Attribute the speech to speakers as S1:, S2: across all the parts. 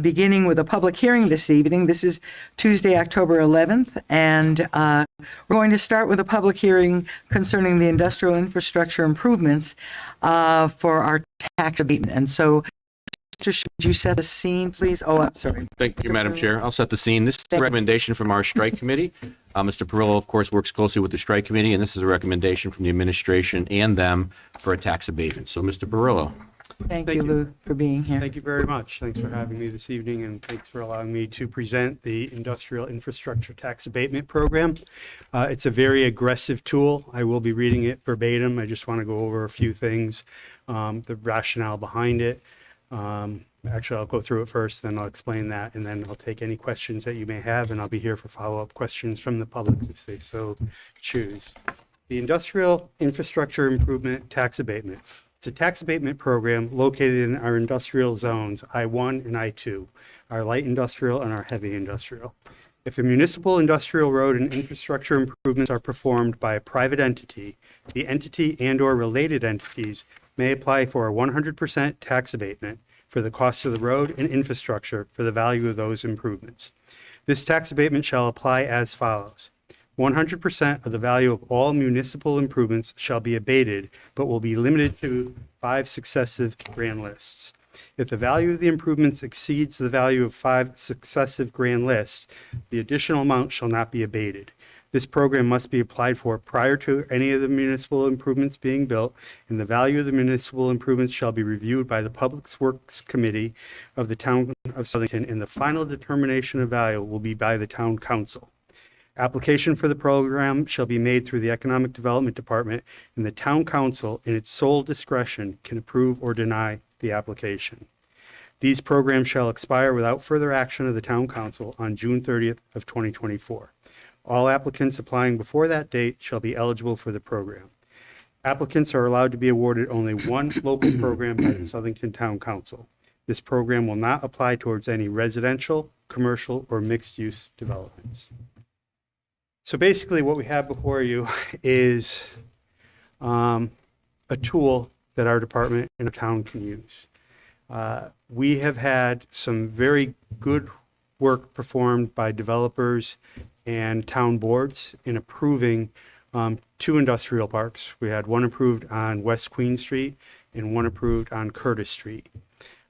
S1: beginning with a public hearing this evening. This is Tuesday, October 11th, and we're going to start with a public hearing concerning the industrial infrastructure improvements for our tax abatement. And so, would you set the scene, please? Oh, I'm sorry.
S2: Thank you, Madam Chair. I'll set the scene. This is a recommendation from our strike committee. Mr. Perillo, of course, works closely with the strike committee, and this is a recommendation from the administration and them for a tax abatement. So, Mr. Perillo.
S1: Thank you, Lou, for being here.
S3: Thank you very much. Thanks for having me this evening, and thanks for allowing me to present the Industrial Infrastructure Tax Abatement Program. It's a very aggressive tool. I will be reading it verbatim. I just want to go over a few things, the rationale behind it. Actually, I'll go through it first, then I'll explain that, and then I'll take any questions that you may have, and I'll be here for follow-up questions from the public if they so choose. The Industrial Infrastructure Improvement Tax Abatement. It's a tax abatement program located in our industrial zones, I-1 and I-2, our light industrial and our heavy industrial. If a municipal industrial road and infrastructure improvements are performed by a private entity, the entity and/or related entities may apply for a 100% tax abatement for the cost of the road and infrastructure for the value of those improvements. This tax abatement shall apply as follows. 100% of the value of all municipal improvements shall be abated, but will be limited to 5 successive grand lists. If the value of the improvements exceeds the value of 5 successive grand lists, the additional amount shall not be abated. This program must be applied for prior to any of the municipal improvements being built, and the value of the municipal improvements shall be reviewed by the Public Works Committee of the Town of Southington, and the final determination of value will be by the Town Council. Application for the program shall be made through the Economic Development Department, and the Town Council, in its sole discretion, can approve or deny the application. These programs shall expire without further action of the Town Council on June 30th of 2024. All applicants applying before that date shall be eligible for the program. Applicants are allowed to be awarded only one local program by the Southington Town Council. This program will not apply towards any residential, commercial, or mixed-use developments. So basically what we have before you is a tool that our department and our town can use. We have had some very good work performed by developers and town boards in approving 2 industrial parks. We had one approved on West Queen Street and one approved on Curtis Street.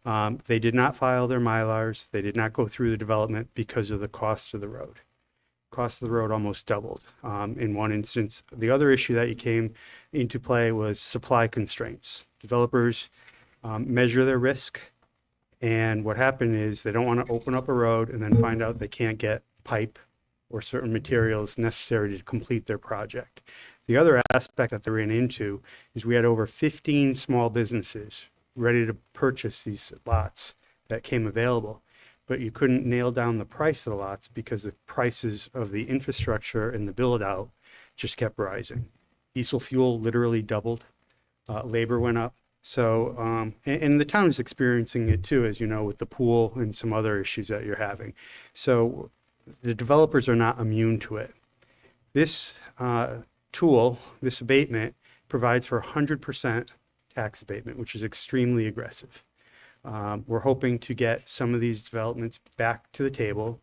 S3: They did not file their Mylars. They did not go through the development because of the cost of the road. Cost of the road almost doubled in one instance. The other issue that came into play was supply constraints. Developers measure their risk, and what happened is they don't want to open up a road and then find out they can't get pipe or certain materials necessary to complete their project. The other aspect that they ran into is we had over 15 small businesses ready to purchase these lots that came available, but you couldn't nail down the price of the lots because the prices of the infrastructure and the build out just kept rising. Diesel fuel literally doubled, labor went up. So, and the town is experiencing it too, as you know, with the pool and some other issues that you're having. So the developers are not immune to it. This tool, this abatement, provides for 100% tax abatement, which is extremely aggressive. We're hoping to get some of these developments back to the table.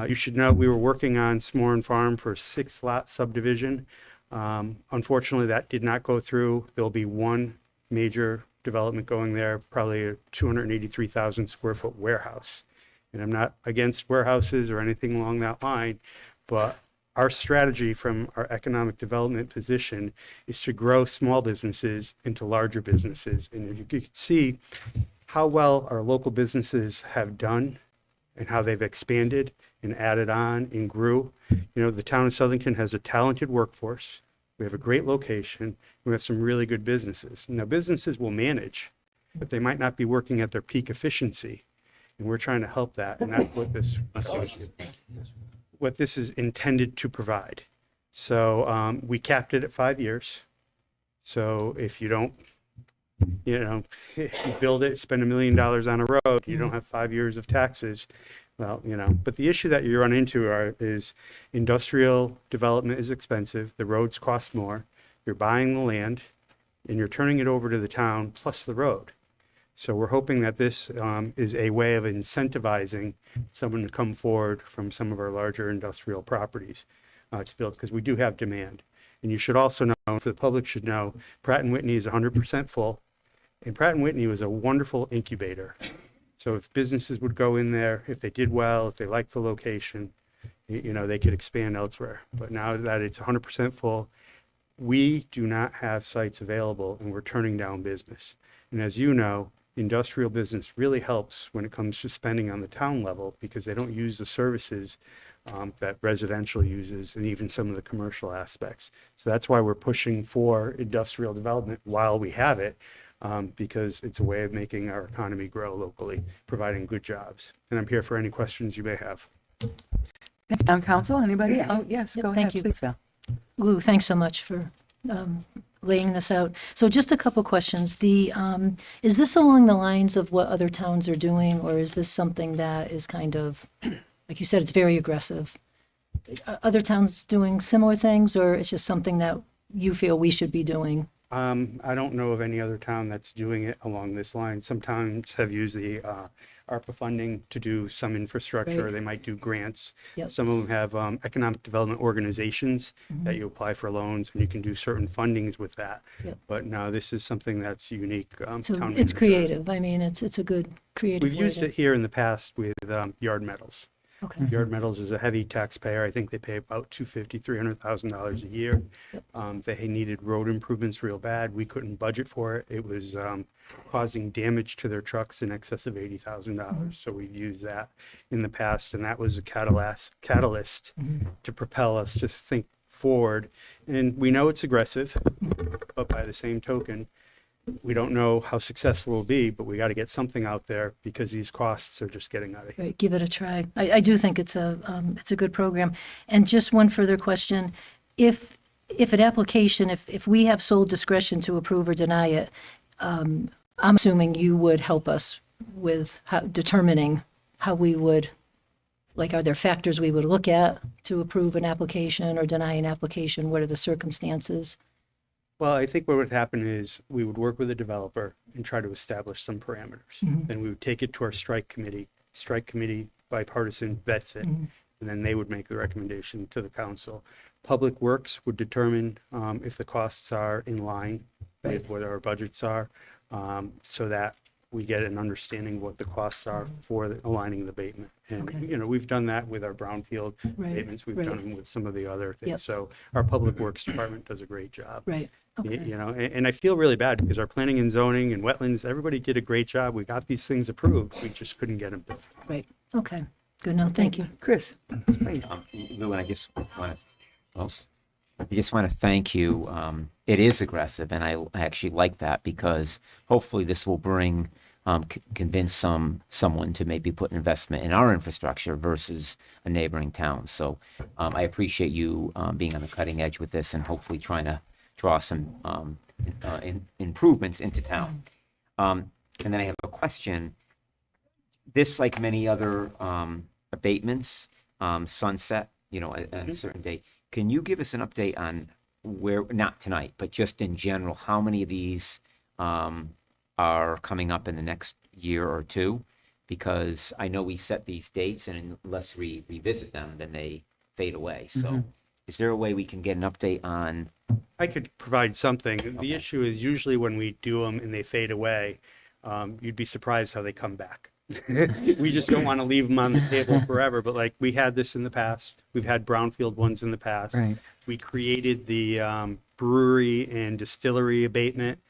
S3: You should know we were working on S'moreland Farm for a 6-lot subdivision. Unfortunately, that did not go through. There'll be one major development going there, probably a 283,000 square foot warehouse. And I'm not against warehouses or anything along that line, but our strategy from our economic development position is to grow small businesses into larger businesses. And you can see how well our local businesses have done and how they've expanded and added on and grew. You know, the town of Southington has a talented workforce. We have a great location. And we have some really good businesses. Now, businesses will manage, but they might not be working at their peak efficiency. And we're trying to help that. And that's what this is intended to provide. So we capped it at 5 years. So if you don't, if you build it, spend $1 million on a road, you don't have 5 years of taxes. Well, but the issue that you run into is industrial development is expensive. The roads cost more. You're buying the land and you're turning it over to the town plus the road. So we're hoping that this is a way of incentivizing someone to come forward from some of our larger industrial properties to build, because we do have demand. And you should also know, for the public should know, Pratt & Whitney is 100% full. And Pratt & Whitney was a wonderful incubator. So if businesses would go in there, if they did well, if they liked the location, they could expand elsewhere. But now that it's 100% full, we do not have sites available and we're turning down business. And as you know, industrial business really helps when it comes to spending on the town level because they don't use the services that residential uses and even some of the commercial aspects. So that's why we're pushing for industrial development while we have it, because it's a way of making our economy grow locally, providing good jobs. And I'm here for any questions you may have.
S1: Town council, anybody? Oh, yes, go ahead,
S4: thank you.
S1: please, Val.
S4: Lou, thanks so much for laying this out. So just a couple questions. Is this along the lines of what other towns are doing, or is this something that is kind of, like you said, it's very aggressive? Are other towns doing similar things, or it's just something that you feel we should be doing?
S3: I don't know of any other town that's doing it along this line. Some towns have used the ARPA funding to do some infrastructure.
S4: Right.
S3: They might do grants.
S4: Yep.
S3: Some of them have economic development organizations that you apply for loans and you can do certain fundings with that.
S4: Yep.
S3: But no, this is something that's unique.
S4: So
S3: town
S4: it's
S3: manager.
S4: creative. I mean, it's a good creative
S3: We've
S4: way
S3: used
S4: to-
S3: it here in the past with yard metals.
S4: Okay.
S3: Yard Metals is a heavy taxpayer. I think they pay about $300,000 a year. They needed road improvements real bad. We couldn't budget for it. It was causing damage to their trucks in excess of $80,000. So we've used that in the past, and that was a catalyst to propel us to think forward. And we know it's aggressive, but by the same token, we don't know how successful we'll be, but we got to get something out there because these costs are just getting out of hand.
S4: Right, give it a try. I do think it's a good program. And just one further question. If an application, if we have sole discretion to approve or deny it, I'm assuming you would help us with determining how we would, like, are there factors we would look at to approve an application or deny an application? What are the circumstances?
S3: Well, I think what would happen is we would work with the developer and try to establish some parameters. Then we would take it to our strike committee. Strike committee bipartisan vets it, and then they would make the recommendation to the council. Public Works would determine if the costs are in line with what our budgets are, so that we get an understanding of what the costs are for aligning the abatement. And,
S4: Okay.
S3: we've done that with our brownfield
S4: Right,
S3: abatements. We've
S4: right.
S3: done them with some of the other things.
S4: Yep.
S3: So our Public Works department does a great job.
S4: Right, okay.
S3: And I feel really bad because our planning and zoning and wetlands, everybody did a great job. We got these things approved. We just couldn't get them built.
S4: Right, okay. Good, no, thank you.
S1: Chris, please.
S5: Lou, and I just want to thank you. It is aggressive, and I actually like that because hopefully this will convince someone to maybe put investment in our infrastructure versus a neighboring town. So I appreciate you being on the cutting edge with this and hopefully trying to draw some improvements into town. And then I have a question. This, like many other abatements, sunset, at a certain date. Can you give us an update on where, not tonight, but just in general, how many of these are coming up in the next year or two? Because I know we set these dates, and unless we revisit them, then they fade away. So is there a way we can get an update on?
S3: I could provide something. The
S5: Okay.
S3: issue is usually when we do them and they fade away, you'd be surprised how they come back. We just don't want to leave them on the table forever. But like we had this in the past. We've had brownfield ones in the past.
S1: Right.
S3: We created the brewery and distillery abatement.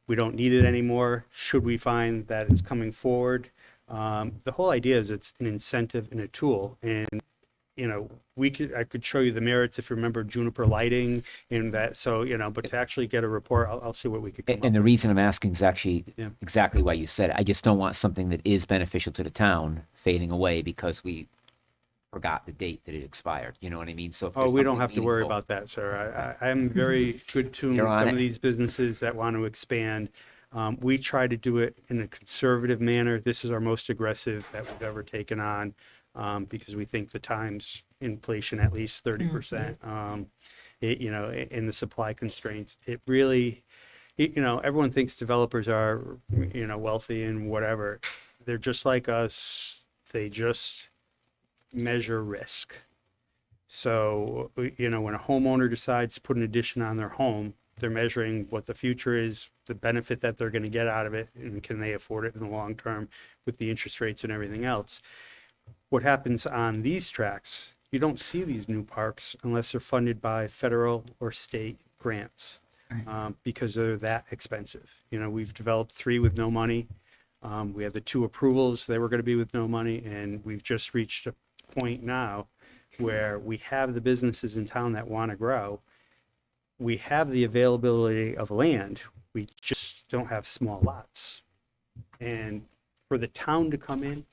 S3: We don't need it anymore. Should we find that it's coming forward? The whole idea is it's an incentive and a tool. And, I could show you the merits if you remember juniper lighting and that. So, but to actually get a report, I'll see what we could come up
S5: And the
S3: with.
S5: reason I'm asking is actually
S3: Yeah.
S5: exactly why you said it. I just don't want something that is beneficial to the town fading away because we forgot the date that it expired. You know what I mean? So if
S3: Oh,
S5: there's
S3: we don't
S5: something
S3: have to worry
S5: meaningful-
S3: about that, sir. I'm very good tuned
S5: You're
S3: with
S5: on
S3: some
S5: it.
S3: of these businesses that want to expand. We try to do it in a conservative manner. This is our most aggressive that we've ever taken on because we think the times inflation at least 30%. In the supply constraints, it really, everyone thinks developers are, wealthy and whatever. They're just like us. They just measure risk. So, when a homeowner decides to put an addition on their home, they're measuring what the future is, the benefit that they're going to get out of it, and can they afford it in the long term with the interest rates and everything else. What happens on these tracks, you don't see these new parks unless they're funded by federal or state grants, because they're that expensive. We've developed 3 with no money. We have the 2 approvals that were going to be with no money, and we've just reached a point now where we have the businesses in town that want to grow. We have the availability of land. We just don't have small lots. And for the town to come in,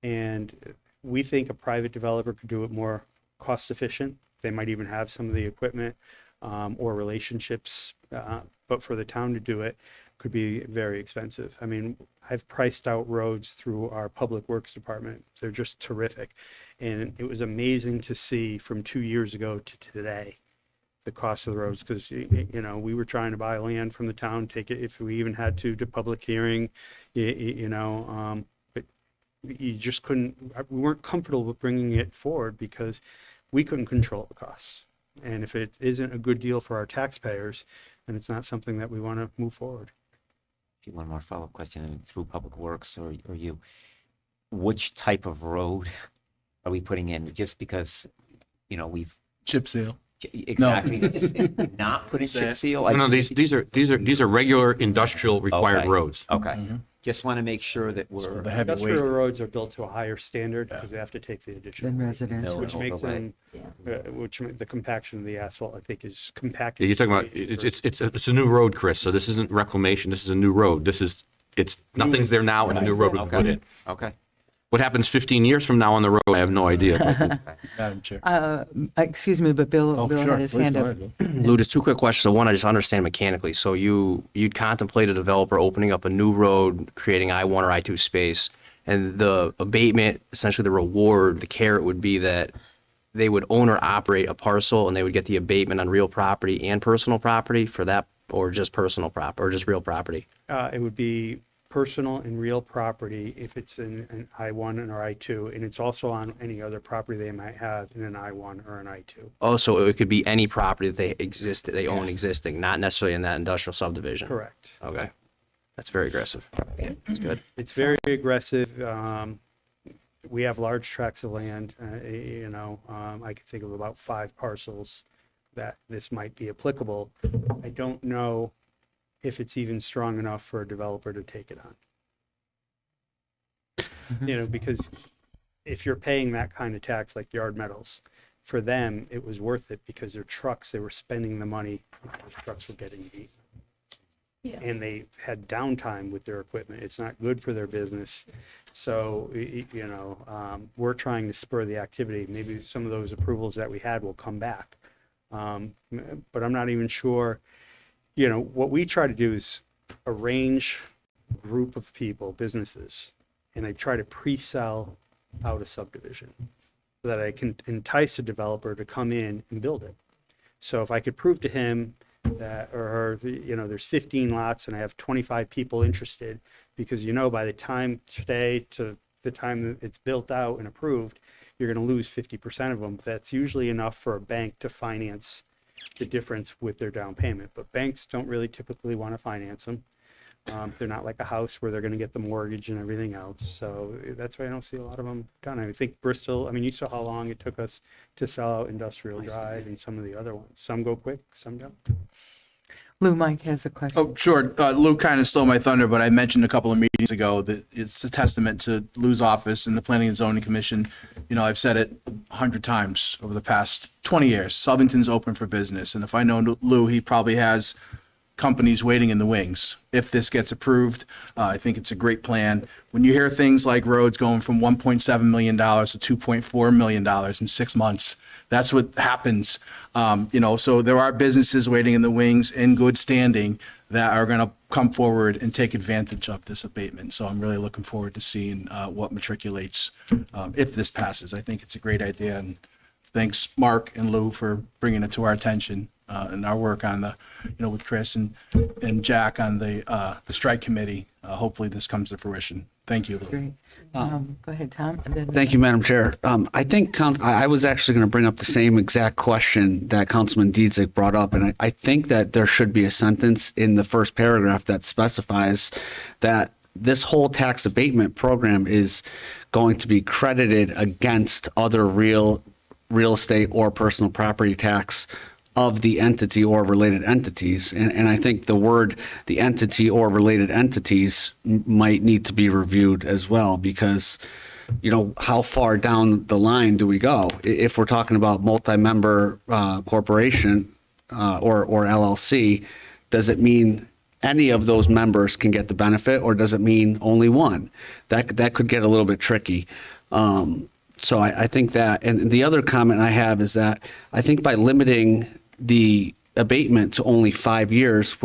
S3: and we think a private developer could do it more cost efficient. They might even have some of the equipment or relationships, but for the town to do it could be very expensive. I mean, I've priced out roads through our public works department. They're just terrific. And it was amazing to see from 2 years ago to today, the cost of the roads, because, we were trying to buy land from the town, take it, if we even had to public hearing, but you just couldn't, we weren't comfortable with bringing it forward because we couldn't control the costs. And if it isn't a good deal for our taxpayers, then it's not something that we want to move forward.
S5: One more follow-up question, and through Public Works or you, which type of road are we putting in? Just because, we've
S6: Chip seal.
S5: exactly not putting chip seal.
S2: No, these are regular industrial required
S5: Okay.
S2: roads.
S5: Okay. Just want to make sure that
S6: The
S5: we're
S6: heavyweight.
S3: Industrial roads are built to a higher standard because they have to take the additional.
S1: Than
S3: weight,
S1: residential.
S3: Which makes
S5: Overlay.
S3: them, the compaction of the asphalt, I think, is compacted.
S2: Yeah, you're talking about, it's a new road, Chris, so this isn't reclamation, this is a new road. Nothing's there now and a new road would be put in.
S5: okay.
S2: What happens 15 years from now on the road, I have no idea.
S6: Madam Chair.
S1: Excuse me, but Bill
S6: Oh,
S1: had
S6: sure.
S1: his
S6: Please
S1: hand
S6: go
S1: up.
S6: ahead, Bill.
S7: Lou, just 2 quick questions. So one, I just understand mechanically. So you'd contemplate a developer opening up a new road, creating I-1 or I-2 space, and the abatement, essentially the reward, the carrot would be that they would own or operate a parcel and they would get the abatement on real property and personal property for that, or just personal or just real property?
S3: It would be personal and real property if it's in an I-1 or I-2, and it's also on any other property they might have in an I-1 or an I-2.
S7: Oh, so it could be any property that they own existing, not necessarily in that industrial subdivision?
S3: Correct.
S7: Okay. That's very aggressive. Yeah, that's good.
S3: It's very aggressive. We have large tracts of land, I could think of about 5 parcels that this might be applicable. I don't know if it's even strong enough for a developer to take it on. Because if you're paying that kind of tax like yard metals, for them, it was worth it because their trucks, they were spending the money, those trucks were getting beat.
S4: Yeah.
S3: And they had downtime with their equipment. It's not good for their business. So, we're trying to spur the activity. Maybe some of those approvals that we had will come back. But I'm not even sure. What we try to do is arrange a group of people, businesses, and I try to pre-sell out a subdivision so that I can entice a developer to come in and build it. So if I could prove to him that, or her, there's 15 lots and I have 25 people interested, because by the time today to the time that it's built out and approved, you're going to lose 50% of them. That's usually enough for a bank to finance the difference with their down payment, but banks don't really typically want to finance them. They're not like a house where they're going to get the mortgage and everything else. So that's why I don't see a lot of them done. I think Bristol, you saw how long it took us to sell out Industrial Drive and some of the other ones. Some go quick, some don't.
S1: Lou, Mike has a question.
S6: Oh, sure. Lou kind of stole my thunder, but I mentioned a couple of meetings ago that it's a testament to Lou's office and the Planning and Zoning Commission. I've said it 100 times over the past 20 years. Southington's open for business. And if I know Lou, he probably has companies waiting in the wings. If this gets approved, I think it's a great plan. When you hear things like roads going from $1.7 million to $2.4 million in 6 months, that's what happens. So there are businesses waiting in the wings in good standing that are going to come forward and take advantage of this abatement. So I'm really looking forward to seeing what matriculates if this passes. I think it's a great idea. And thanks, Mark and Lou, for bringing it to our attention. and our work on with Chris and Jack on the strike committee. Hopefully this comes to fruition. Thank you, Lou.
S1: Great. Go ahead, Tom. and then-
S8: Thank you, Madam Chair. I think I was actually going to bring up the same exact question that Councilman Dietzick brought up, and I think that there should be a sentence in the first paragraph that specifies that this whole tax abatement program is going to be credited against other real estate or personal property tax of the entity or related entities. And I think the entity or related entities might need to be reviewed as well, because, how far down the line do we go? If we're talking about multi-member corporation or LLC, does it mean any of those members can get the benefit, or does it mean only one? That could get a little bit tricky. So I think that, and the other comment I have is that I think by limiting the abatement to only 5 years,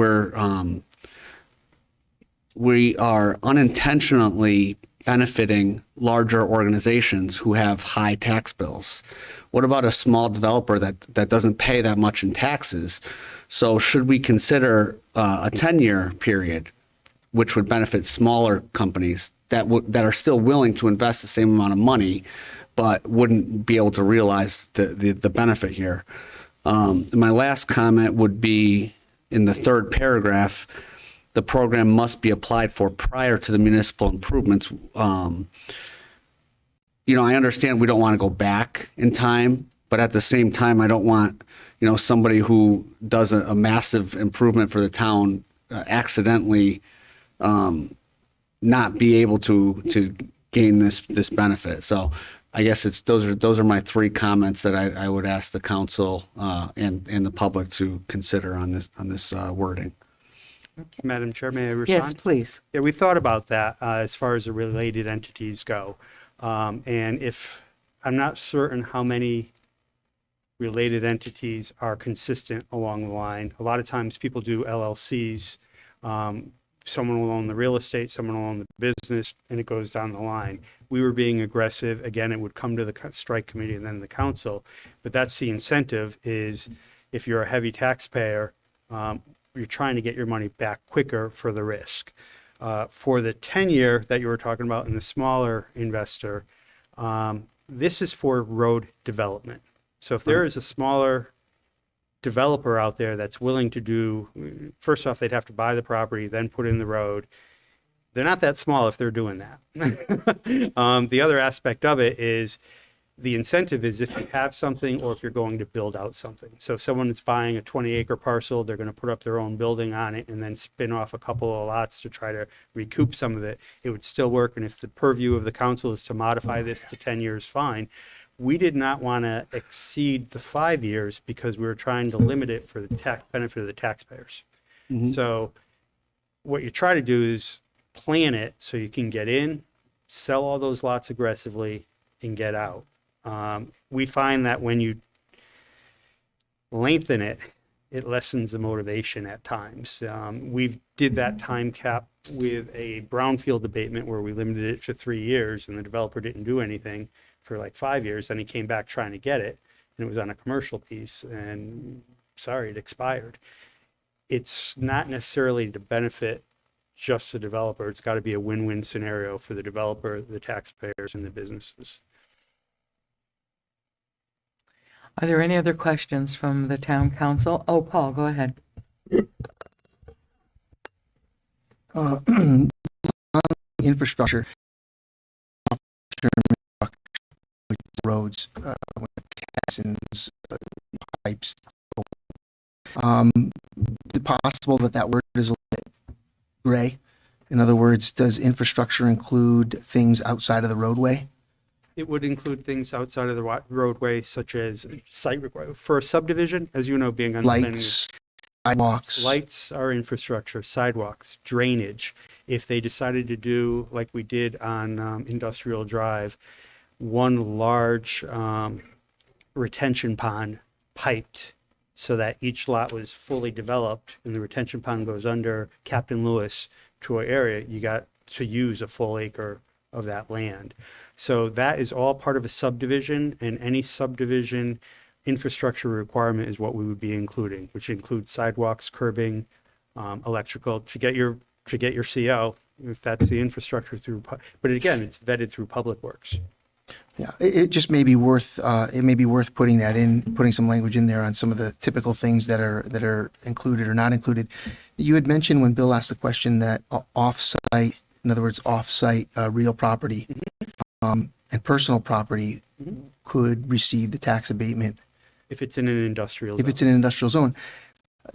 S8: we are unintentionally benefiting larger organizations who have high tax bills. What about a small developer that doesn't pay that much in taxes? So should we consider a 10-year period, which would benefit smaller companies that are still willing to invest the same amount of money, but wouldn't be able to realize the benefit here? My last comment would be in the third paragraph, the program must be applied for prior to the municipal improvements. I understand we don't want to go back in time, but at the same time, I don't want, somebody who does a massive improvement for the town accidentally not be able to gain this benefit. So I guess those are my 3 comments that I would ask the council and the public to consider on this wording.
S3: Madam Chair, may I respond?
S1: Yes, please.
S3: Yeah, we thought about that as far as the related entities go. And if, I'm not certain how many related entities are consistent along the line. A lot of times people do LLCs. Someone will own the real estate, someone will own the business, and it goes down the line. We were being aggressive. Again, it would come to the strike committee and then the council. But that's the incentive, is if you're a heavy taxpayer, you're trying to get your money back quicker for the risk. For the 10-year that you were talking about and the smaller investor, this is for road development. So if there is a smaller developer out there that's willing to do, first off, they'd have to buy the property, then put in the road. They're not that small if they're doing that. The other aspect of it is the incentive is if you have something or if you're going to build out something. So if someone is buying a 20-acre parcel, they're going to put up their own building on it and then spin off a couple of lots to try to recoup some of it. It would still work. And if the purview of the council is to modify this to 10 years, fine. We did not want to exceed the 5 years because we were trying to limit it for the benefit of the taxpayers. So what you try to do is plan it so you can get in, sell all those lots aggressively, and get out. We find that when you lengthen it, it lessens the motivation at times. We did that time cap with a brownfield abatement where we limited it to 3 years and the developer didn't do anything for like 5 years. Then he came back trying to get it and it was on a commercial piece and sorry, it expired. It's not necessarily to benefit just the developer. It's got to be a win-win scenario for the developer, the taxpayers, and the businesses.
S1: Are there any other questions from the town council? Oh, Paul, go ahead.
S9: Infrastructure, roads, connections, pipes. Is possible that word is a little bit gray? In other words, does infrastructure include things outside of the roadway?
S3: It would include things outside of the roadway, such as site requirement for a subdivision, as you know, being on the planning.
S9: Lights, sidewalks.
S3: Lights are infrastructure, sidewalks, drainage. If they decided to do, like we did on Industrial Drive, one large retention pond piped so that each lot was fully developed and the retention pond goes under Captain Lewis to an area, you got to use a full acre of that land. So that is all part of a subdivision, and any subdivision infrastructure requirement is what we would be including, which includes sidewalks, curbing, electrical, to get your CO, if that's the infrastructure through, but again, it's vetted through Public Works.
S9: Yeah, it just may be worth, putting that in, putting some language in there on some of the typical things that are included or not included. You had mentioned when Bill asked the question that off-site, in other words, off-site real property and personal property could receive the tax abatement
S3: If it's in an industrial
S9: if
S3: zone.
S9: it's in an industrial zone.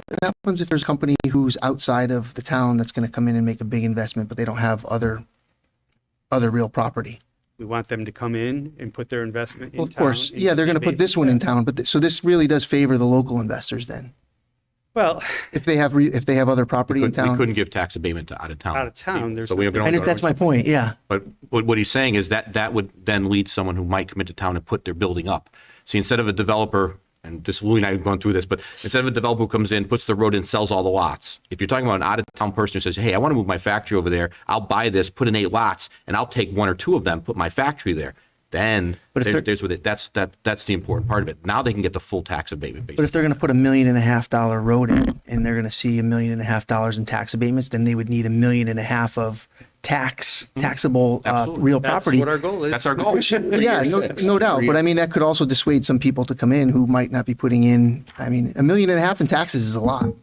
S9: What happens if there's a company who's outside of the town that's going to come in and make a big investment, but they don't have other real property?
S3: We want them to come in and put their investment in
S9: Well,
S3: town.
S9: of course,
S3: and-
S9: yeah, they're going to
S3: and
S9: put this one in
S3: basically-
S9: town, but so this really does favor the local investors then,
S3: Well,
S9: if they have other property in
S2: We
S9: town.
S2: couldn't give tax abatement to out of town.
S3: out of town, there's.
S2: So we don't.
S9: And that's my point, yeah.
S2: But what he's saying is that would then lead someone who might come into town and put their building up. See, instead of a developer, and this Louis and I have gone through this, but instead of a developer who comes in, puts the road in, sells all the lots. If you're talking about an out-of-town person who says, hey, I want to move my factory over there, I'll buy this, put in 8 lots, and I'll take 1 or 2 of them, put my factory there. Then
S9: But if
S2: there's with it. That's the important part of it. Now they can get the full tax abatement.
S9: But
S2: Basically.
S9: if they're going to put $1.5 million road in and they're going to see $1.5 million in tax abatements, then they would need $1.5 million of taxable
S2: Absolutely.
S9: real
S3: That's
S9: property.
S3: what our goal is.
S2: That's our goal.
S9: Yeah, no doubt. But I mean, that could also dissuade some people to come in who might not be putting in, I mean, $1.5 million in taxes is a lot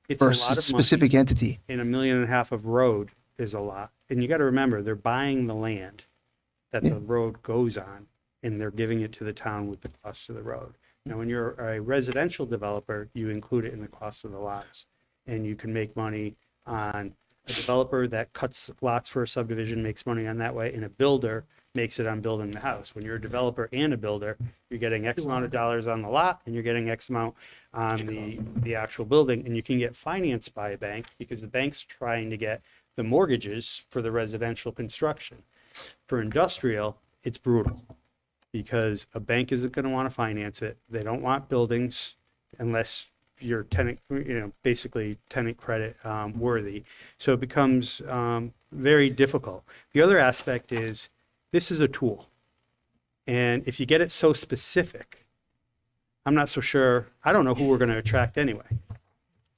S3: It's
S9: for
S3: a
S9: a
S3: lot of money,
S9: specific entity.
S3: and $1.5 million of road is a lot. And you got to remember, they're buying the land that the road goes on, and they're giving it to the town with the cost of the road. Now, when you're a residential developer, you include it in the cost of the lots, and you can make money on a developer that cuts lots for a subdivision, makes money on that way, and a builder makes it on building the house. When you're a developer and a builder, you're getting X amount of dollars on the lot, and you're getting X amount on the actual building, and you can get financed by a bank because the bank's trying to get the mortgages for the residential construction. For industrial, it's brutal because a bank isn't going to want to finance it. They don't want buildings unless you're tenant, basically tenant credit worthy. So it becomes very difficult. The other aspect is this is a tool. And if you get it so specific, I'm not so sure, I don't know who we're going to attract anyway.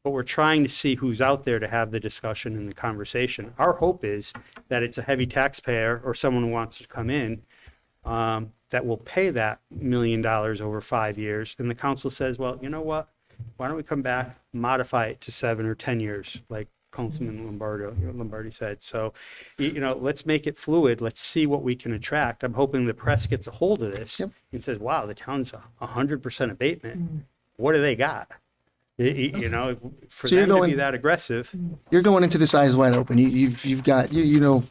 S3: But we're trying to see who's out there to have the discussion and the conversation. Our hope is that it's a heavy taxpayer or someone who wants to come in that will pay that $1 million over 5 years. And the council says, well, you know what? Why don't we come back, modify it to 7 or 10 years, like Councilman Lombardi said. So, let's make it fluid. Let's see what we can attract. I'm hoping the press gets a hold of this and says, wow, the town's 100% abatement. What do they got? For
S9: So
S3: them
S9: you're
S3: to
S9: going-
S3: be that aggressive.
S9: You're going into this eyes wide open. You've got, you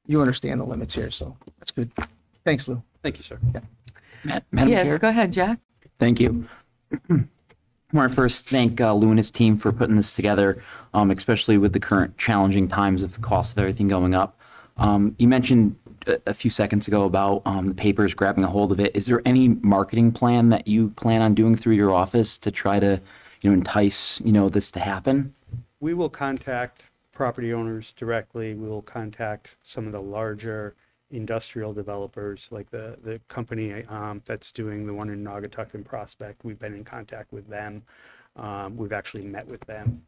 S9: understand the limits here, so that's good. Thanks, Lou.
S3: Thank you, sir.
S10: Madam
S1: Yes,
S10: Chair,
S1: go ahead, Jack.
S10: thank you. I want to first thank Lou and his team for putting this together, especially with the current challenging times of the cost of everything going up. You mentioned a few seconds ago about the papers grabbing a hold of it. Is there any marketing plan that you plan on doing through your office to try to, entice, this to happen?
S3: We will contact property owners directly. We will contact some of the larger industrial developers, like the company that's doing the one in Naugatuck and Prospect. We've been in contact with them. We've actually met with them.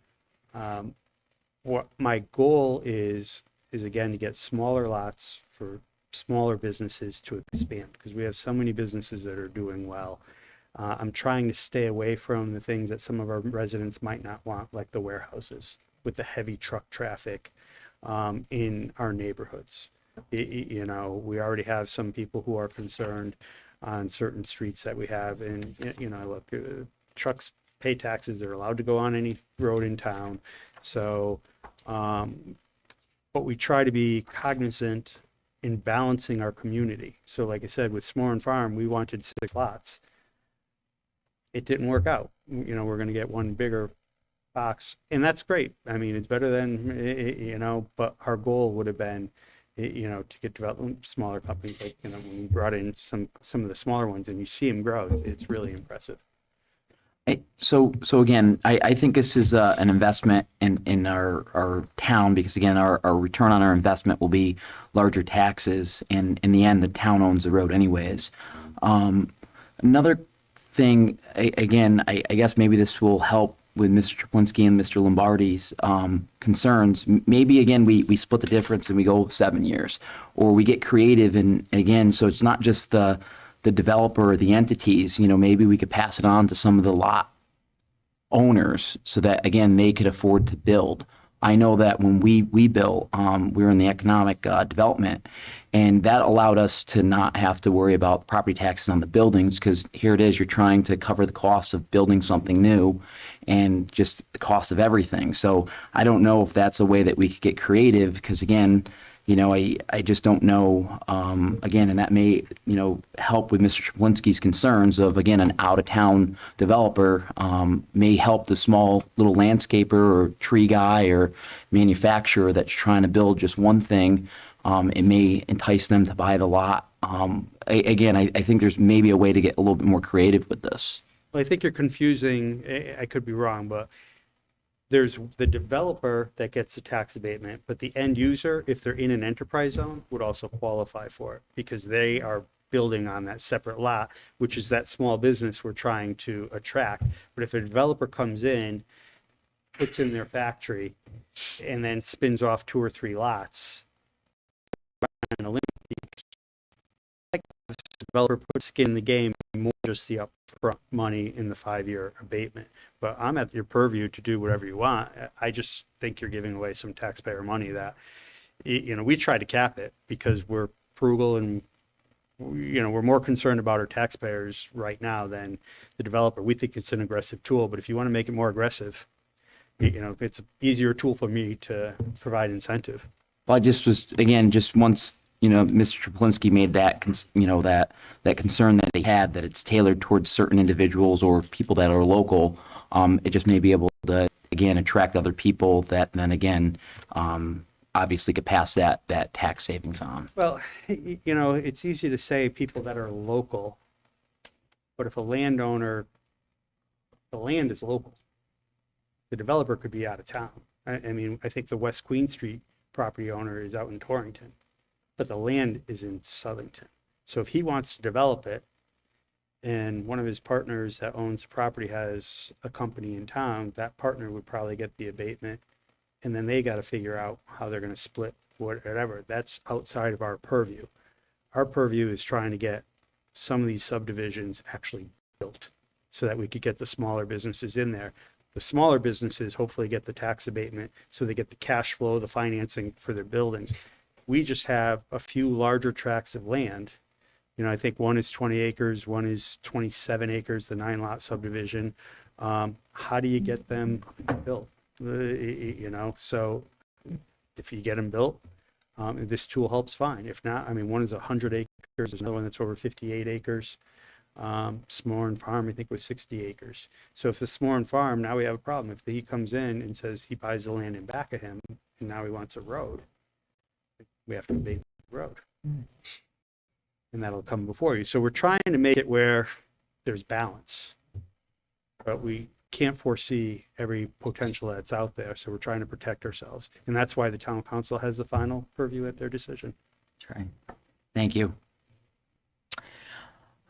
S3: What my goal is again to get smaller lots for smaller businesses to expand, because we have so many businesses that are doing well. I'm trying to stay away from the things that some of our residents might not want, like the warehouses with the heavy truck traffic in our neighborhoods. We already have some people who are concerned on certain streets that we have, and look, trucks pay taxes. They're allowed to go on any road in town. So, but we try to be cognizant in balancing our community. So like I said, with Smorin Farm, we wanted 6 lots. It didn't work out. We're going to get one bigger box, and that's great. I mean, it's better than, but our goal would have been, to get development, smaller companies, like, when we brought in some of the smaller ones and you see them grow, it's really impressive.
S10: So again, I think this is an investment in our town, because again, our return on our investment will be larger taxes, and in the end, the town owns the road anyways. Another thing, again, I guess maybe this will help with Mr. Chaplinsky and Mr. Lombardi's concerns. Maybe, again, we split the difference and we go 7 years, or we get creative. And again, so it's not just the developer or the entities, maybe we could pass it on to some of the lot owners so that, again, they could afford to build. I know that when we built, we were in the economic development, and that allowed us to not have to worry about property taxes on the buildings, because here it is, you're trying to cover the cost of building something new and just the cost of everything. So I don't know if that's a way that we could get creative, because again, I just don't know, again, and that may, help with Mr. Chaplinsky's concerns of, again, an out-of-town developer may help the small little landscaper or tree guy or manufacturer that's trying to build just one thing. It may entice them to buy the lot. Again, I think there's maybe a way to get a little bit more creative with this.
S3: Well, I think you're confusing, I could be wrong, but there's the developer that gets the tax abatement, but the end user, if they're in an enterprise zone, would also qualify for it because they are building on that separate lot, which is that small business we're trying to attract. But if a developer comes in, puts in their factory, and then spins off 2 or 3 lots, and a developer puts skin in the game, more just the upfront money in the 5-year abatement. But I'm at your purview to do whatever you want. I just think you're giving away some taxpayer money that, we try to cap it because we're frugal and, we're more concerned about our taxpayers right now than the developer. We think it's an aggressive tool, but if you want to make it more aggressive, it's an easier tool for me to provide incentive.
S10: Well, I just was, again, just once, Mr. Chaplinsky made that, that concern that he had, that it's tailored towards certain individuals or people that are local, it just may be able to, again, attract other people that then, again, obviously could pass that tax savings on.
S3: Well, it's easy to say people that are local, but if a landowner, the land is local, the developer could be out of town. I think the West Queen Street property owner is out in Torrington, but the land is in Southington. So if he wants to develop it and one of his partners that owns the property has a company in town, that partner would probably get the abatement. And then they got to figure out how they're going to split whatever. That's outside of our purview. Our purview is trying to get some of these subdivisions actually built so that we could get the smaller businesses in there. The smaller businesses hopefully get the tax abatement so they get the cash flow, the financing for their buildings. We just have a few larger tracts of land. I think one is 20 acres, one is 27 acres, the 9-lot subdivision. How do you get them built? So if you get them built, this tool helps fine. If not, one is 100 acres, there's another one that's over 58 acres. S'more Farm, I think, was 60 acres. So if the S'more Farm, now we have a problem. If he comes in and says he buys the land in back of him, and now he wants a road, we have to abate the road. And that'll come before you. So we're trying to make it where there's balance, but we can't foresee every potential that's out there. So we're trying to protect ourselves. And that's why the town council has the final purview at their decision.
S10: That's right. Thank you.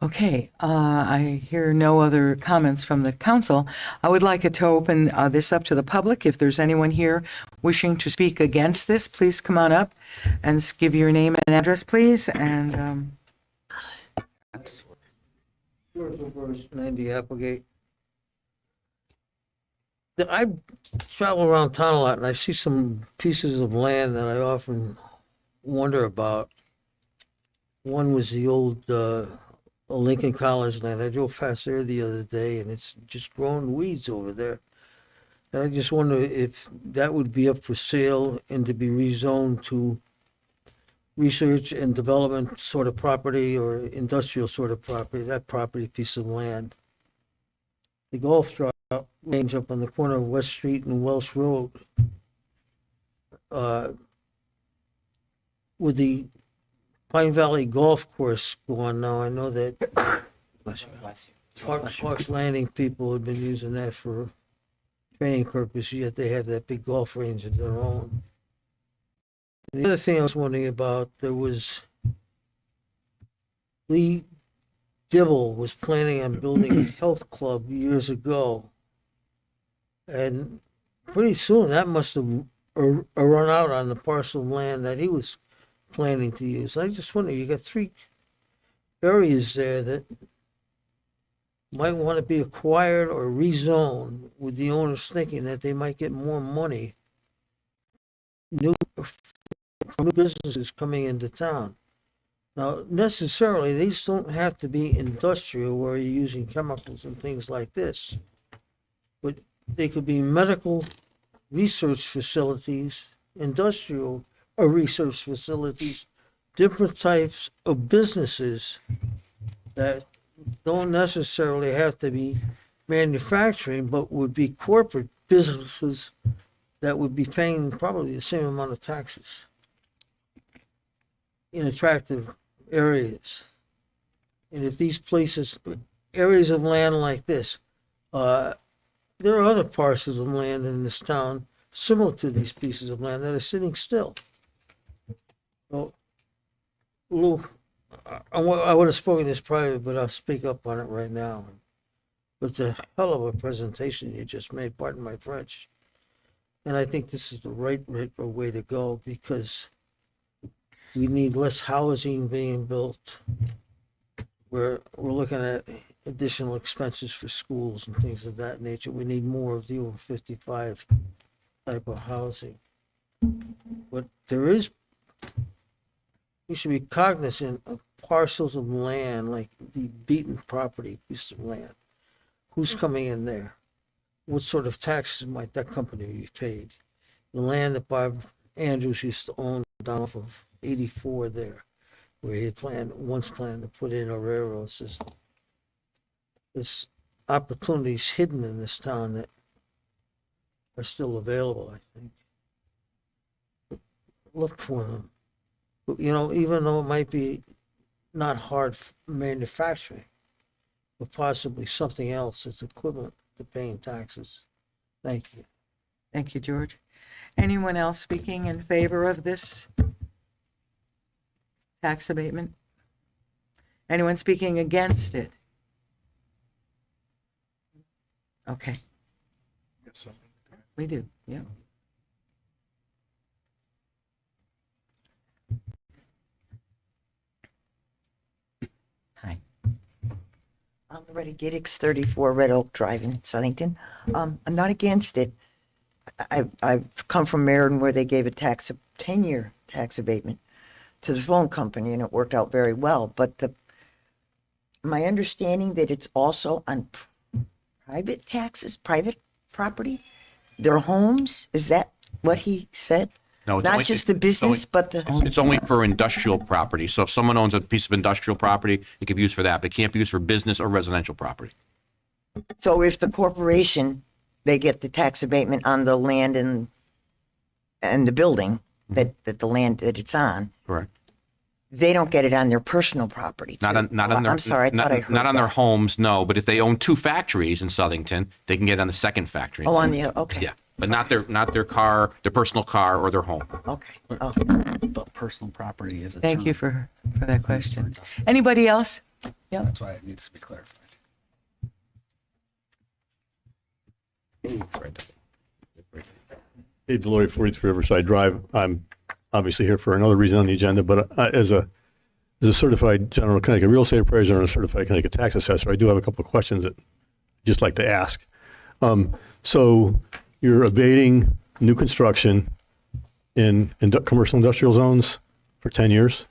S1: Okay, I hear no other comments from the council. I would like it to open this up to the public. If there's anyone here wishing to speak against this, please come on up and give your name and address, please. And
S11: 90 Applegate. I travel around town a lot and I see some pieces of land that I often wonder about. One was the old Lincoln College land. I drove past there the other day and it's just growing weeds over there. And I just wonder if that would be up for sale and to be rezoned to research and development sort of property or industrial sort of property, that property piece of land. The golf range up on the corner of West Street and Welsh Road. With the Pine Valley Golf Course going now, I know that Parks Landing people have been using that for training purposes, yet they have that big golf range of their own. And the other thing I was wondering about, there was Lee Dibble was planning on building a health club years ago. And pretty soon that must have run out on the parcel of land that he was planning to use. I just wonder, you got 3 areas there that might want to be acquired or rezoned, with the owners thinking that they might get more money. New businesses coming into town. Now, necessarily, these don't have to be industrial where you're using chemicals and things like this. But they could be medical research facilities, industrial research facilities, different types of businesses that don't necessarily have to be manufacturing, but would be corporate businesses that would be paying probably the same amount of taxes in attractive areas. And if these places, areas of land like this, there are other parcels of land in this town similar to these pieces of land that are sitting still. Well, Lou, I would have spoken this prior, but I'll speak up on it right now. But the hell of a presentation you just made, pardon my French. And I think this is the right way to go, because we need less housing being built. We're looking at additional expenses for schools and things of that nature. We need more of the over 55 type of housing. But we should be cognizant of parcels of land, like the beaten property piece of land. Who's coming in there? What sort of taxes might that company be paid? The land that Bob Andrews used to own down off of 84 there, where he once planned to put in a railroad system. There's opportunities hidden in this town that are still available, I think. Look for them. But, even though it might be not hard manufacturing, but possibly something else that's equivalent to paying taxes. Thank you.
S1: Thank you, George. Anyone else speaking in favor of this tax abatement? Anyone speaking against it? Okay. We do, yeah.
S5: Hi.
S12: I'm Loretta Giddix, 34 Red Oak Drive in Southington. I'm not against it. I've come from Meriden, where they gave a 10-year tax abatement to the phone company, and it worked out very well. But my understanding that it's also on private taxes, private property, their homes. Is that what he said?
S2: No, it's
S12: Not
S2: only-
S12: just the
S2: it's
S12: business,
S2: only-
S12: but the home.
S2: It's only for industrial property. So if someone owns a piece of industrial property, it can be used for that, but it can't be used for business or residential property.
S12: So if the corporation, they get the tax abatement on the land and the building that the land that it's on,
S2: Correct.
S12: they don't get it on their personal property.
S2: Not on their.
S12: I'm sorry, I thought I heard
S2: Not on their
S12: that.
S2: homes, no. But if they own 2 factories in Southington, they can get on the second factory.
S12: Oh, on the, okay.
S2: Yeah, but not their car, their personal car, or their home.
S12: Okay. Oh.
S8: But personal property is a
S1: Thank
S8: term.
S1: you for that question. Anybody else? Yeah.
S8: That's why it needs to be clarified.
S13: Dave Delory, 43 Riverside Drive. I'm obviously here for another reason on the agenda, but as a certified general Connecticut real estate appraiser and a certified Connecticut tax assessor, I do have a couple of questions that I'd just like to ask. So you're abating new construction in commercial industrial zones for 10 years?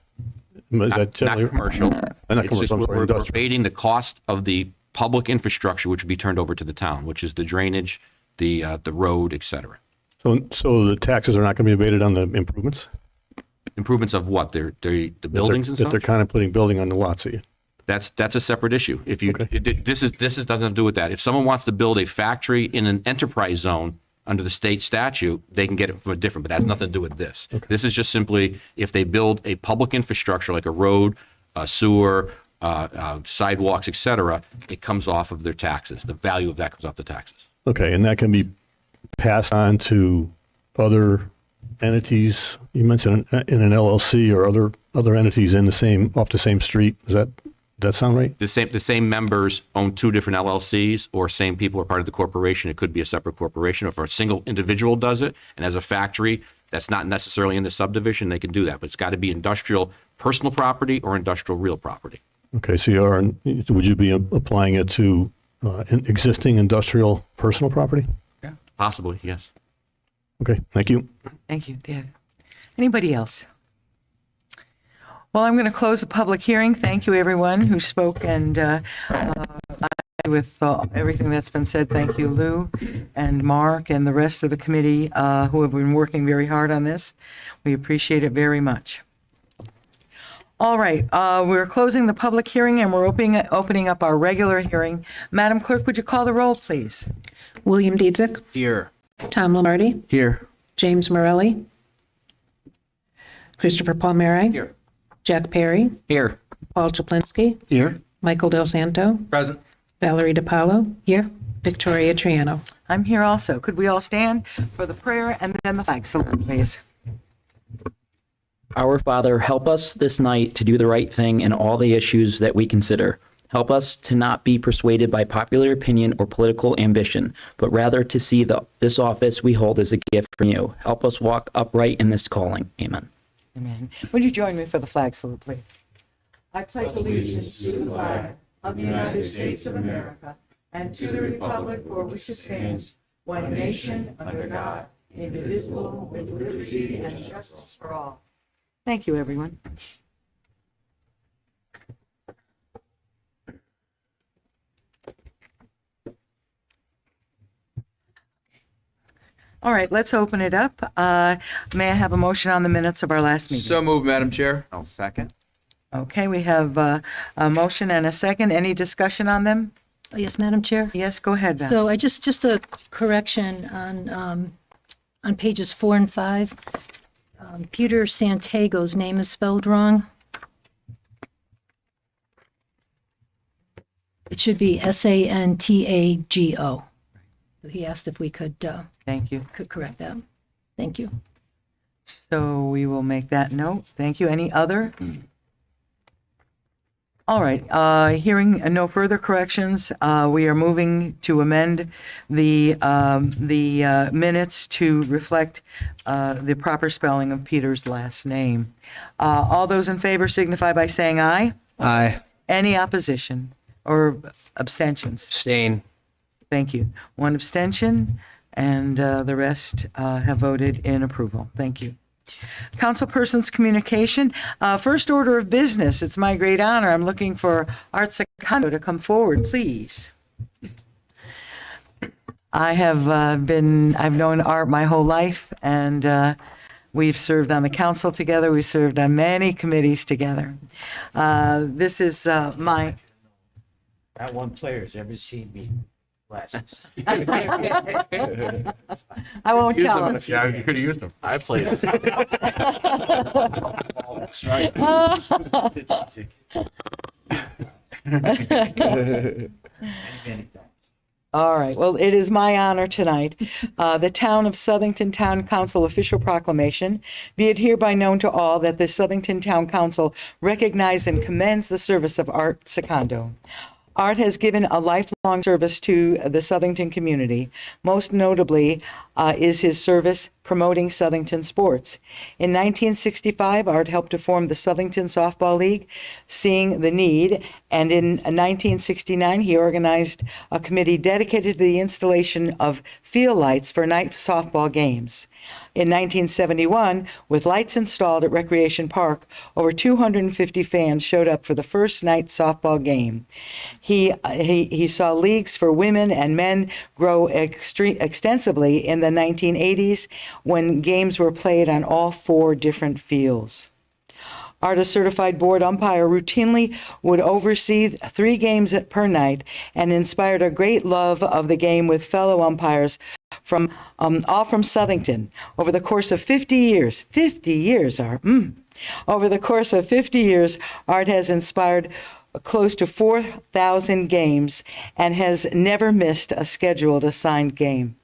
S13: Is that
S2: Not
S13: generally?
S2: commercial.
S13: Not
S2: It's just
S13: commercial, I'm sorry,
S2: we're
S13: industrial.
S2: abating the cost of the public infrastructure, which would be turned over to the town, which is the drainage, the road, et cetera.
S13: So the taxes are not going to be abated on the improvements?
S2: Improvements of what? The buildings and
S13: That they're
S2: stuff?
S13: contemplating building on the lots that you.
S2: That's a separate issue. If you,
S13: Okay.
S2: this doesn't have to do with that. If someone wants to build a factory in an enterprise zone under the state statute, they can get it from a different, but that has nothing to do with this. This is just simply if they build a public infrastructure like a road, a sewer, sidewalks, et cetera, it comes off of their taxes. The value of that comes off the taxes.
S13: Okay, and that can be passed on to other entities? You mentioned in an LLC or other entities in off the same street. Is that that sound right?
S2: The same members own two different LLCs, or same people are part of the corporation. It could be a separate corporation. Or if a single individual does it and has a factory that's not necessarily in the subdivision, they can do that. But it's got to be industrial personal property or industrial real property.
S13: Okay, so would you be applying it to existing industrial personal property?
S2: Possibly, yes.
S13: Okay, thank you.
S1: Thank you, Dave. Anybody else? Well, I'm going to close the public hearing. Thank you, everyone who spoke, and with everything that's been said, thank you, Lou and Mark and the rest of the committee who have been working very hard on this. We appreciate it very much. All right, we're closing the public hearing and we're opening up our regular hearing. Madam Clerk, would you call the roll, please?
S14: William Dietzick,
S6: Here.
S14: Tom Lombardi,
S8: Here.
S14: James Morelli, Christopher Palmieri.
S5: Here.
S14: Jack Perry,
S5: Here.
S14: Paul Chaplinsky,
S9: Here?
S14: Michael Del Santo,
S6: Present.
S14: Valerie DiPaolo. Here. Victoria Triano.
S1: I'm here also. Could we all stand for the prayer and then the flag salute, please?
S10: Our Father, help us this night to do the right thing in all the issues that we consider. Help us to not be persuaded by popular opinion or political ambition, but rather to see this office we hold as a gift from you. Help us walk upright in this calling. Amen.
S1: Amen. Would you join me for the flag salute, please? I pledge allegiance to the flag of the United States of America and to the republic for which it stands, one nation, under God, indivisible, with liberty and justice for all. Thank you, everyone. All right, let's open it up. May I have a motion on the minutes of our last meeting?
S6: So moved, Madam Chair.
S5: I'll second.
S1: Okay, we have a motion and a second. Any discussion on them?
S4: Oh, yes, Madam Chair?
S1: Yes, go ahead, Val.
S4: So I just a correction on pages 4 and 5. Peter Santago's name is spelled wrong. It should be Santago. So he asked if we could
S1: Thank you.
S4: correct that. Thank you.
S1: So we will make that note. Thank you. Any other? All right, hearing no further corrections, we are moving to amend the minutes to reflect the proper spelling of Peter's last name. All those in favor signify by saying aye.
S8: Aye.
S1: Any opposition or abstentions?
S7: Abstain.
S1: Thank you. One abstention, and the rest have voted in approval. Thank you. Councilperson's communication. First order of business. It's my great honor. I'm looking for Art Secondo to come forward, please. I've known Art my whole life, and we've served on the council together. We've served on many committees together. This is my...
S11: That one player's ever seen me glasses.
S1: I won't tell him.
S2: Yeah, you could have used them.
S6: I played it. That's right.
S1: All right. Well, it is my honor tonight. The Town of Southington Town Council official proclamation. Be it hereby known to all that the Southington Town Council recognizes and commends the service of Art Secondo. Art has given a lifelong service to the Southington community. Most notably is his service promoting Southington sports. In 1965, Art helped to form the Southington Softball League, seeing the need, and in 1969, he organized a committee dedicated to the installation of field lights for night softball games. In 1971, with lights installed at Recreation Park, over 250 fans showed up for the first night softball game. He saw leagues for women and men grow extensively in the 1980s when games were played on all 4 different fields. Art, a certified board umpire, routinely would oversee 3 games per night and inspired a great love of the game with fellow umpires all from Southington. Over the course of 50 years, Art. Over the course of 50 years, Art has inspired close to 4,000 games and has never missed a scheduled assigned game.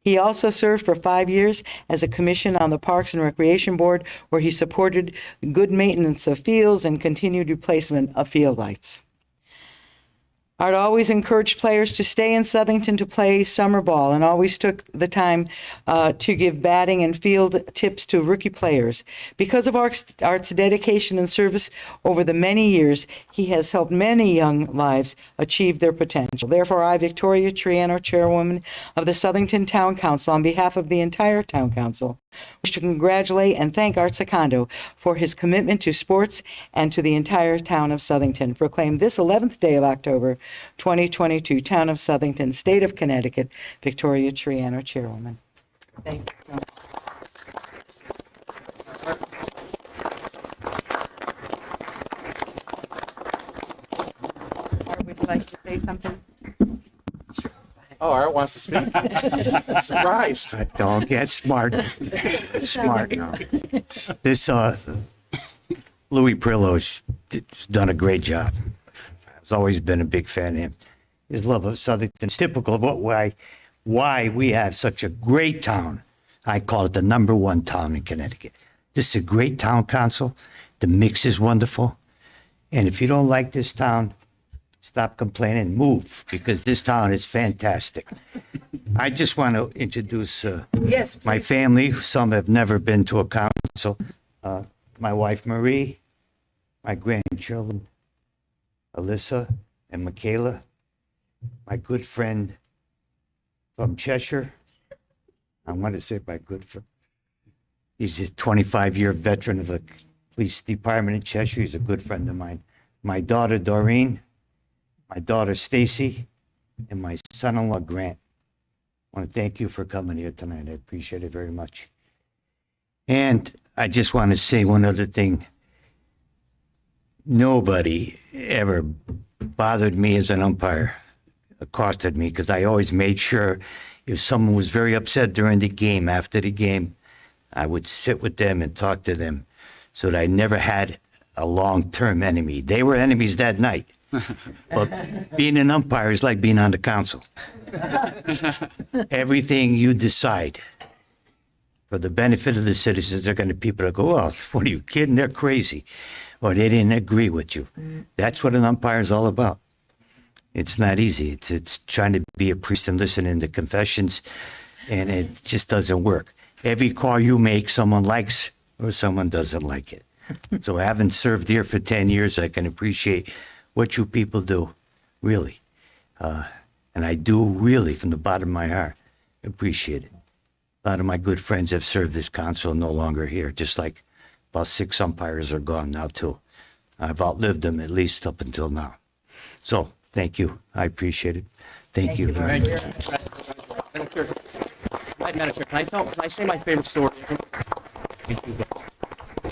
S1: He also served for 5 years as a commission on the Parks and Recreation Board, where he supported good maintenance of fields and continued replacement of field lights. Art always encouraged players to stay in Southington to play summer ball and always took the time to give batting and field tips to rookie players. Because of Art's dedication and service over the many years, he has helped many young lives achieve their potential. Therefore, I, Victoria Triano, Chairwoman of the Southington Town Council, on behalf of the entire Town Council, wish to congratulate and thank Art Secondo for his commitment to sports and to the entire town of Southington. Proclaim this 11th day of October, 2022, Town of Southington, State of Connecticut, Victoria Triano, Chairwoman. Thank you. Art, would you like to say something?
S6: Oh, Art wants to speak? Surprised.
S15: Don't get smart. Smart now. This Louis Prillo's done a great job. I've always been a big fan of him. His love of Southington is typical of why we have such a great town. I call it the #1 town in Connecticut. This is a great town council. The mix is wonderful. And if you don't like this town, stop complaining, move, because this town is fantastic. I just want to introduce
S1: Yes,
S15: my
S1: please.
S15: family. Some have never been to a council. My wife, Marie, my grandchildren, Alyssa and Michaela, my good friend from Cheshire. I want to say my good friend. He's a 25-year veteran of the police department in Cheshire. He's a good friend of mine. My daughter, Doreen, my daughter, Stacy, and my son-in-law, Grant. I want to thank you for coming here tonight. I appreciate it very much. And I just want to say one other thing. Nobody ever bothered me as an umpire, accosted me, because I always made sure if someone was very upset during the game, after the game, I would sit with them and talk to them so that I never had a long-term enemy. They were enemies that night. But being an umpire is like being on the council. Everything you decide for the benefit of the citizens, they're going to people that go, oh, what are you kidding? They're crazy. Or they didn't agree with you. That's what an umpire is all about. It's not easy. It's trying to be a priest and listening to confessions, and it just doesn't work. Every call you make, someone likes or someone doesn't like it. So having served here for 10 years, I can appreciate what you people do, really. And I do really, from the bottom of my heart, appreciate it. A lot of my good friends have served this council, no longer here, just like about 6 umpires are gone now, too. I've outlived them, at least up until now. So, thank you. I appreciate it. Thank you.
S2: Madam Chair, can I say my favorite story?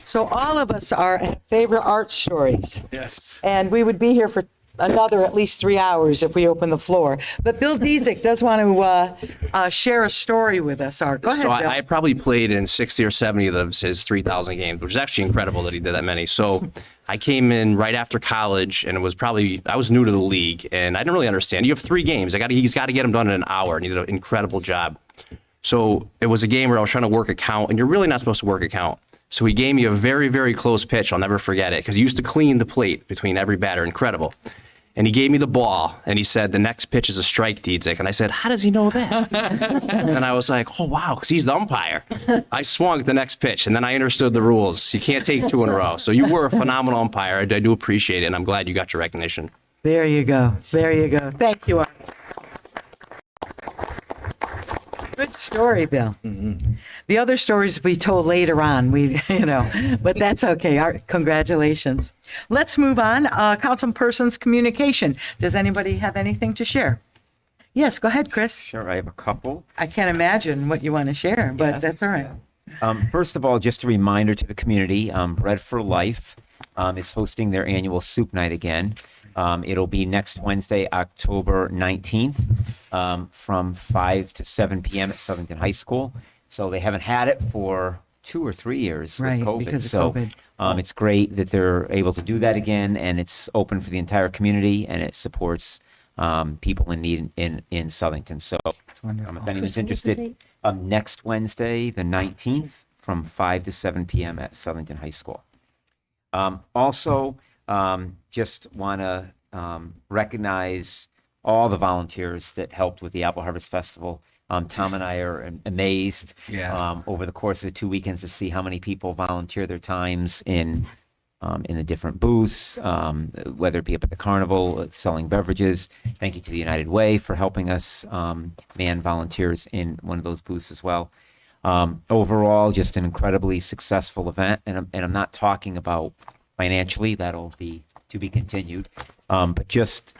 S1: So all of us are favorite art stories.
S6: Yes.
S1: And we would be here for another at least 3 hours if we open the floor. But Bill Diezik does want to share a story with us, Art. Go ahead,
S7: So
S1: Bill.
S7: I probably played in 60 or 70 of his 3,000 games, which is actually incredible that he did that many. So I came in right after college, and I was new to the league, and I didn't really understand. You have 3 games. He's got to get them done in an hour, and he did an incredible job. So it was a game where I was trying to work a count, and you're really not supposed to work a count. So he gave me a very, very close pitch. I'll never forget it, because he used to clean the plate between every batter. Incredible. And he gave me the ball, and he said, the next pitch is a strike, Dietzig. And I said, how does he know that? And I was like, oh, wow, because he's the umpire. I swung at the next pitch, and then I understood the rules. You can't take 2 in a row. So you were a phenomenal umpire. I do appreciate it, and I'm glad you got your recognition.
S1: There you go. There you go. Thank you, Art. Good story, Bill. The other stories will be told later on. But that's okay. Art, congratulations. Let's move on. Councilperson's communication. Does anybody have anything to share? Yes, go ahead, Chris.
S5: Sure, I have a couple.
S1: I can't imagine what you want to share, but
S5: Yes.
S1: that's all right.
S5: First of all, just a reminder to the community, Bread for Life is hosting their annual soup night again. It'll be next Wednesday, October 19th, from 5 to 7 p.m. at Southington High School. So they haven't had it for 2 or 3 years
S1: Right,
S5: with COVID.
S1: because of
S5: so
S1: COVID.
S5: It's great that they're able to do that again, and it's open for the entire community, and it supports people in need in Southington. So if anyone's
S4: Chris, what was the
S5: interested,
S4: date?
S5: next Wednesday, the 19th, from 5 to 7 p.m. at Southington High School. Also, just want to recognize all the volunteers that helped with the Apple Harvest Festival. Tom and I are amazed over the course of the 2 weekends to see how many people volunteer their times in the different booths, whether it be up at the carnival, selling beverages. Thank you to the United Way for helping us man volunteers in one of those booths as well. Overall, just an incredibly successful event, and I'm not talking about financially, that'll be to be continued, but just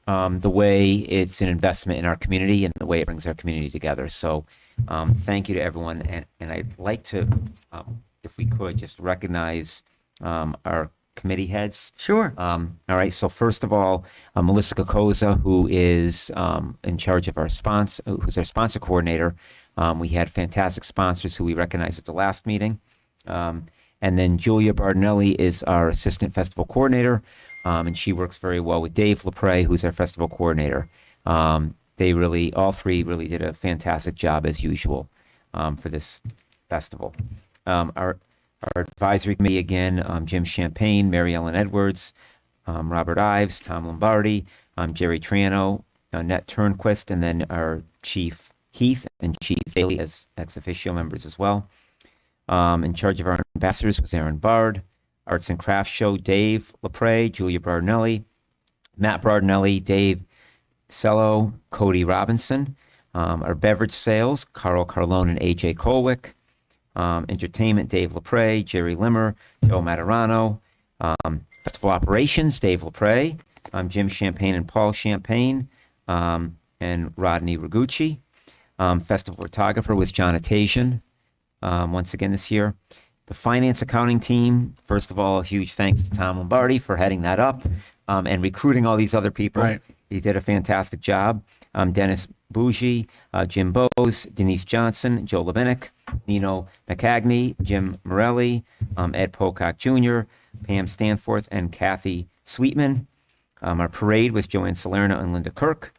S5: the way it's an investment in our community and the way it brings our community together. So thank you to everyone, and I'd like to, if we could, just recognize our committee heads.
S1: Sure.
S5: All right. So first of all, Melissa Kokoza, who is in charge of our sponsor, who's our sponsor coordinator. We had fantastic sponsors who we recognized at the last meeting. And then Julia Bardinelli is our assistant festival coordinator, and she works very well with Dave LaPre, who's our festival coordinator. They really, all three really did a fantastic job as usual for this festival. Our advisory committee, again, Jim Champagne, Mary Ellen Edwards, Robert Ives, Tom Lombardi, Jerry Triano, Annette Turnquist, and then our Chief Heath and Chief Daly as ex officio members as well. In charge of our ambassadors was Aaron Bard. Arts and Crafts Show, Dave LaPre, Julia Bardinelli, Matt Bardinelli, Dave Cello, Cody Robinson. Our beverage sales, Carl Carlone and AJ Colwick. Entertainment, Dave LaPre, Jerry Limmer, Joe Materano. Festival operations, Dave LaPre, Jim Champagne and Paul Champagne, and Rodney Ragucci. Festival photographer was John Atasian, once again this year. The finance accounting team, first of all, a huge thanks to Tom Lombardi for heading that up and recruiting all these other people.
S8: Right.
S5: He did a fantastic job. Dennis Bougie, Jim Bose, Denise Johnson, Joe Labinick, Nino McCagney, Jim Morelli, Ed Pocock Jr., Pam Stanforth, and Kathy Sweetman. Our parade was Joanne Salerno and Linda Kirk.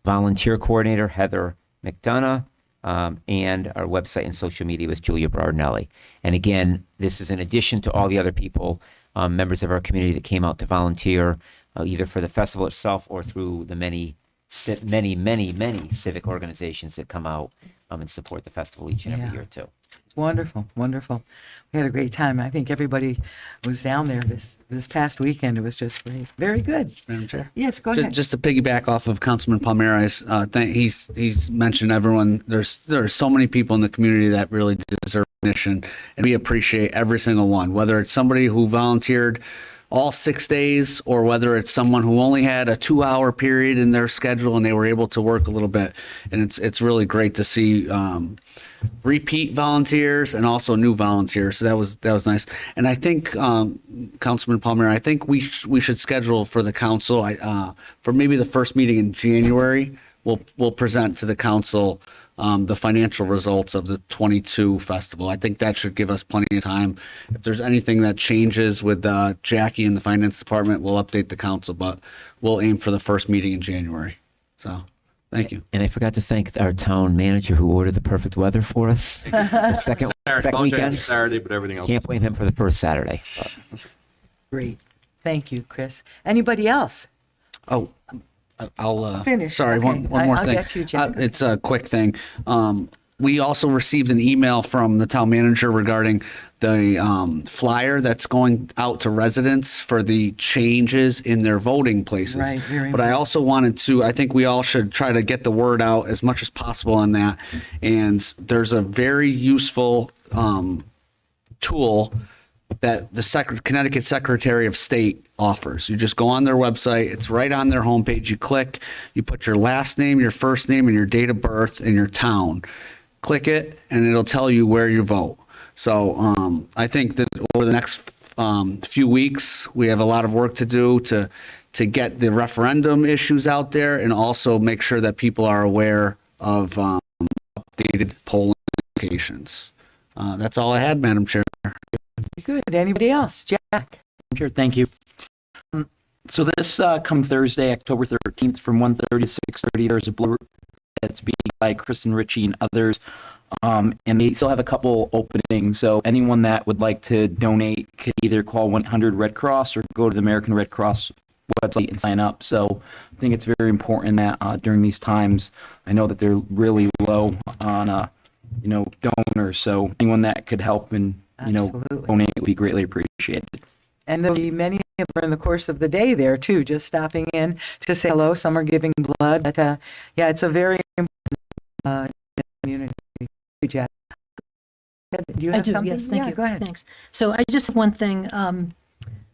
S5: Volunteer coordinator, Heather McDonough. And our website and social media was Julia Bardinelli. And again, this is in addition to all the other people, members of our community that came out to volunteer, either for the festival itself or through the many civic organizations that come out and support the festival each and every year too.
S1: Wonderful, wonderful. We had a great time. I think everybody was down there this past weekend. It was just great. Very good.
S8: Madam Chair?
S1: Yes, go ahead.
S8: Just to piggyback off of Councilman Palmeri's, he's mentioned everyone. There are so many people in the community that really deserve recognition, and we appreciate every single one, whether it's somebody who volunteered all 6 days or whether it's someone who only had a 2-hour period in their schedule and they were able to work a little bit. And it's really great to see repeat volunteers and also new volunteers. So that was nice. And I think Councilman Palmer, I think we should schedule for the council for maybe the first meeting in January. We'll present to the council the financial results of the 22 festival. I think that should give us plenty of time. If there's anything that changes with Jackie in the finance department, we'll update the council, but we'll aim for the first meeting in January. So thank you.
S5: And I forgot to thank our town manager who ordered the perfect weather for us. The second weekend.
S2: Saturday, but everything else.
S5: Can't blame him for the first Saturday.
S1: Great. Thank you, Chris. Anybody else?
S8: Oh, I'll
S1: Finish.
S8: Sorry,
S1: Okay.
S8: one more
S1: I'll
S8: thing.
S1: get you, Jack.
S8: It's a quick thing. We also received an email from the town manager regarding the flyer that's going out to residents for the changes in their voting places.
S1: Right, very
S8: But I also wanted to, I think we all should try to get the word out as much as possible on that. And there's a very useful tool that the Connecticut Secretary of State offers. You just go on their website. It's right on their homepage. You click, you put your last name, your first name, and your date of birth and your town. Click it, and it'll tell you where you vote. So I think that over the next few weeks, we have a lot of work to do to get the referendum issues out there and also make sure that people are aware of updated polling locations. That's all I had, Madam Chair.
S1: Good. Anybody else? Jack?
S10: Sure, thank you. So this come Thursday, October 13th, from 1:30 to 6:30, there's a blow that's being by Kristen Ritchie and others. And they still have a couple openings. So anyone that would like to donate could either call 1-800-RED CROSS or go to the American Red Cross website and sign up. So I think it's very important that during these times, I know that they're really low on, donors. So anyone that could help and,
S1: Absolutely.
S10: donate would be greatly appreciated.
S1: And there'll be many of them in the course of the day there too, just stopping in to say hello. Some are giving blood. But, yeah, it's a very important community. Jack. Do you
S4: I
S1: have
S4: do,
S1: something?
S4: yes, thank
S1: Yeah,
S4: you.
S1: go ahead.
S4: Thanks. So I just have one thing.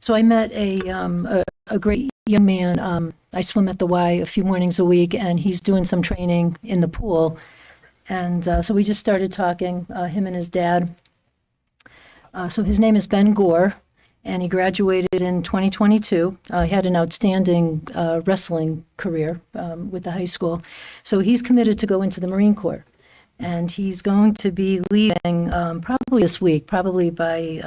S4: So I met a great young man. I swim at the Y a few mornings a week, and he's doing some training in the pool. And so we just started talking, him and his dad. So his name is Ben Gore, and he graduated in 2022. He had an outstanding wrestling career with the high school. So he's committed to go into the Marine Corps. And he's going to be leaving probably this week, probably by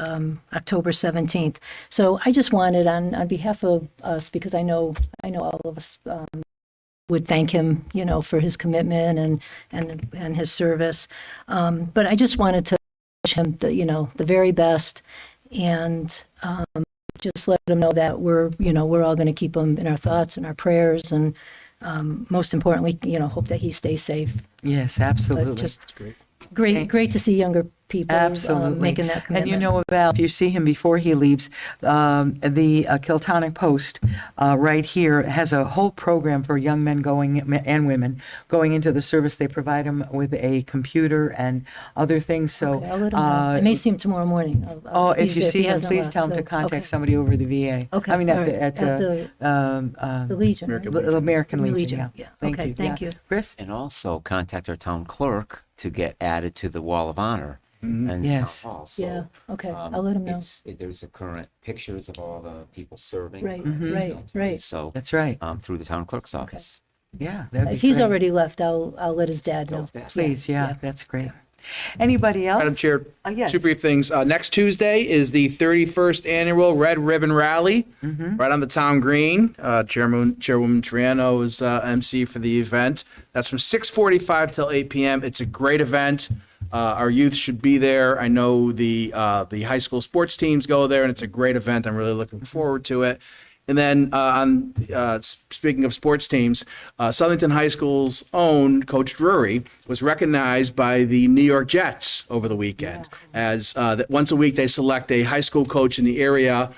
S4: October 17th. So I just wanted, on behalf of us, because I know all of us would thank him, for his commitment and his service. But I just wanted to wish him the very best, and just let him know that we're all going to keep him in our thoughts and our prayers, and most importantly, hope that he stays safe.
S1: Yes,
S4: But
S1: absolutely.
S4: just great to see younger people
S1: Absolutely.
S4: making that commitment.
S1: And Val, if you see him before he leaves, the Kiltonic Post right here has a whole program for young men and women going into the service. They provide them with a computer and other things. So,
S4: Okay, I'll let him know. I may see him tomorrow morning.
S1: if you see
S4: he
S1: him,
S4: hasn't
S1: please
S4: left,
S1: tell him
S4: so-
S1: to contact
S4: okay.
S1: somebody over the VA.
S4: Okay,
S1: I mean,
S4: all right.
S1: at
S4: The Legion. right?
S1: the American Legion.
S4: Legion,
S1: Yeah.
S4: yeah. Okay, thank
S1: Yeah.
S4: you.
S1: Chris?
S5: And also contact our town clerk to get added to the Wall of Honor. And
S1: Yes.
S5: town hall. So,
S4: Yeah, okay, I'll let him know.
S5: There's a current pictures of all the people serving.
S4: Right,
S5: military,
S4: right.
S5: So
S1: That's right.
S5: through the town clerk's office.
S1: Yeah. that'd be
S4: If he's
S1: great.
S4: already left, I'll let his dad know.
S1: Please, yeah, that's great. Anybody else?
S6: Madam Chair,
S1: Yes.
S6: two brief things. Next Tuesday is the 31st annual Red Ribbon Rally, right on the town green. Chairwoman Triano is MC for the event. That's from 6:45 till 8 p.m. It's a great event. Our youth should be there. I know the high school sports teams go there, and it's a great event. I'm really looking forward to it. And then speaking of sports teams, Southington High School's own Coach Drury was recognized by the New York Jets over the weekend as that once a week they select a high school coach in the area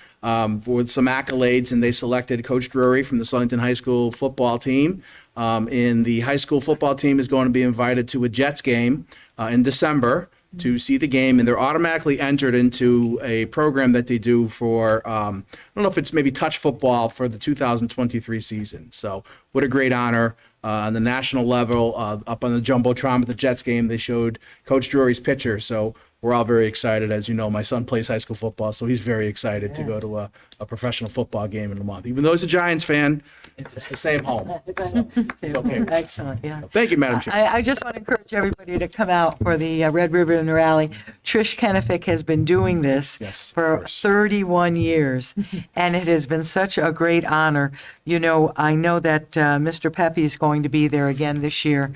S6: with some accolades, and they selected Coach Drury from the Southington High School football team. And the high school football team is going to be invited to a Jets game in December to see the game, and they're automatically entered into a program that they do for, I don't know if it's maybe touch football for the 2023 season. So what a great honor. On the national level, up on the Jumbotron at the Jets game, they showed Coach Drury's picture. So we're all very excited. As you know, my son plays high school football, so he's very excited to go to a professional football game in a month. Even though he's a Giants fan, it's the same home. It's okay.
S1: Excellent, yeah.
S6: Thank you, Madam Chair.
S1: I just want to encourage everybody to come out for the Red Ribbon Rally. Trish Kenefick has been doing this
S6: Yes, of
S1: for
S6: course.
S1: 31 years, and it has been such a great honor. I know that Mr. Pepe is going to be there again this year,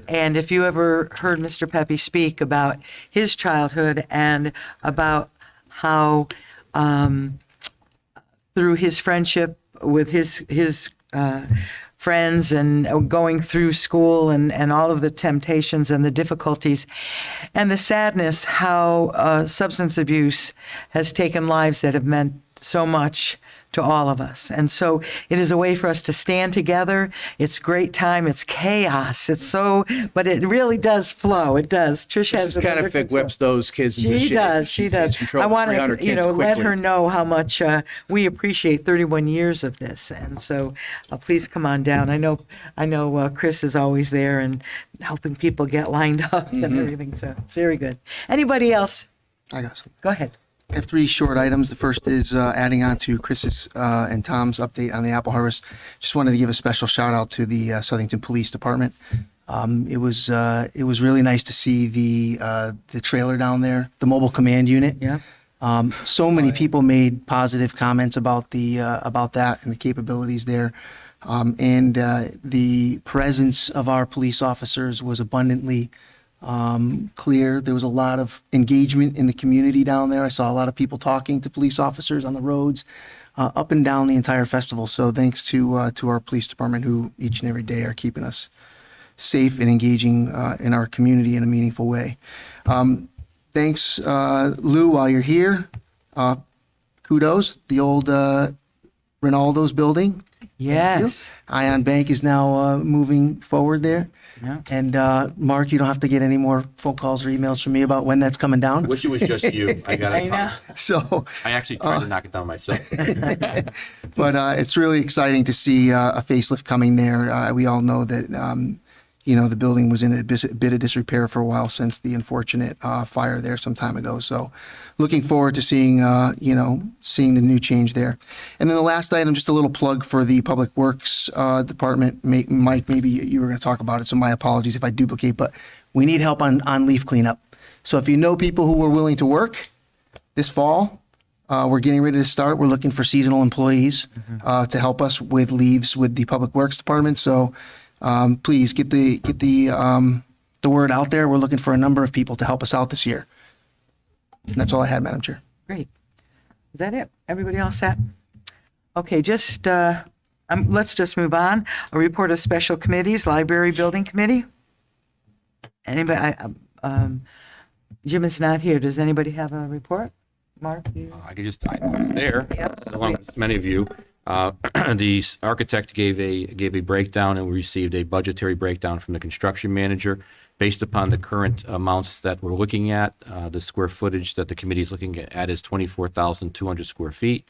S1: and if you ever heard Mr. Pepe speak about his childhood and about how through his friendship with his friends and going through school and all of the temptations and the difficulties and the sadness, how substance abuse has taken lives that have meant so much to all of us. And so it is a way for us to stand together. It's great time. It's chaos. But it really does flow. It does. Trish has
S6: Mrs.
S1: it under
S6: Kenefick
S1: control.
S6: whips those kids into
S1: She
S6: shape.
S1: does. She does. I want to, let her know how much we appreciate 31 years of this. And so please come on down. I know Chris is always there and helping people get lined up and everything. So it's very good. Anybody else?
S9: I got some.
S1: Go ahead.
S9: I have three short items. The first is adding on to Chris's and Tom's update on the apple harvest. Just wanted to give a special shout out to the Southington Police Department. It was really nice to see the trailer down there, the mobile command unit.
S1: Yeah.
S9: So many people made positive comments about about that and the capabilities there. The presence of our police officers was abundantly clear. There was a lot of engagement in the community down there. I saw a lot of people talking to police officers on the roads, up and down the entire festival. So thanks to our police department, who each and every day are keeping us safe and engaging in our community in a meaningful way. Thanks, Lou, while you're here. Kudos, the old Ronaldo's building.
S1: Yes.
S9: Ion Bank is now moving forward there.
S1: Yeah.
S9: And Mark, you don't have to get any more phone calls or emails from me about when that's coming down.
S2: Wish it was just you. I got it.
S9: So,
S2: I actually tried to knock it down myself.
S9: but it's really exciting to see a facelift coming there. We all know that the building was in a bit of disrepair for a while since the unfortunate fire there some time ago. So looking forward to seeing the new change there. And then the last item, just a little plug for the Public Works Department. Mike, maybe you were going to talk about it, so my apologies if I duplicate, but we need help on leaf cleanup. So if you know people who are willing to work this fall, we're getting ready to start. We're looking for seasonal employees to help us with leaves with the Public Works Department. So please get the word out there. We're looking for a number of people to help us out this year. And that's all I had, Madam Chair.
S1: Great. Is that it? Everybody all set? Okay, let's just move on. A report of special committees, Library Building Committee. Anybody? Jim is not here. Does anybody have a report? Mark?
S2: I could just, there, along with many of you. The architect gave a breakdown, and we received a budgetary breakdown from the construction manager based upon the current amounts that we're looking at. The square footage that the committee is looking at is 24,200 square feet.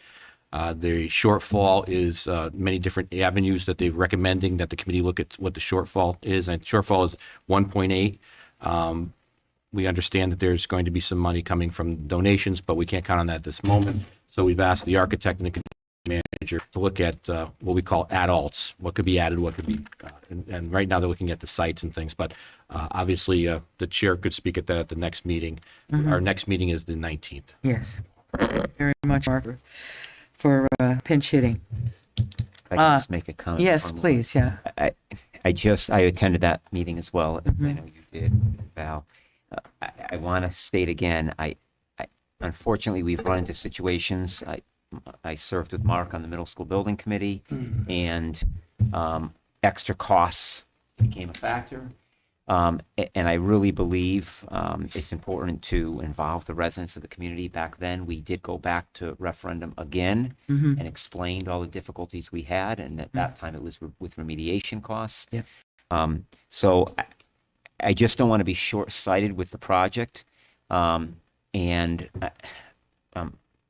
S2: The shortfall is many different avenues that they're recommending that the committee look at what the shortfall is. And the shortfall is 1.8. We understand that there's going to be some money coming from donations, but we can't count on that at this moment. So we've asked the architect and the manager to look at what we call add-alts, what could be added, what could be, and right now they're looking at the sites and things, but obviously the chair could speak at that at the next meeting. Our next meeting is the 19th.
S1: Yes. Very much, Mark, for pinch hitting.
S5: If I can just make a comment.
S1: Yes,
S5: for a
S1: please, yeah.
S5: moment. I attended that meeting as well, as I know you did, Val. I want to state again, I unfortunately, we've run into situations, I served with Mark on the middle school building committee, and extra costs became a factor. And I really believe it's important to involve the residents of the community. Back then, we did go back to referendum again and explained all the difficulties we had, and at that time it was with remediation costs.
S1: Yep.
S5: So I just don't want to be short-sighted with the project, and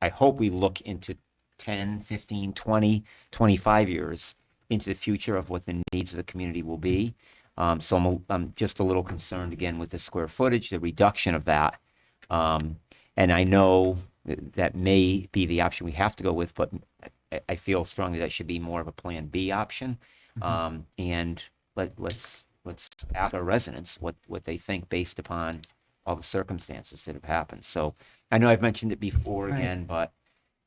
S5: I hope we look into 10, 15, 20, 25 years into the future of what the needs of the community will be. So I'm just a little concerned again with the square footage, the reduction of that. And I know that may be the option we have to go with, but I feel strongly that should be more of a plan B option. And let's ask our residents what they think based upon all the circumstances that have happened. So I know I've mentioned it before again, but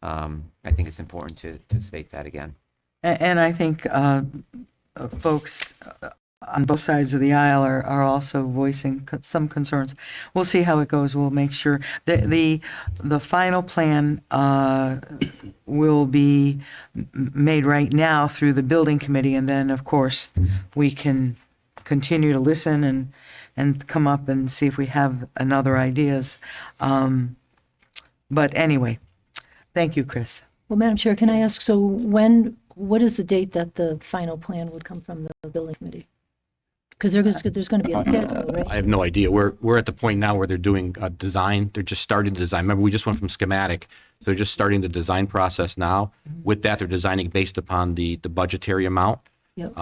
S5: I think it's important to state that again.
S1: And I think folks on both sides of the aisle are also voicing some concerns. We'll see how it goes. We'll make sure that the final plan will be made right now through the building committee, and then of course we can continue to listen and come up and see if we have another ideas. But anyway, thank you, Chris.
S4: Well, Madam Chair, can I ask, so what is the date that the final plan would come from the building committee? Because there's going to be a schedule, right?
S2: I have no idea. We're at the point now where they're doing design. They're just starting the design. Remember, we just went from schematic. So they're just starting the design process now. With that, they're designing based upon the budgetary amount.
S4: Yep.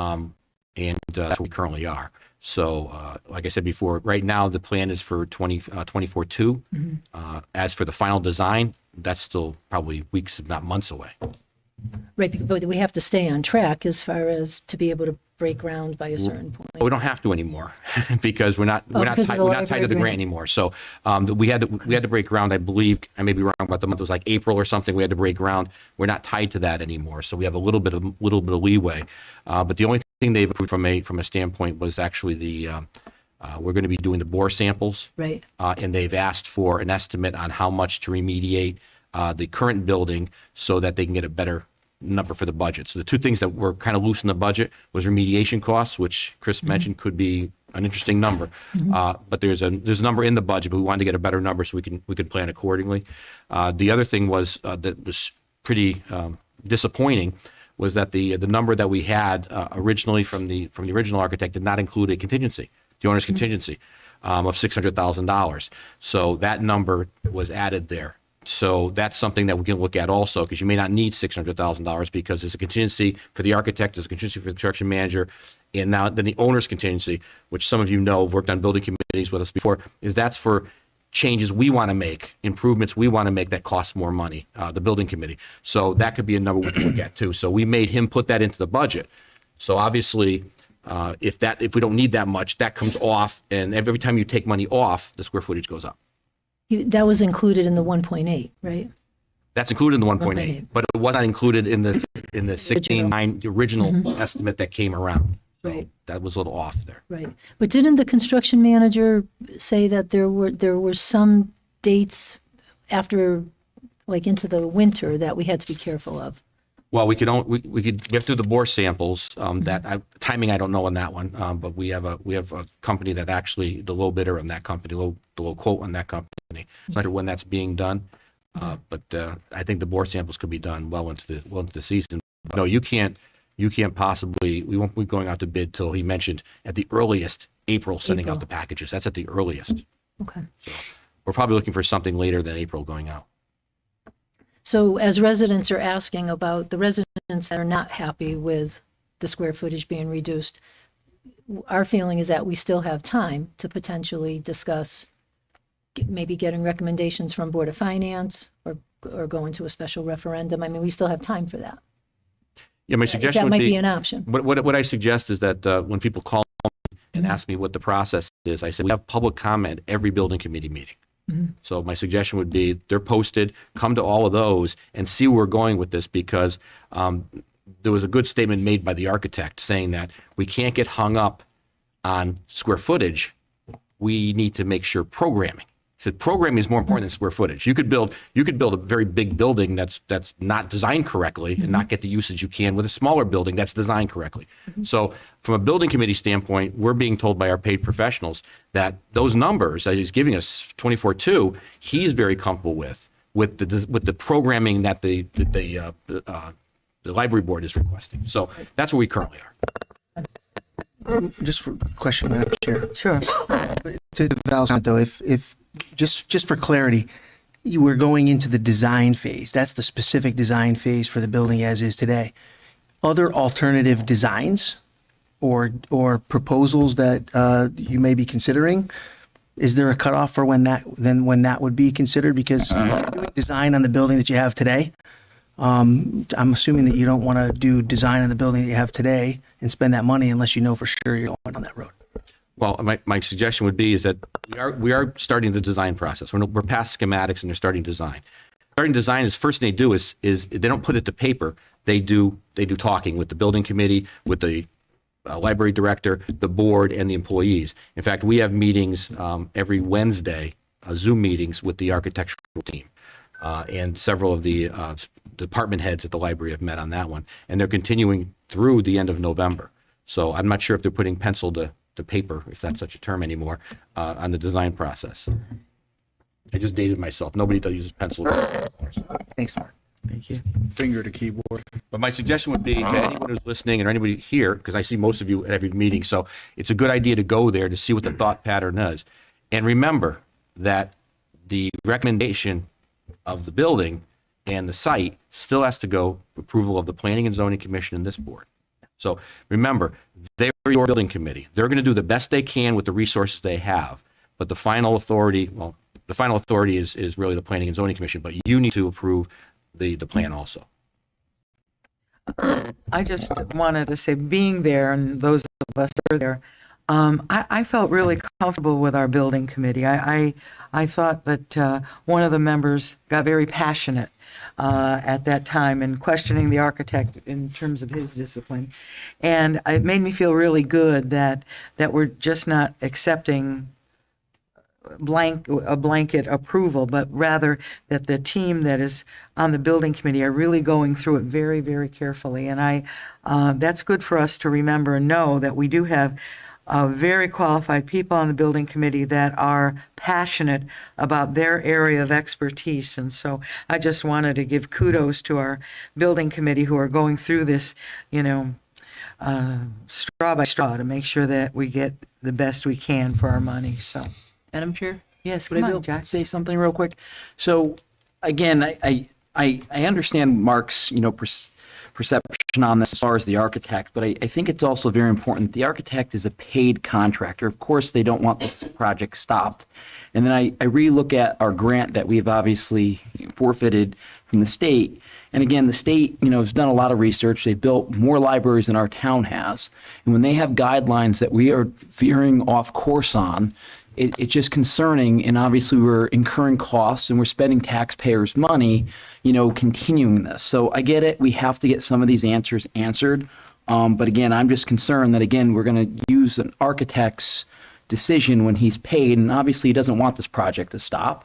S2: And that's where we currently are. So, like I said before, right now the plan is for 24-2. As for the final design, that's still probably weeks, if not months away.
S4: Right, but we have to stay on track as far as to be able to break ground by a certain point?
S2: We don't have to anymore because we're not
S4: because of the
S2: we're not tied to the
S4: library
S2: grant anymore. So we had to break ground. I believe I may be wrong about the month. It was like April or something. We had to break ground. We're not tied to that anymore. So we have a little bit of leeway. But the only thing they've approved from a standpoint was actually the we're going to be doing the bore samples.
S4: Right.
S2: And they've asked for an estimate on how much to remediate the current building so that they can get a better number for the budget. So the two things that were kind of loose in the budget was remediation costs, which Chris mentioned could be an interesting number. But there's a number in the budget, but we wanted to get a better number so we could plan accordingly. The other thing was that was pretty disappointing was that the number that we had originally from the original architect did not include a contingency, the owner's contingency of $600,000. So that number was added there. So that's something that we can look at also, because you may not need $600,000 because there's a contingency for the architect, there's a contingency for the construction manager, and now then the owner's contingency, which some of you know have worked on building committees with us before, is that's for changes we want to make, improvements we want to make that cost more money, the building committee. So that could be a number we can look at too. So we made him put that into the budget. So obviously, if we don't need that much, that comes off, and every time you take money off, the square footage goes up.
S4: That was included in the 1.8, right?
S2: That's included in the 1.8,
S4: 1.8.
S2: but it was not included in the 16.9, the original estimate that came around. So
S4: Right.
S2: that was a little off there.
S4: Right. But didn't the construction manager say that there were some dates after, like into the winter, that we had to be careful of?
S2: Well, we have to do the bore samples. Timing I don't know on that one, but we have a company that actually the low bidder on that company, the low quote on that company. I'm not sure when that's being done, but I think the bore samples could be done well into the season. No, you can't possibly. We won't be going out to bid till he mentioned at the earliest April sending out the packages. That's at the earliest.
S4: Okay.
S2: We're probably looking for something later than April going out.
S4: So as residents are asking about the residents that are not happy with the square footage being reduced, our feeling is that we still have time to potentially discuss maybe getting recommendations from Board of Finance or going to a special referendum. I mean, we still have time for that.
S2: Yeah, my suggestion
S4: That
S2: would
S4: might be an option.
S2: What I suggest is that when people call me and ask me what the process is, I say we have public comment every building committee meeting. So my suggestion would be they're posted, come to all of those and see where we're going with this, because there was a good statement made by the architect saying that we can't get hung up on square footage. We need to make sure programming. He said programming is more important than square footage. You could build a very big building that's not designed correctly and not get the usage you can with a smaller building that's designed correctly. So from a building committee standpoint, we're being told by our paid professionals that those numbers that he's giving us, 24.2, he's very comfortable with the programming that the library board is requesting. So that's where we currently are.
S9: Just for question, Madam Chair.
S12: Sure.
S9: To Val's comment, though, if just for clarity, you were going into the design phase. That's the specific design phase for the building as is today. Other alternative designs or proposals that you may be considering, is there a cutoff for when that would be considered? Because doing design on the building that you have today, I'm assuming that you don't want to do design on the building that you have today and spend that money unless you know for sure you're going on that road.
S2: Well, my suggestion would be is that we are starting the design process. We're past schematics and they're starting design. Starting design is first thing they do is they don't put it to paper. They do talking with the building committee, with the library director, the board, and the employees. In fact, we have meetings every Wednesday, Zoom meetings with the architectural team, and several of the department heads at the library have met on that one, and they're continuing through the end of November. So I'm not sure if they're putting pencil to paper, if that's such a term anymore, on the design process. I just dated myself. Nobody uses pencil.
S9: Thanks, Mark.
S10: Thank you.
S6: Finger to keyboard.
S2: But my suggestion would be to anyone who's listening and anybody here, because I see most of you at every meeting, so it's a good idea to go there to see what the thought pattern is. And remember that the recommendation of the building and the site still has to go approval of the Planning and Zoning Commission and this board. So remember, they're your building committee. They're going to do the best they can with the resources they have. But the final authority, is really the Planning and Zoning Commission, but you need to approve the plan also.
S1: I just wanted to say, being there, and those of us that are there, I felt really comfortable with our building committee. I thought that one of the members got very passionate at that time in questioning the architect in terms of his discipline, and it made me feel really good that we're just not accepting a blanket approval, but rather that the team that is on the building committee are really going through it very, very carefully. And that's good for us to remember and know that we do have very qualified people on the building committee that are passionate about their area of expertise. And so I just wanted to give kudos to our building committee who are going through this, straw by straw to make sure that we get the best we can for our money. So.
S10: Madam Chair?
S1: Yes,
S10: Would I
S1: come
S10: be
S1: on,
S10: able
S1: Jack.
S10: to say something real quick? So, again, I understand Mark's, perception on this as far as the architect, but I think it's also very important. The architect is a paid contractor. Of course, they don't want this project stopped. And then I re-look at our grant that we've obviously forfeited from the state. And again, the state, has done a lot of research. They've built more libraries than our town has. And when they have guidelines that we are veering off course on, it's just concerning, and obviously we're incurring costs and we're spending taxpayers' money, continuing this. So I get it. We have to get some of these answers answered. But again, I'm just concerned that, again, we're going to use an architect's decision when he's paid, and obviously he doesn't want this project to stop,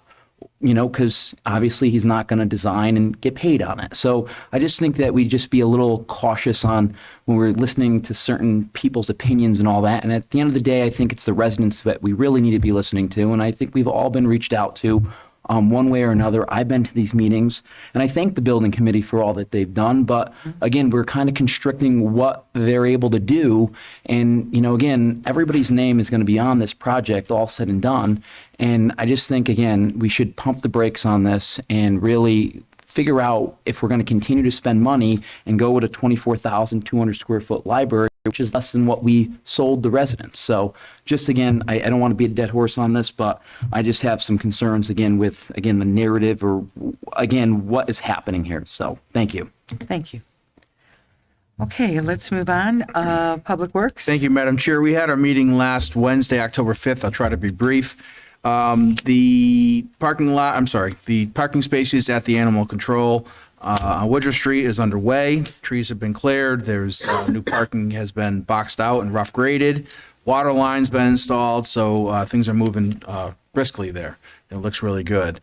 S10: because obviously he's not going to design and get paid on it. So I just think that we just be a little cautious on when we're listening to certain people's opinions and all that. And at the end of the day, I think it's the residents that we really need to be listening to. And I think we've all been reached out to one way or another. I've been to these meetings, and I thank the building committee for all that they've done. But again, we're kind of constricting what they're able to do. And, again, everybody's name is going to be on this project, all said and done. And I just think, again, we should pump the brakes on this and really figure out if we're going to continue to spend money and go with a 24,200 square foot library, which is less than what we sold the residents. So just again, I don't want to be a dead horse on this, but I just have some concerns again with, the narrative or again, what is happening here. So thank you.
S1: Thank you. Okay, let's move on. Public Works.
S6: Thank you, Madam Chair. We had our meeting last Wednesday, October 5th. I'll try to be brief. The parking spaces at the animal control on Woodruff Street is underway. Trees have been cleared. There's new parking has been boxed out and rough graded. Water line's been installed, so things are moving briskly there. It looks really good.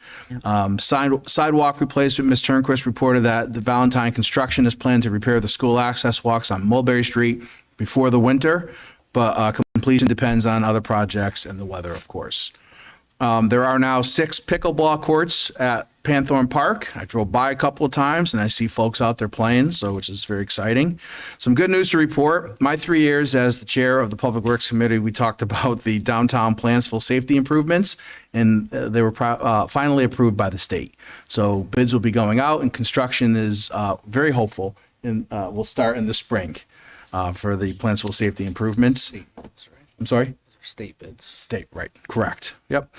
S6: Sidewalk replacement, Ms. Turnquist reported that the Valentine Construction is planned to repair the school access walks on Mulberry Street before the winter, but completion depends on other projects and the weather, of course. There are now 6 pickleball courts at Panthorn Park. I drove by a couple of times and I see folks out there playing, which is very exciting. Some good news to report. My 3 years as the chair of the Public Works Committee, we talked about the downtown Plantsville safety improvements, and they were finally approved by the state. So bids will be going out, and construction is very hopeful, and will start in the spring for the Plantsville safety improvements. I'm sorry?
S7: State bids.
S6: State, right, correct. Yep.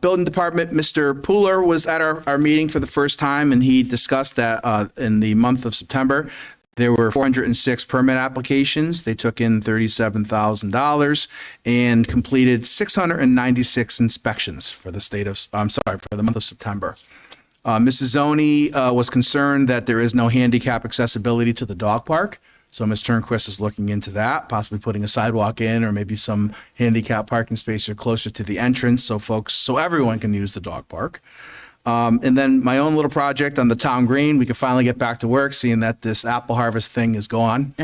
S6: Building Department, Mr. Pooler was at our meeting for the first time, and he discussed that in the month of September, there were 406 permit applications. They took in $37,000 and completed 696 inspections for the for the month of September. Mrs. Zoni was concerned that there is no handicap accessibility to the dog park. So Ms. Turnquist is looking into that, possibly putting a sidewalk in or maybe some handicap parking space or closer to the entrance so everyone can use the dog park. And then my own little project on the town green, we can finally get back to work, seeing that this apple harvest thing is gone.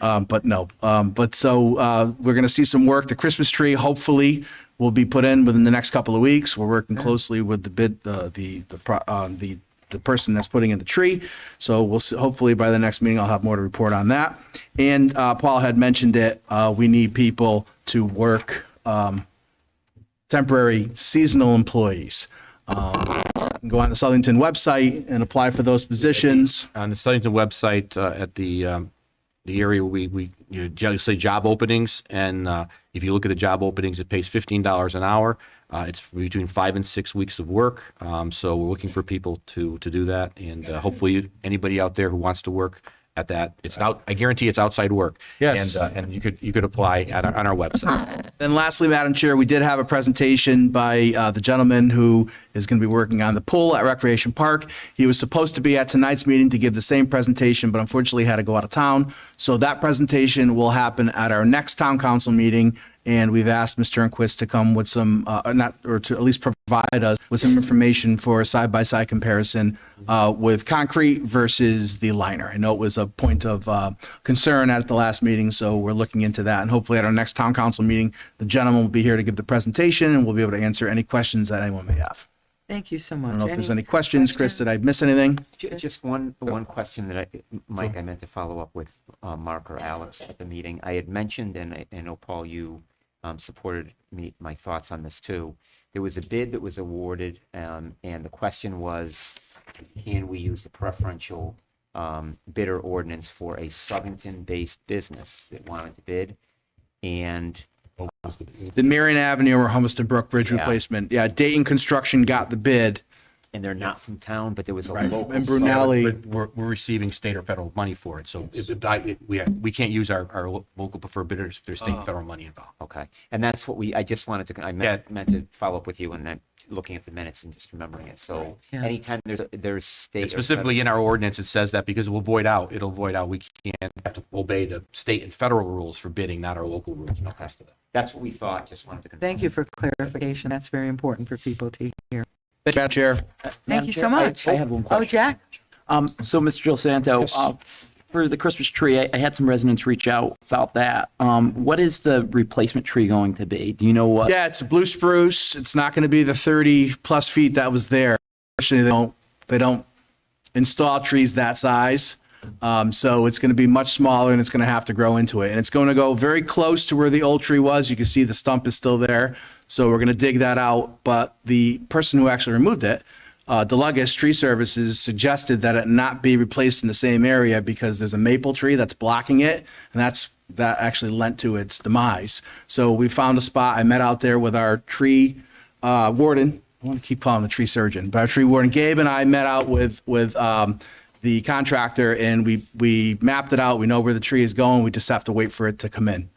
S6: But we're going to see some work. The Christmas tree hopefully will be put in within the next couple of weeks. We're working closely with the person that's putting in the tree. So we'll see, hopefully by the next meeting, I'll have more to report on that. And Paul had mentioned it. We need people to work temporary seasonal employees. So you can go on the Southington website and apply for those positions.
S2: On the Southington website, at the area we say job openings, and if you look at the job openings, it pays $15 an hour. It's between 5 and 6 weeks of work. So we're looking for people to do that, and hopefully anybody out there who wants to work at that. It's out, I guarantee it's outside work.
S6: Yes.
S2: And you could apply on our website.
S6: Then lastly, Madam Chair, we did have a presentation by the gentleman who is going to be working on the pool at Recreation Park. He was supposed to be at tonight's meeting to give the same presentation, but unfortunately had to go out of town. So that presentation will happen at our next town council meeting. And we've asked Mr. Turnquist to come with some, to at least provide us with some information for a side-by-side comparison with concrete versus the liner. I know it was a point of concern at the last meeting, so we're looking into that. And hopefully at our next town council meeting, the gentleman will be here to give the presentation and we'll be able to answer any questions that anyone may have.
S1: Thank you so
S6: I
S1: much.
S6: don't know if there's any questions. Chris, did I miss anything?
S5: Just one question that Mike, I meant to follow up with Mark or Alex at the meeting. I had mentioned, and I know, Paul, you supported my thoughts on this too. There was a bid that was awarded, and the question was, can we use the preferential bidder ordinance for a Southington-based business that wanted to bid? And
S6: The Marion Avenue or Hummiston Brook Bridge
S5: Yeah.
S6: replacement. Yeah, Dayton Construction got the bid.
S5: and they're not from town, but there was a
S6: Right.
S5: local.
S6: And Brunelli.
S2: We're receiving state or federal money for it, so we can't use our local preferred bidders if there's state and federal money involved.
S5: Okay, and that's what I just wanted to, meant to follow up with you, and I'm looking at the minutes and just remembering it. So
S1: Yeah.
S5: anytime there's state.
S2: It's
S5: or
S2: specifically in our ordinance, it says that because it'll void out. We can't have to obey the state and federal rules for bidding, not our local rules. No cost to that.
S5: That's what we thought, just wanted to confirm.
S1: Thank you for clarification. That's very important for people to hear.
S6: Thank you, Madam Chair.
S1: Thank you so
S10: Chair,
S1: much.
S10: I have one
S1: Oh,
S10: question.
S1: Jack?
S10: So, Mr. Jill Santo, for the Christmas tree, I had some residents reach out about that. What is the replacement tree going to be? Do you know what?
S6: Yeah, it's a blue spruce. It's not going to be the 30 plus feet that was there. Actually, they don't install trees that size. So it's going to be much smaller and it's going to have to grow into it. And it's going to go very close to where the old tree was. You can see the stump is still there. So we're going to dig that out. But the person who actually removed it, DeLugas Tree Services, suggested that it not be replaced in the same area because there's a maple tree that's blocking it. And that actually lent to its demise. So we found a spot. I met out there with our tree warden. I want to keep calling him the tree surgeon, but our tree warden, Gabe, and I met out with the contractor, and we mapped it out. We know where the tree is going. We just have to wait for it to come in.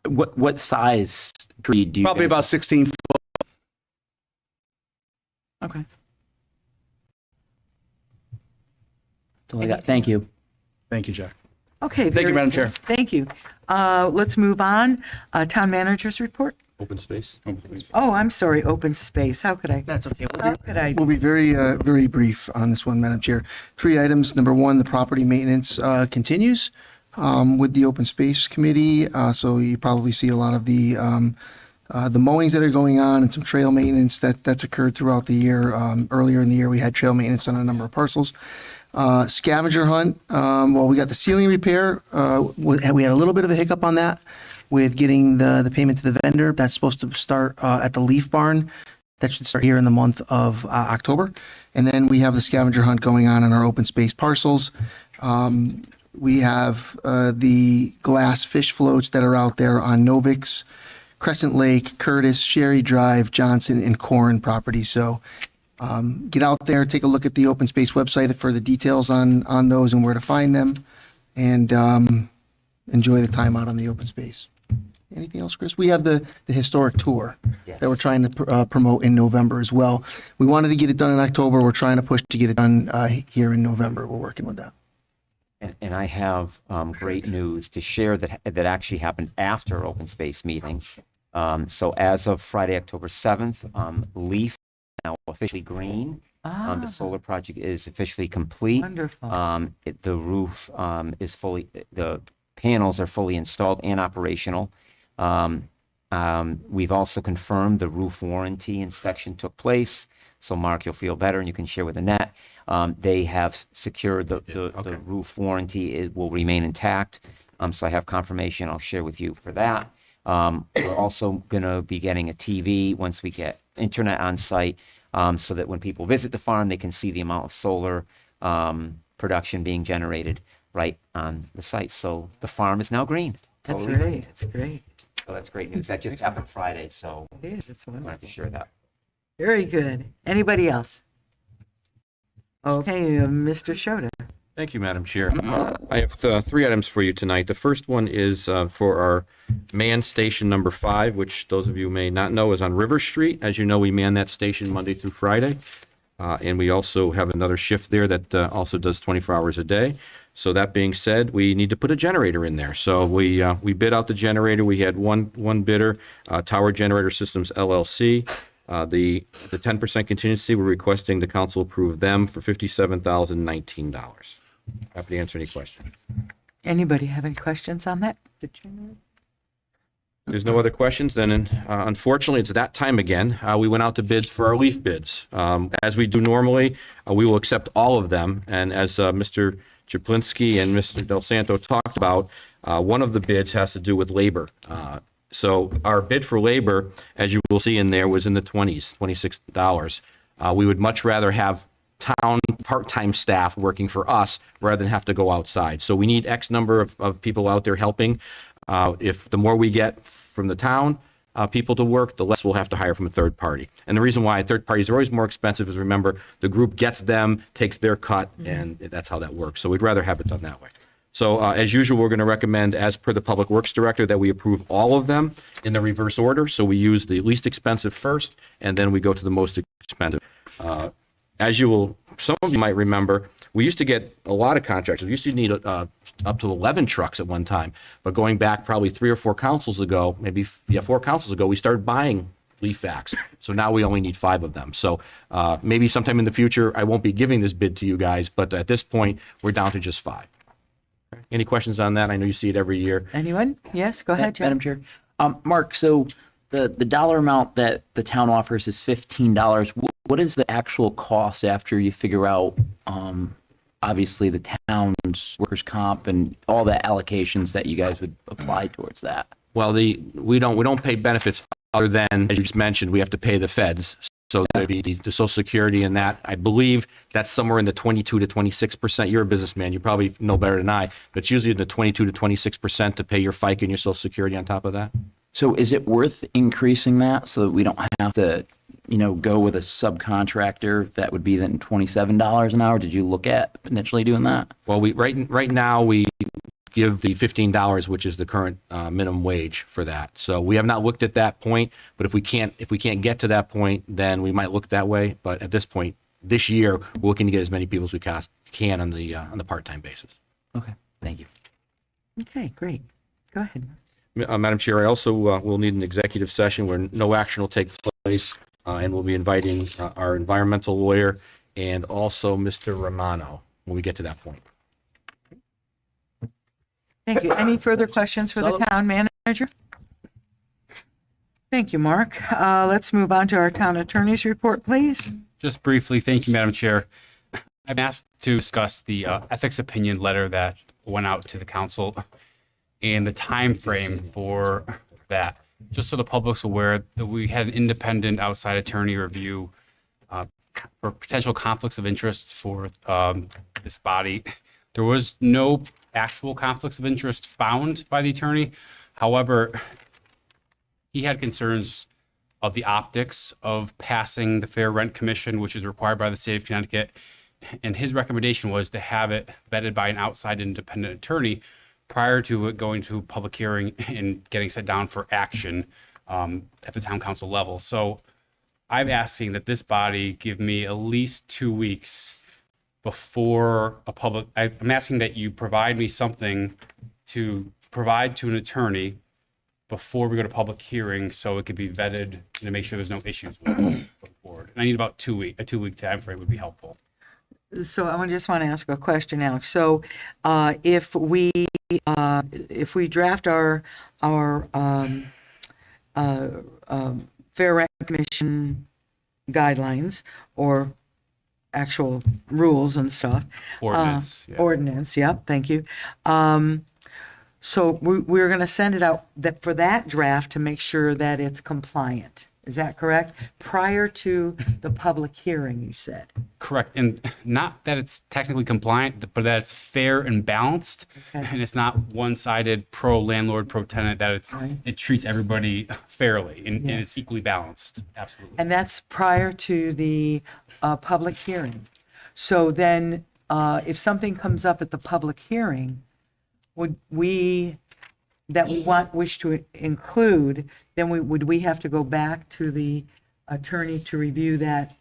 S10: What size tree do you?
S6: Probably
S10: guys-
S6: about 16 foot.
S10: Okay. That's all I got. Thank you.
S6: Thank you, Jack.
S1: Okay.
S6: Thank you,
S1: very
S6: Madam
S1: good.
S6: Chair.
S1: Thank you. Let's move on. Town manager's report.
S2: Open space?
S1: Oh, I'm sorry, open space. How could I?
S9: That's okay.
S1: How could I?
S9: We'll be very brief on this one, Madam Chair. 3 items. Number 1, the property maintenance continues with the Open Space Committee. So you probably see a lot of the mowings that are going on and some trail maintenance that's occurred throughout the year. Earlier in the year, we had trail maintenance on a number of parcels. Scavenger hunt. Well, we got the ceiling repair. We had a little bit of a hiccup on that with getting the payment to the vendor. That's supposed to start at the Leaf Barn. That should start here in the month of October. And then we have the scavenger hunt going on in our open space parcels. We have the glass fish floats that are out there on Novix, Crescent Lake, Curtis, Sherry Drive, Johnson, and Corn properties. So get out there, take a look at the open space website for the details on those and where to find them, and enjoy the time out on the open space. Anything else, Chris? We have the historic tour that we're trying to promote in November as well. We wanted to get it done in October. We're trying to push to get it done here in November. We're working with that.
S5: And I have great news to share that actually happened after open space meeting. So as of Friday, October 7th, Leaf now officially green. The solar project is officially complete.
S1: Wonderful.
S5: The roof is the panels are fully installed and operational. We've also confirmed the roof warranty inspection took place. So Mark, you'll feel better and you can share with Annette. They have secured the roof warranty. It will remain intact. So I have confirmation I'll share with you for that. We're also going to be getting a TV once we get internet on site, so that when people visit the farm, they can see the amount of solar production being generated right on the site. So the farm is now green.
S1: That's
S5: Totally green.
S1: great. That's great.
S5: So that's great news. That just happened Friday, so
S1: It is. It's
S5: I
S1: wonderful.
S5: wanted to share that.
S1: Very good. Anybody else? Okay, Mr. Schroeder.
S2: Thank you, Madam Chair. I have three items for you tonight. The first one is for our man station number 5, which those of you may not know is on River Street. As you know, we man that station Monday through Friday. And we also have another shift there that also does 24 hours a day. So that being said, we need to put a generator in there. So we bid out the generator. We had one bidder, Tower Generator Systems LLC. The 10% contingency, we're requesting the council approve them for $57,019. Happy to answer any questions.
S1: Anybody have any questions on that?
S2: There's no other questions, then unfortunately, it's that time again. We went out to bid for our leaf bids. As we do normally, we will accept all of them. And as Mr. Czaplinski and Mr. Del Santo talked about, one of the bids has to do with labor. So our bid for labor, as you will see in there, was in the 20s, $26. We would much rather have town part-time staff working for us rather than have to go outside. So we need X number of people out there helping. If the more we get from the town people to work, the less we'll have to hire from a third party. And the reason why third parties are always more expensive is, remember, the group gets them, takes their cut, and that's how that works. So we'd rather have it done that way. So as usual, we're going to recommend, as per the Public Works Director, that we approve all of them in the reverse order. So we use the least expensive first, and then we go to the most expensive. Some of you might remember, we used to get a lot of contractors. We used to need up to 11 trucks at one time. But going back probably 3 or 4 councils ago, 4 councils ago, we started buying leaf vacs. So now we only need 5 of them. So maybe sometime in the future, I won't be giving this bid to you guys, but at this point, we're down to just 5. Any questions on that? I know you see it every year.
S1: Anyone? Yes, go ahead, Jeff.
S10: Madam Chair. Mark, so the dollar amount that the town offers is $15. What is the actual cost after you figure out, obviously, the town's workers' comp and all the allocations that you guys would apply towards that?
S2: Well, we don't pay benefits other than, as you just mentioned, we have to pay the feds. So there'd be the Social Security and that. I believe that's somewhere in the 22 to 26%. You're a businessman. You probably know better than I. But it's usually in the 22 to 26% to pay your FICA and your Social Security on top of that.
S10: So is it worth increasing that so that we don't have to, go with a subcontractor that would be then $27 an hour? Did you look at potentially doing that?
S2: Well, right now we give the $15, which is the current minimum wage for that. So we have not looked at that point, but if we can't get to that point, then we might look that way. But at this point, this year, we're looking to get as many people as we can on the part-time basis.
S10: Okay, thank you.
S1: Okay, great. Go ahead.
S2: Madam Chair, I also will need an executive session where no action will take place, and we'll be inviting our environmental lawyer and also Mr. Romano when we get to that point.
S1: Thank you. Any further questions for the town manager? Thank you, Mark. Let's move on to our town attorney's report, please.
S16: Just briefly, thank you, Madam Chair. I'm asked to discuss the ethics opinion letter that went out to the council and the time frame for that. Just so the public's aware that we had an independent outside attorney review for potential conflicts of interest for this body. There was no actual conflicts of interest found by the attorney. However, he had concerns of the optics of passing the Fair Rent Commission, which is required by the state of Connecticut. And his recommendation was to have it vetted by an outside independent attorney prior to it going to public hearing and getting set down for action at the town council level. So I'm asking that this body give me at least 2 weeks before I'm asking that you provide me something to provide to an attorney before we go to public hearing so it could be vetted and to make sure there's no issues with it going forward. And I need about a 2 week time frame would be helpful.
S1: So I just want to ask a question, Alex. So if we draft our Fair Rent Commission guidelines or actual rules and stuff.
S16: Ordinance.
S1: Yep. Thank you. So we're going to send it out for that draft to make sure that it's compliant. Is that correct? Prior to the public hearing, you said.
S16: Correct. And not that it's technically compliant, but that it's fair and balanced.
S1: Okay.
S16: And it's not one-sided pro landlord, pro tenant, that it treats everybody fairly and it's equally balanced. Absolutely.
S1: And that's prior to the public hearing. So then if something comes up at the public hearing, wish to include, then would we have to go back to the attorney to review that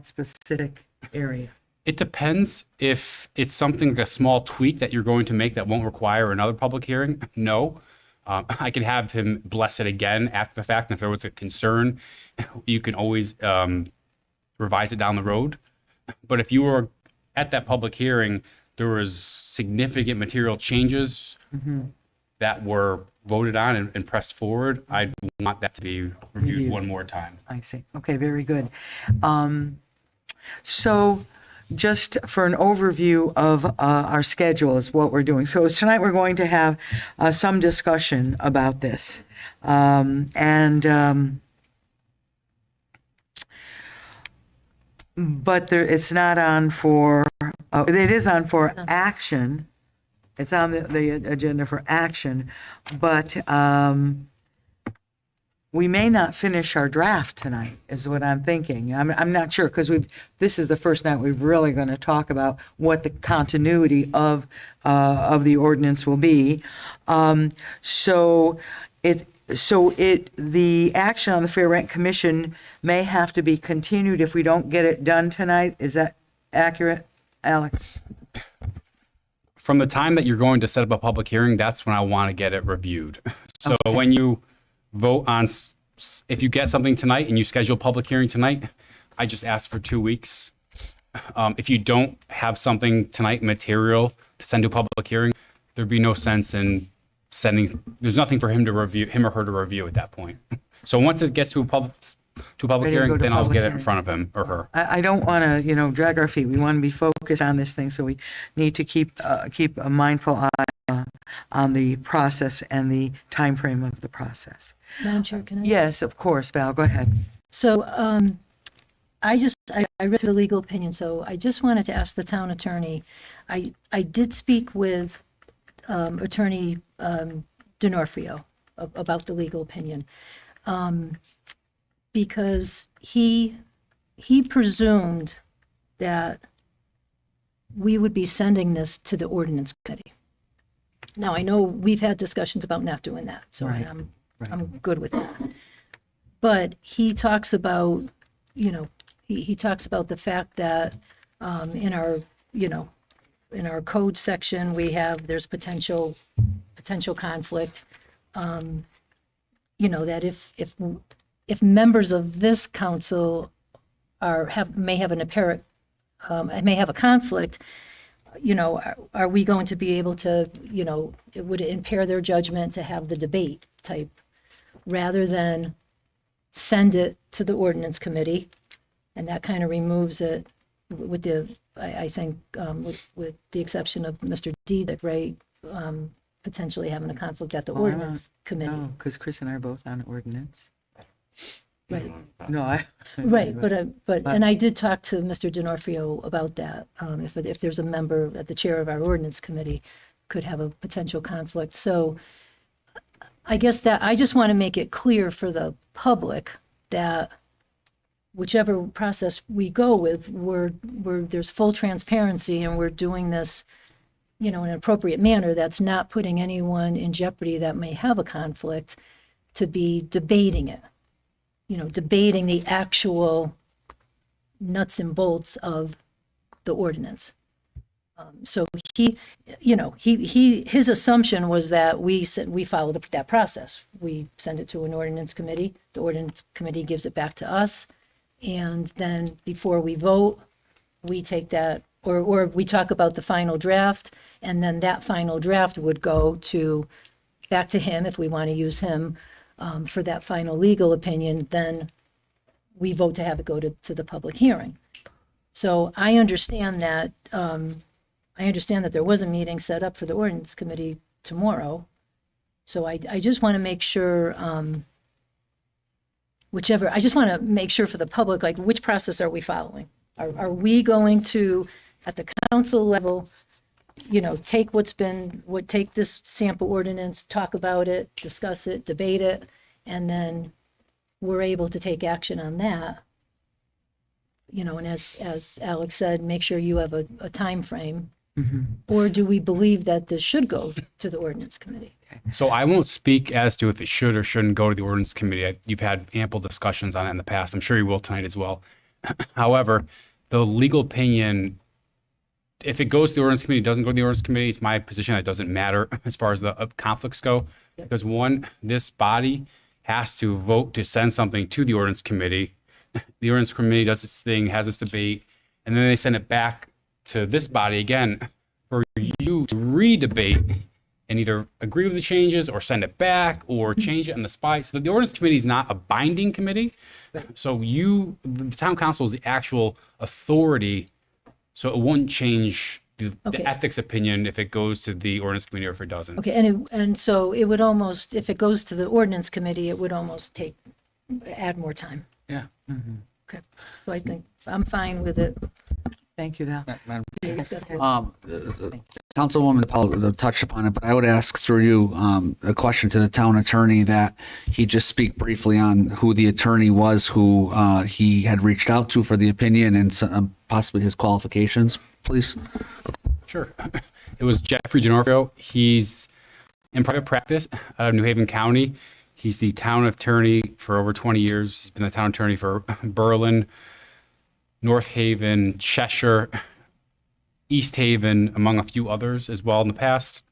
S1: specific area?
S16: It depends if it's something like a small tweak that you're going to make that won't require another public hearing. No. I can have him bless it again after the fact. And if there was a concern, you can always revise it down the road. But if you were at that public hearing, there was significant material changes that were voted on and pressed forward, I'd want that to be reviewed one more time.
S1: I see. Okay, very good. So just for an overview of our schedule is what we're doing. So tonight we're going to have some discussion about this. But it's not on for, it is on for action. It's on the agenda for action, but we may not finish our draft tonight, is what I'm thinking. I'm not sure, because this is the first night we're really going to talk about what the continuity of the ordinance will be. The action on the Fair Rent Commission may have to be continued if we don't get it done tonight. Is that accurate, Alex?
S16: From the time that you're going to set up a public hearing, that's when I want to get it reviewed. So when you vote on, if you get something tonight and you schedule a public hearing tonight, I just ask for 2 weeks. If you don't have something tonight material to send to a public hearing, there'd be no sense in there's nothing for him or her to review at that point. So once it gets to a public hearing, then I'll get it in front of him or her.
S1: I don't want to, drag our feet. We want to be focused on this thing, so we need to keep a mindful eye on the process and the time frame of the process.
S4: Madam Chair, can I?
S1: Yes, of course, Val, go ahead.
S4: So I read through the legal opinion, so I just wanted to ask the town attorney. I did speak with Attorney D'Onofrio about the legal opinion, because he presumed that we would be sending this to the ordinance committee. Now, I know we've had discussions about not doing that, so
S1: Right.
S4: I'm good with that. But he talks about, he talks about the fact that in our code section, there's potential conflict. That if members of this council may have a conflict, are we going to be able to, would it impair their judgment to have the debate type rather than send it to the ordinance committee? And that kind of removes it with I think, with the exception of Mr. Diedick, right? Potentially having a conflict at the ordinance committee.
S1: No, because Chris and I are both on ordinance.
S4: Right.
S1: No,
S4: Right, but and I did talk to Mr. D'Onofrio about that. If there's a member at the chair of our ordinance committee could have a potential conflict. So I guess that I just want to make it clear for the public that whichever process we go with, there's full transparency and we're doing this, in an appropriate manner that's not putting anyone in jeopardy that may have a conflict to be debating it. Debating the actual nuts and bolts of the ordinance. So his assumption was that we follow that process. We send it to an ordinance committee. The ordinance committee gives it back to us. And then before we vote, we take that, or we talk about the final draft, and then that final draft would go back to him if we want to use him for that final legal opinion. Then we vote to have it go to the public hearing. So I understand that there was a meeting set up for the ordinance committee tomorrow. So I just want to make sure, I just want to make sure for the public, like, which process are we following? Are we going to, at the council level, take take this sample ordinance, talk about it, discuss it, debate it, and then we're able to take action on that? and as Alex said, make sure you have a time frame? Or do we believe that this should go to the ordinance committee?
S16: So I won't speak as to if it should or shouldn't go to the ordinance committee. You've had ample discussions on it in the past. I'm sure you will tonight as well. However, the legal opinion, if it goes to the ordinance committee, doesn't go to the ordinance committee, it's my position that it doesn't matter as far as the conflicts go. Because one, this body has to vote to send something to the ordinance committee. The ordinance committee does its thing, has its debate, and then they send it back to this body again for you to re-debate and either agree with the changes or send it back or change it on the spot. So the ordinance committee is not a binding committee. So the town council is the actual authority. So it wouldn't change the ethics opinion if it goes to the ordinance committee or if it doesn't.
S4: Okay, and so it would almost, if it goes to the ordinance committee, it would almost add more time.
S8: Yeah.
S4: Okay, so I think I'm fine with it.
S1: Thank you, Val.
S8: Madam
S4: Please go ahead.
S8: Councilwoman Powell touched upon it, but I would ask through you a question to the town attorney that he just speak briefly on who the attorney was who he had reached out to for the opinion and possibly his qualifications, please.
S16: Sure. It was Jeffrey D'Onofrio. He's in private practice out of New Haven County. He's the town attorney for over 20 years. He's been the town attorney for Berlin, North Haven, Cheshire, East Haven, among a few others as well in the past.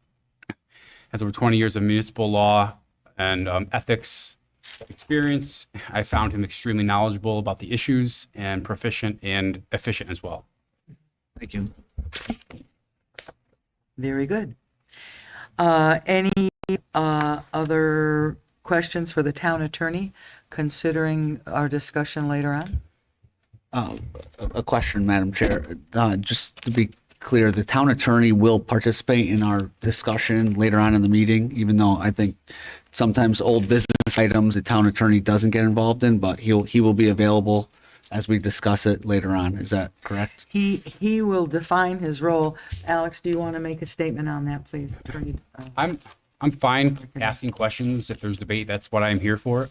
S16: Has over 20 years of municipal law and ethics experience. I found him extremely knowledgeable about the issues and proficient and efficient as well.
S8: Thank you.
S1: Very good. Any other questions for the town attorney, considering our discussion later on?
S8: A question, Madam Chair. Just to be clear, the town attorney will participate in our discussion later on in the meeting, even though I think sometimes old business items the town attorney doesn't get involved in, but he will be available as we discuss it later on. Is that correct?
S1: He will define his role. Alex, do you want to make a statement on that, please? Attorney,
S16: I'm fine asking questions. If there's debate, that's what I'm here for.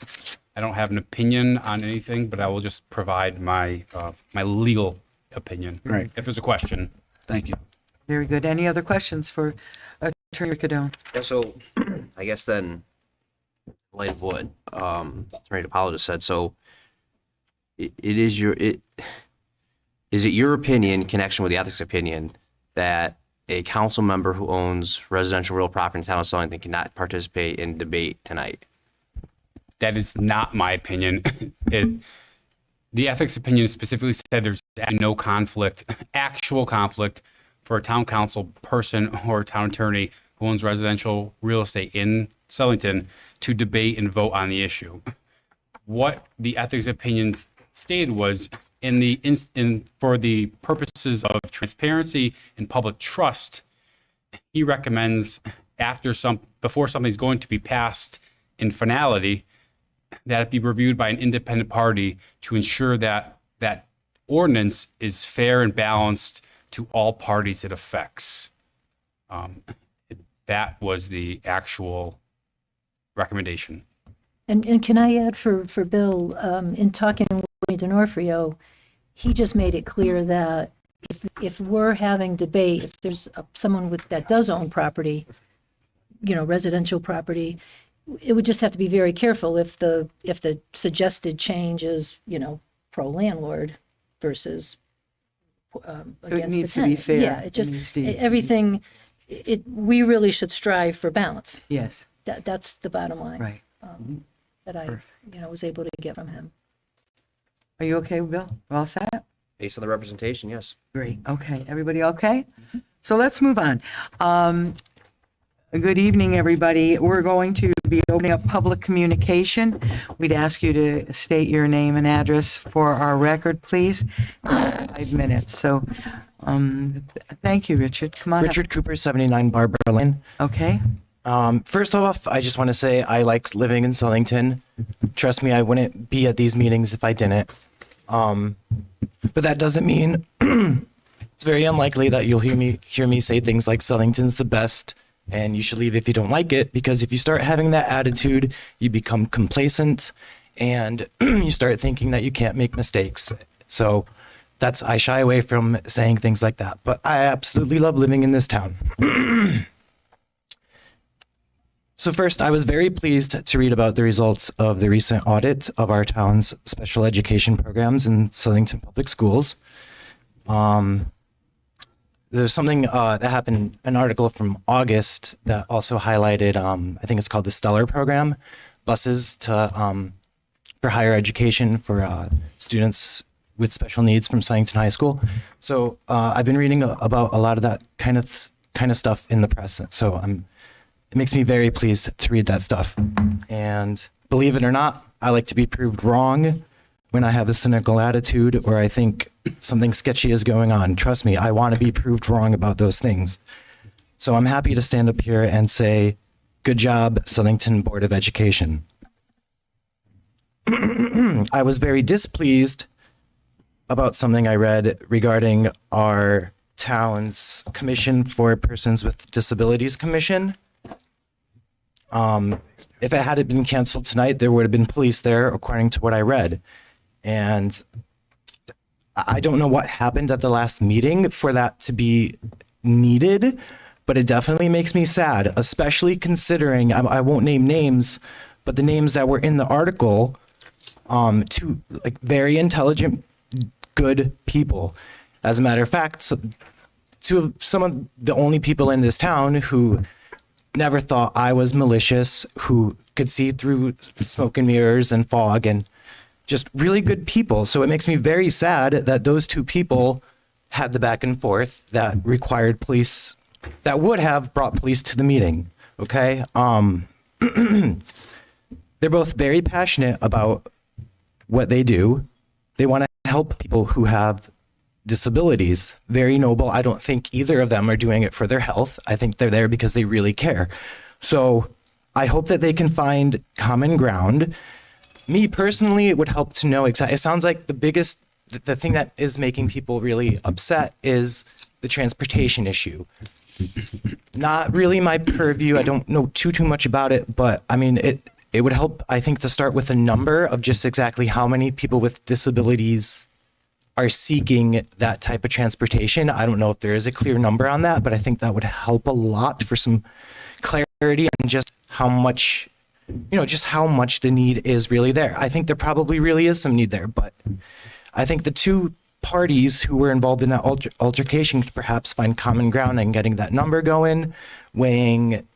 S16: I don't have an opinion on anything, but I will just provide my my legal opinion.
S8: Right.
S16: If there's a question.
S8: Thank you.
S1: Very good. Any other questions for Attorney Cadone?
S7: Yeah, so I guess then, in light of what Attorney DiPaolo just said, so is it your opinion, in connection with the ethics opinion, that a council member who owns residential real property in the town of Sullivan cannot participate in debate tonight?
S16: That is not my opinion. The ethics opinion specifically said there's no conflict, actual conflict, for a town council person or a town attorney who owns residential real estate in Sullyton to debate and vote on the issue. What the ethics opinion stated was, for the purposes of transparency and public trust, he recommends before something's going to be passed in finality, that it be reviewed by an independent party to ensure that that ordinance is fair and balanced to all parties it affects. That was the actual recommendation.
S4: And can I add for Bill, in talking with D'Onofrio, he just made it clear that if we're having debate, if there's someone that does own property, residential property, it would just have to be very careful if the suggested change is, pro landlord versus against the tenant.
S1: It needs to be fair.
S4: Yeah, everything. We really should strive for balance.
S1: Yes.
S4: That's the bottom line.
S1: Right.
S4: That I, was able to get from him.
S1: Are you okay, Bill? We're all set?
S7: Based on the representation, yes.
S1: Great. Okay. Everybody okay? So let's move on. Good evening, everybody. We're going to be opening up public communication. We'd ask you to state your name and address for our record, please. 5 minutes. So, thank you, Richard. Come on.
S17: Richard Cooper, 79 Barbara Lane.
S1: Okay.
S17: First off, I just want to say I like living in Sullyton. Trust me, I wouldn't be at these meetings if I didn't. But that doesn't mean it's very unlikely that you'll hear me say things like Sullyton's the best and you should leave if you don't like it, because if you start having that attitude, you become complacent and you start thinking that you can't make mistakes. So I shy away from saying things like that, but I absolutely love living in this town. So first, I was very pleased to read about the results of the recent audit of our town's special education programs in Southington Public Schools. There's something that happened, an article from August that also highlighted, I think it's called the Stellar Program, buses to for higher education for students with special needs from Southington High School. So I've been reading about a lot of that kind of stuff in the press. So it makes me very pleased to read that stuff. And believe it or not, I like to be proved wrong when I have a cynical attitude or I think something sketchy is going on. Trust me, I want to be proved wrong about those things. So I'm happy to stand up here and say, good job, Southington Board of Education. I was very displeased about something I read regarding our town's Commission for Persons with Disabilities Commission. If it had been canceled tonight, there would have been police there, according to what I read. And I don't know what happened at the last meeting for that to be needed, but it definitely makes me sad, especially considering, I won't name names, but the names that were in the article, two like very intelligent, good people. As a matter of fact, two of some of the only people in this town who never thought I was malicious, who could see through smoke and mirrors and fog, and just really good people. So it makes me very sad that those two people had the back and forth that required police, that would have brought police to the meeting. Okay. They're both very passionate about what they do. They want to help people who have disabilities. Very noble. I don't think either of them are doing it for their health. I think they're there because they really care. So I hope that they can find common ground. Me personally, it would help to know exactly. It sounds like the thing that is making people really upset is the transportation issue. Not really my purview. I don't know too much about it, but I mean, it would help, I think, to start with a number of just exactly how many people with disabilities are seeking that type of transportation. I don't know if there is a clear number on that, but I think that would help a lot for some clarity on just how much, just how much the need is really there. I think there probably really is some need there, but I think the two parties who were involved in that altercation could perhaps find common ground and getting that number going, weighing,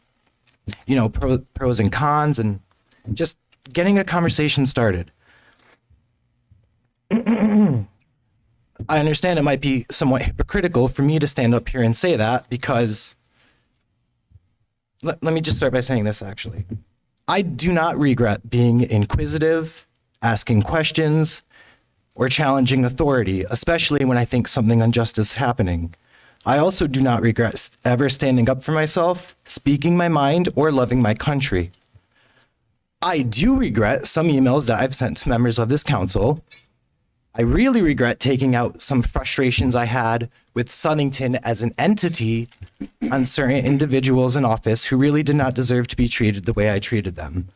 S17: pros and cons, and just getting a conversation started. I understand it might be somewhat hypocritical for me to stand up here and say that because, let me just start by saying this actually. I do not regret being inquisitive, asking questions, or challenging authority, especially when I think something unjust is happening. I also do not regret ever standing up for myself, speaking my mind, or loving my country. I do regret some emails that I've sent to members of this council. I really regret taking out some frustrations I had with Southington as an entity on certain individuals in office who really did not deserve to be treated the way I treated them.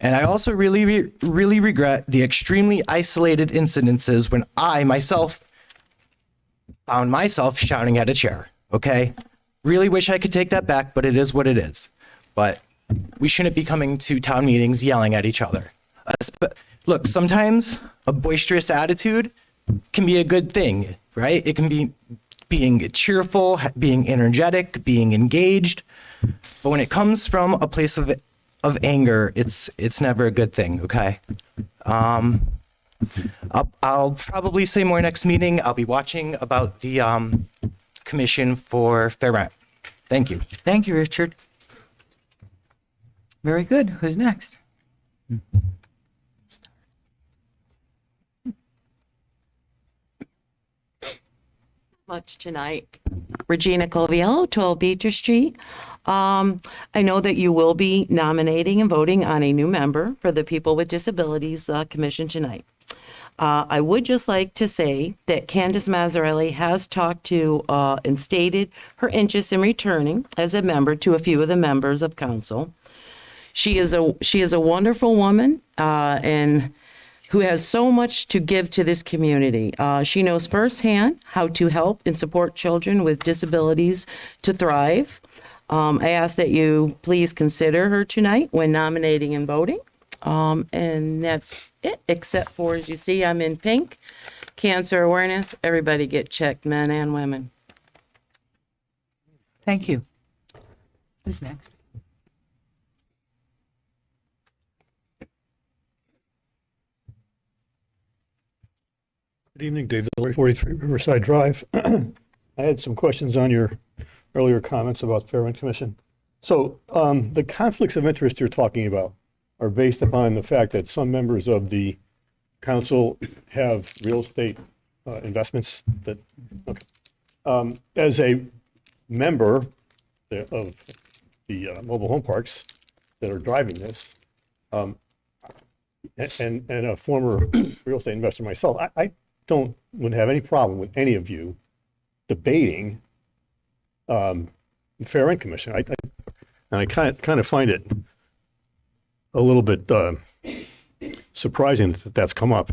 S17: And I also really regret the extremely isolated incidences when I myself found myself shouting at a chair. Okay? Really wish I could take that back, but it is what it is. But we shouldn't be coming to town meetings yelling at each other. Look, sometimes a boisterous attitude can be a good thing, right? It can be being cheerful, being energetic, being engaged. But when it comes from a place of anger, it's never a good thing, okay? I'll probably say more next meeting. I'll be watching about the Commission for Fair Rent. Thank you.
S1: Thank you, Richard. Very good. Who's next?
S18: Much tonight. Regina Coviello, 12 Beecher Street. I know that you will be nominating and voting on a new member for the People with Disabilities Commission tonight. I would just like to say that Candace Mazzarelli has talked to and stated her interest in returning as a member to a few of the members of council. She is a wonderful woman, and who has so much to give to this community. She knows firsthand how to help and support children with disabilities to thrive. I ask that you please consider her tonight when nominating and voting. And that's it, except for, as you see, I'm in pink. Cancer awareness, everybody get checked, men and women.
S1: Thank you. Who's next?
S13: Good evening, David, 43 Riverside Drive. I had some questions on your earlier comments about Fair Rent Commission. So the conflicts of interest you're talking about are based upon the fact that some members of the council have real estate investments that, okay. As a member of the mobile home parks that are driving this, and a former real estate investor myself, I wouldn't have any problem with any of you debating Fair Rent Commission. I kind of find it a little bit surprising that that's come up.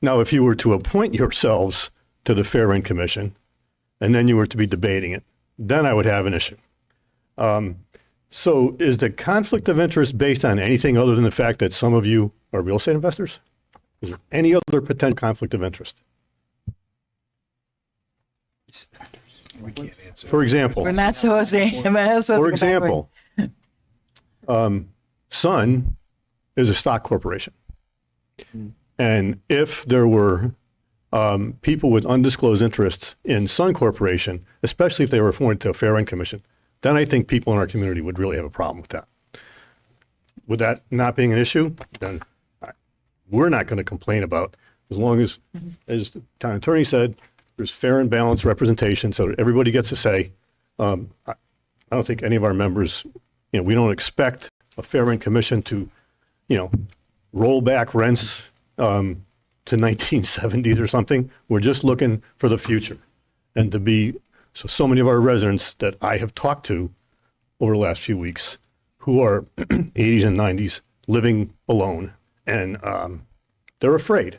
S13: Now, if you were to appoint yourselves to the Fair Rent Commission, and then you were to be debating it, then I would have an issue. So is the conflict of interest based on anything other than the fact that some of you are real estate investors? Is there any other potential conflict of interest? For example,
S1: We're not supposed to.
S13: for example, Sun is a stock corporation. And if there were people with undisclosed interests in Sun Corporation, especially if they were appointed to a Fair Rent Commission, then I think people in our community would really have a problem with that. With that not being an issue, then we're not going to complain about, as long as the town attorney said, there's fair and balanced representation so that everybody gets a say. I don't think any of our members, we don't expect a Fair Rent Commission to, roll back rents to 1970s or something. We're just looking for the future and to be, so many of our residents that I have talked to over the last few weeks who are 80s and 90s living alone, and they're afraid.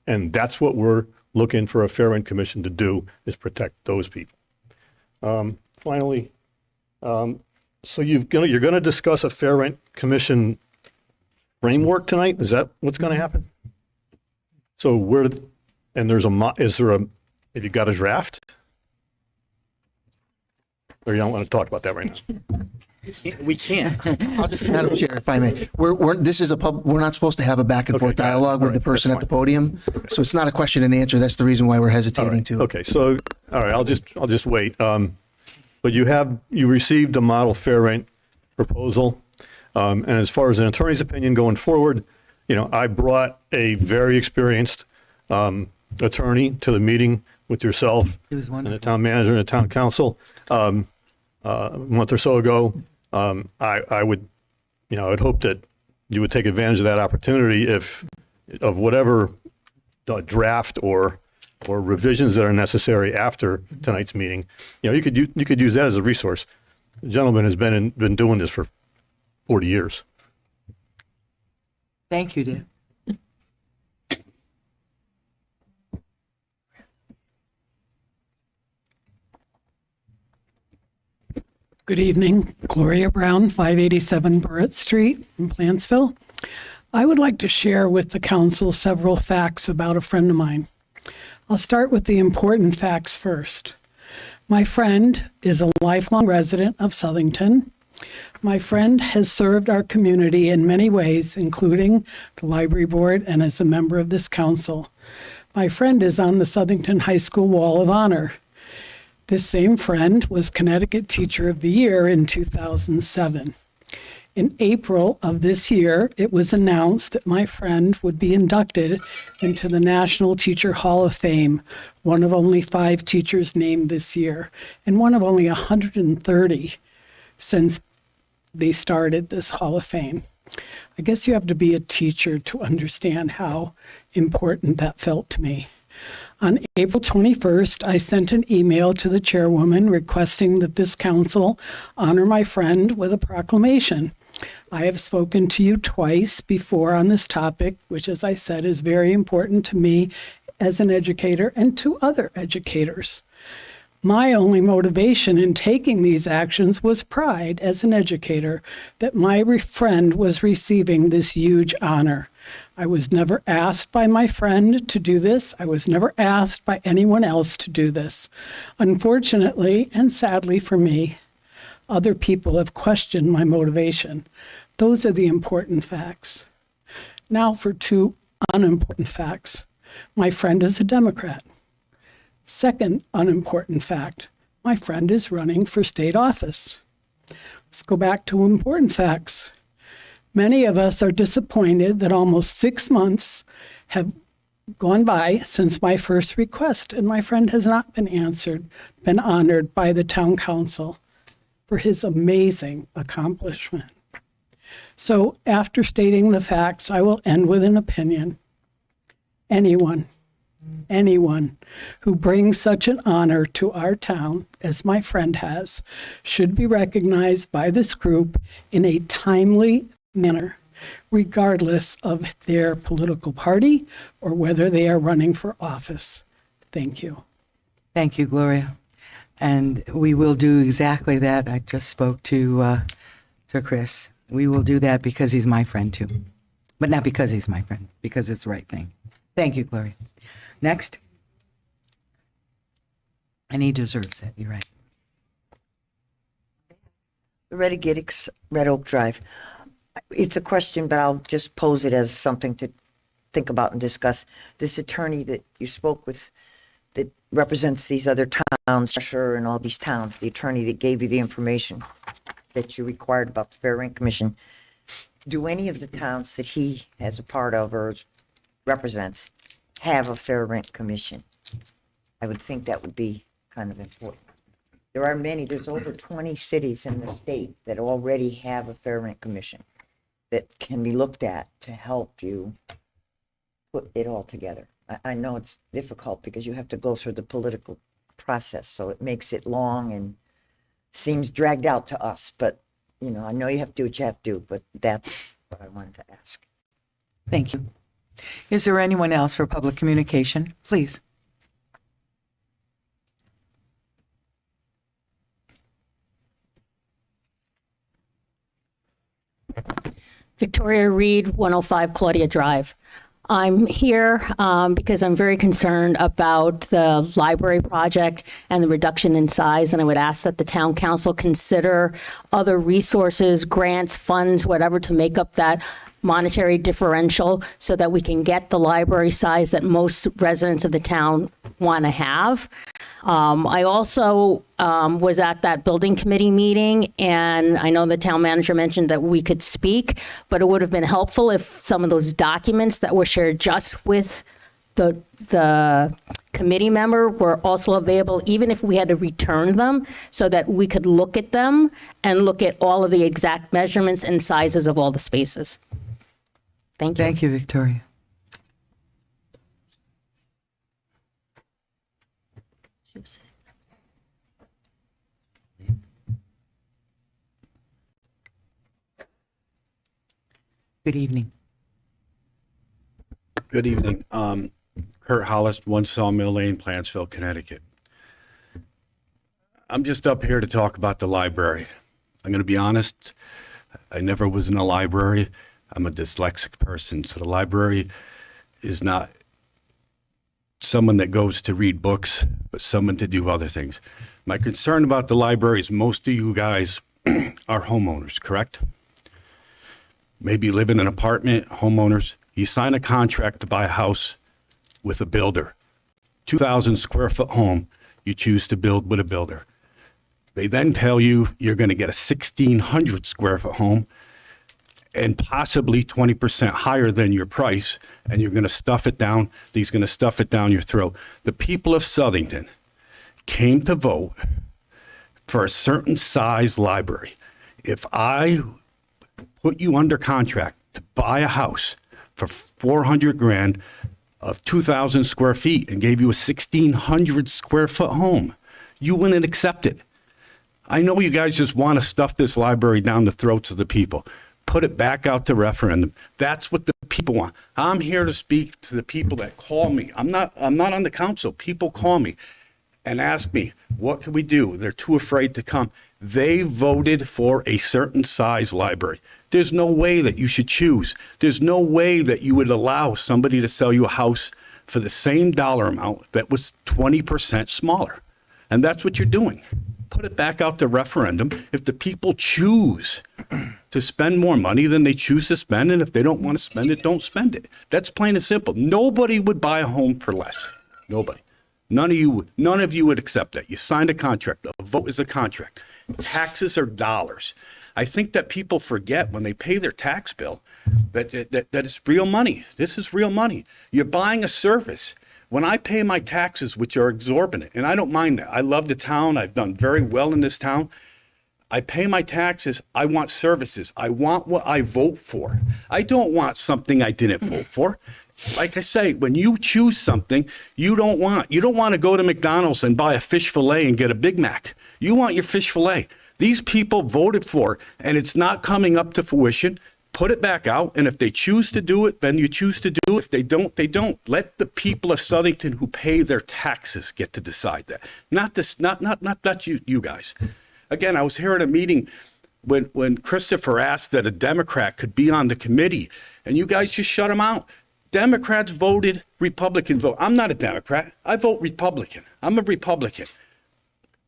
S13: And that's what we're looking for a Fair Rent Commission to do, is protect those people. Finally, so you're going to discuss a Fair Rent Commission framework tonight? Is that what's going to happen? So have you got a draft? Or you don't want to talk about that right now?
S6: We can't.
S9: I'll just, Madam Chair, if I may, we're not supposed to have a back and forth dialogue with the person at the podium. So it's not a question and answer. That's the reason why we're hesitating to.
S13: Okay, so, all right, I'll just wait. But you received a model fair rent proposal. And as far as an attorney's opinion going forward, I brought a very experienced attorney to the meeting with yourself and the town manager and the town council a month or so ago. I would hope that you would take advantage of that opportunity of whatever draft or revisions that are necessary after tonight's meeting. You could use that as a resource. The gentleman has been doing this for 40 years.
S1: Thank you, Dan.
S19: Good evening, Gloria Brown, 587 Burrett Street in Plantsville. I would like to share with the council several facts about a friend of mine. I'll start with the important facts first. My friend is a lifelong resident of Southington. My friend has served our community in many ways, including the library board and as a member of this council. My friend is on the Southington High School Wall of Honor. This same friend was Connecticut Teacher of the Year in 2007. In April of this year, it was announced that my friend would be inducted into the National Teacher Hall of Fame, one of only 5 teachers named this year, and one of only 130 since they started this Hall of Fame. I guess you have to be a teacher to understand how important that felt to me. On April 21st, I sent an email to the chairwoman requesting that this council honor my friend with a proclamation. I have spoken to you twice before on this topic, which, as I said, is very important to me as an educator and to other educators. My only motivation in taking these actions was pride as an educator that my friend was receiving this huge honor. I was never asked by my friend to do this. I was never asked by anyone else to do this. Unfortunately, and sadly for me, other people have questioned my motivation. Those are the important facts. Now for two unimportant facts. My friend is a Democrat. Second unimportant fact, my friend is running for state office. Let's go back to important facts. Many of us are disappointed that almost 6 months have gone by since my first request, and my friend has not been honored by the town council for his amazing accomplishment. So after stating the facts, I will end with an opinion. Anyone who brings such an honor to our town, as my friend has, should be recognized by this group in a timely manner, regardless of their political party or whether they are running for office. Thank you.
S1: Thank you, Gloria. And we will do exactly that. I just spoke to Chris. We will do that because he's my friend too. But not because he's my friend, because it's the right thing. Thank you, Gloria. Next. And he deserves it. You're right.
S12: Loretta Giddicks, Red Oak Drive. It's a question, but I'll just pose it as something to think about and discuss. This attorney that you spoke with that represents these other towns, Cheshire and all these towns, the attorney that gave you the information that you required about the Fair Rent Commission, do any of the towns that he has a part of or represents have a Fair Rent Commission? I would think that would be kind of important. There are many, there's over 20 cities in the state that already have a Fair Rent Commission that can be looked at to help you put it all together. I know it's difficult because you have to go through the political process, so it makes it long and seems dragged out to us, but you know, I know you have to do what you have to do, but that's what I wanted to ask.
S1: Thank you. Is there anyone else for public communication? Please.
S20: Victoria Reed, 105 Claudia Drive. I'm here because I'm very concerned about the library project and the reduction in size, and I would ask that the town council consider other resources, grants, funds, whatever, to make up that monetary differential so that we can get the library size that most residents of the town want to have. I also was at that building committee meeting, and I know the town manager mentioned that we could speak, but it would have been helpful if some of those documents that were shared just with the committee member were also available, even if we had to return them, so that we could look at them and look at all of the exact measurements and sizes of all the spaces. Thank you.
S1: Thank you, Victoria. Good evening.
S21: Good evening. Kurt Hollis, 1 Sawmill Lane, Plantsville, Connecticut. I'm just up here to talk about the library. I'm going to be honest, I never was in a library. I'm a dyslexic person, so the library is not someone that goes to read books, but someone to do other things. My concern about the library is most of you guys are homeowners, correct? Maybe you live in an apartment, homeowners. You sign a contract to buy a house with a builder. 2,000 square foot home you choose to build with a builder. They then tell you you're going to get a 1,600 square foot home and possibly 20% higher than your price, and you're going to stuff it down. He's going to stuff it down your throat. The people of Southington came to vote for a certain size library. If I put you under contract to buy a house for $400,000 of 2,000 square feet and gave you a 1,600 square foot home, you wouldn't accept it. I know you guys just want to stuff this library down the throats of the people. put it back out to referendum. That's what the people want. I'm here to speak to the people that call me. I'm not on the council. People call me and ask me, what can we do? They're too afraid to come. They voted for a certain size library. There's no way that you should choose. There's no way that you would allow somebody to sell you a house for the same dollar amount that was 20% smaller. And that's what you're doing. Put it back out to referendum. If the people choose to spend more money than they choose to spend, and if they don't want to spend it, don't spend it. That's plain and simple. Nobody would buy a home for less. Nobody. None of you would accept that. You signed a contract. A vote is a contract. Taxes are dollars. I think that people forget when they pay their tax bill that it's real money. This is real money. You're buying a service. When I pay my taxes, which are exorbitant, and I don't mind that. I love the town. I've done very well in this town. I pay my taxes. I want services. I want what I vote for. I don't want something I didn't vote for. Like I say, when you choose something, you don't want to go to McDonald's and buy a fish fillet and get a Big Mac. You want your fish fillet. These people voted for it, and it's not coming up to fruition. Put it back out, and if they choose to do it, then you choose to do it. If they don't, they don't. Let the people of Southington who pay their taxes get to decide that. Not you guys. Again, I was here at a meeting when Christopher asked that a Democrat could be on the committee, and you guys just shut him out. Democrats voted, Republican vote. I'm not a Democrat. I vote Republican. I'm a Republican.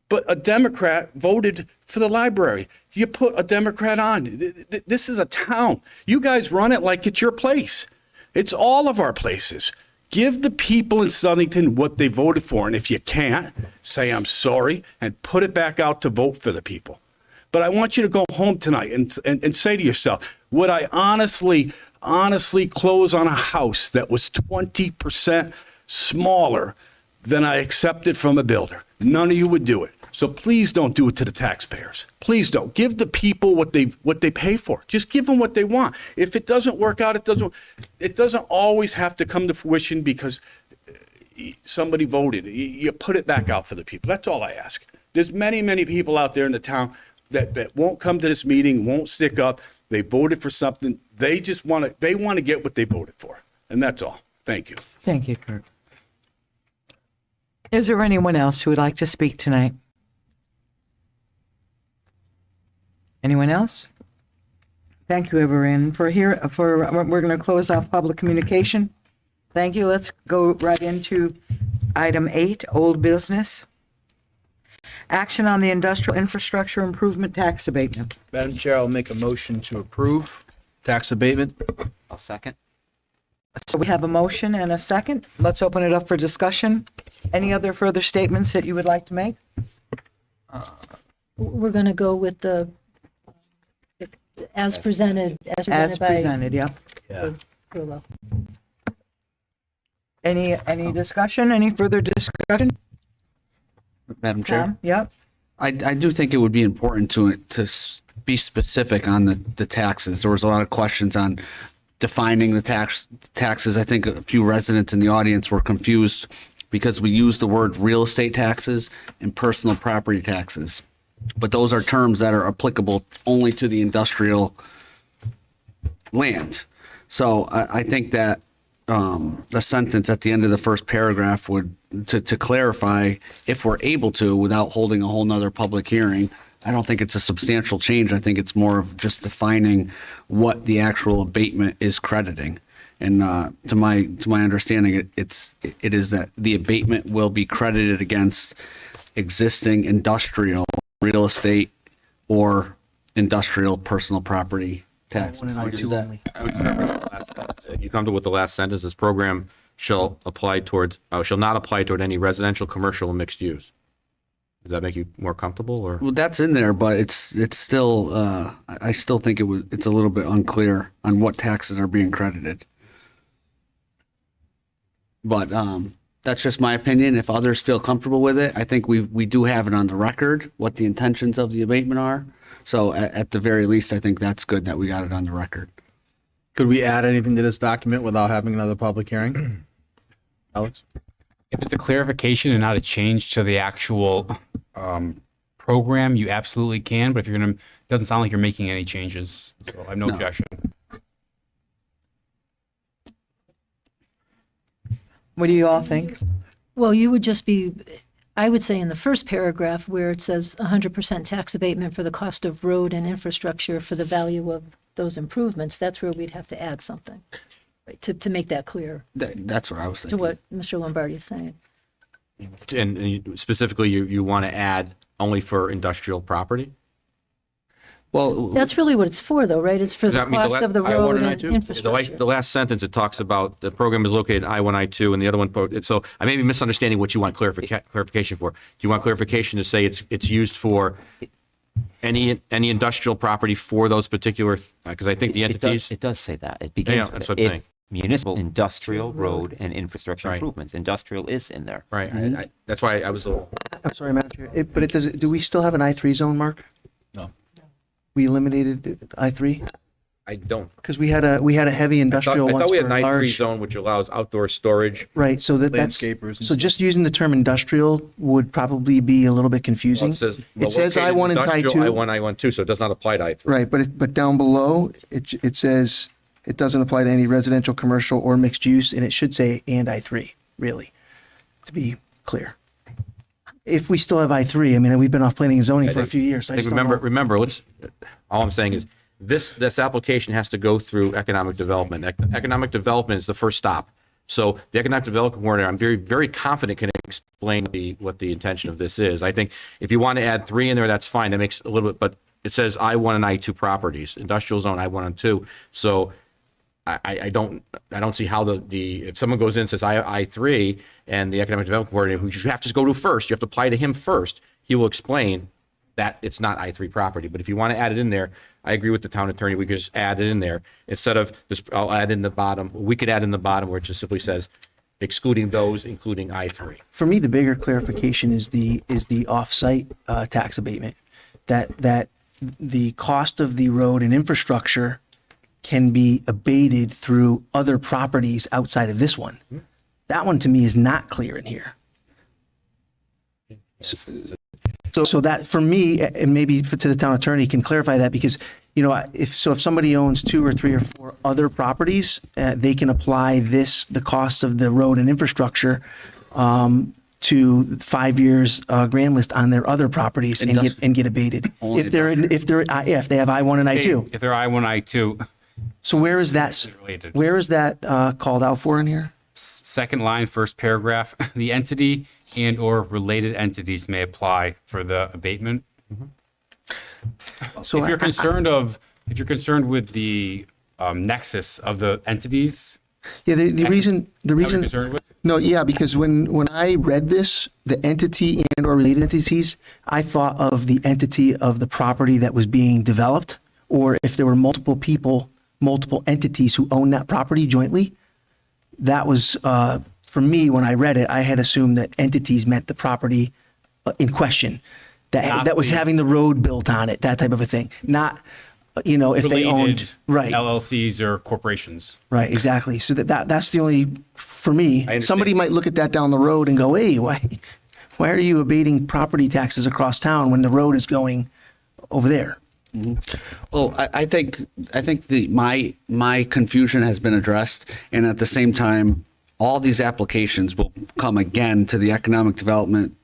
S21: But a Democrat voted for the library. You put a Democrat on. This is a town. You guys run it like it's your place. It's all of our places. Give the people in Southington what they voted for. And if you can't, say I'm sorry and put it back out to vote for the people. But I want you to go home tonight and say to yourself, would I honestly close on a house that was 20% smaller than I accepted from a builder? None of you would do it. So please don't do it to the taxpayers. Please don't. Give the people what they pay for. Just give them what they want. If it doesn't work out, it doesn't always have to come to fruition because somebody voted. You put it back out for the people. That's all I ask. There's many people out there in the town that won't come to this meeting, won't stick up. They voted for something. They just want to get what they voted for. And that's all. Thank you.
S1: Thank you, Kurt. Is there anyone else who would like to speak tonight? Anyone else? Thank you, everyone. We're going to close off public communication. Thank you. Let's go right into item 8, old business. Action on the industrial infrastructure improvement tax abatement.
S6: Madam Chair, I'll make a motion to approve tax abatement.
S5: I'll second.
S1: So we have a motion and a second. Let's open it up for discussion. Any other further statements that you would like to make?
S4: We're going to go with the, as presented
S1: As
S4: by.
S1: presented, yeah.
S4: Grillo.
S1: Any discussion? Any further discussion?
S8: Madam Chair?
S1: Tom? Yep.
S8: I do think it would be important to be specific on the taxes. There was a lot of questions on defining the taxes. I think a few residents in the audience were confused because we use the word real estate taxes and personal property taxes. But those are terms that are applicable only to the industrial land. So I think that the sentence at the end of the first paragraph would, to clarify, if we're able to, without holding a whole nother public hearing, I don't think it's a substantial change. I think it's more of just defining what the actual abatement is crediting. And to my understanding, it is that the abatement will be credited against existing industrial real estate or industrial personal property tax.
S2: You come to with the last sentence, this program shall not apply toward any residential, commercial, and mixed use. Does that make you more comfortable, or?
S8: Well, that's in there, but it's still, I still think it's a little bit unclear on what taxes are being credited. But that's just my opinion. If others feel comfortable with it, I think we do have it on the record, what the intentions of the abatement are. So at the very least, I think that's good that we got it on the record.
S6: Could we add anything to this document without having another public hearing? Alex?
S16: If it's a clarification and not a change to the actual program, you absolutely can. But if you're going to doesn't sound like you're making any changes, so I have no objection.
S1: What do you all think?
S4: Well, you would just be, I would say in the first paragraph where it says 100% tax abatement for the cost of road and infrastructure for the value of those improvements, that's where we'd have to add something, right, to make that clear
S8: That's what I was
S4: to
S8: thinking.
S4: what Mr. Lombardi is saying.
S2: And specifically, you want to add only for industrial property?
S8: Well,
S4: That's really what it's for, though, right? It's for
S2: Does
S4: the
S2: that mean
S4: cost of the road and
S2: The
S4: infrastructure.
S2: last sentence, it talks about the program is located in I-1, I-2, and the other one, so I may be misunderstanding what you want clarification for. Do you want clarification to say it's used for any industrial property for those particular, because I think the entities.
S5: It does say that. It begins
S2: that's
S5: with
S2: what I'm saying.
S5: if municipal, industrial, road, and infrastructure
S2: Right.
S5: improvements. Industrial is in there.
S2: Right, that's why I was a little.
S9: I'm sorry, Madam Chair, but it does, do we still have an I3 zone, Mark?
S2: No.
S9: We eliminated I3?
S2: I don't.
S9: Because we had a heavy industrial
S2: I
S9: once
S2: thought we had
S9: for
S2: an I3
S9: large.
S2: zone, which allows outdoor storage.
S9: Right, so that's,
S6: Landscapers and
S9: so just using the term industrial would probably be a little bit confusing.
S2: It says
S9: I1 and
S2: industrial,
S9: I2.
S2: I-1, I-1, 2, so it does not apply to I-3.
S9: Right, but down below, it says it doesn't apply to any residential, commercial, or mixed use, and it should say and I3, really, to be clear. If we still have I3, I mean, we've been off planning and zoning for a few years, so I just don't know.
S2: Remember, all I'm saying is, this application has to go through economic development. Economic development is the first stop. So the economic development coordinator, I'm very, very confident can explain what the intention of this is. I think if you want to add 3 in there, that's fine. That makes a little bit, but it says I-1 and I-2 properties, industrial zone I-1 and 2. So I don't see how if someone goes in and says I-3 and the economic development coordinator, who you have to go to first, you have to apply to him first, he will explain that it's not I-3 property. But if you want to add it in there, I agree with the town attorney, we could just add it in there. Instead of just, I'll add in the bottom, we could add in the bottom where it just simply says excluding those, including I-3.
S9: For me, the bigger clarification is the off-site tax abatement, that the cost of the road and infrastructure can be abated through other properties outside of this one. That one to me is not clear in here. So that for me, and maybe to the town attorney can clarify that, because if somebody owns 2 or 3 or 4 other properties, they can apply the cost of the road and infrastructure to 5 years grand list on their other properties and get abated if they have I-1 and I-2.
S16: If they're I-1, I-2,
S9: So where is that?
S16: related.
S9: Where is that called out for in here?
S16: Second line, first paragraph, the entity and/or related entities may apply for the abatement.
S9: So
S16: If you're concerned with the nexus of the entities,
S9: Yeah, the reason
S16: that what you're concerned with?
S9: no, yeah, because when I read this, the entity and or related entities, I thought of the entity of the property that was being developed, or if there were multiple people, multiple entities who own that property jointly. That was for me when I read it, I had assumed that entities meant the property in question, that was having the road built on it, that type of a thing, not. If they owned, right.
S16: LLCs or corporations.
S9: Right, exactly. So that's the only, for me, somebody might look at that down the road and go, hey, why are you abating property taxes across town when the road is going over there?
S8: Well, I think my confusion has been addressed, and at the same time, all these applications will come again to the economic development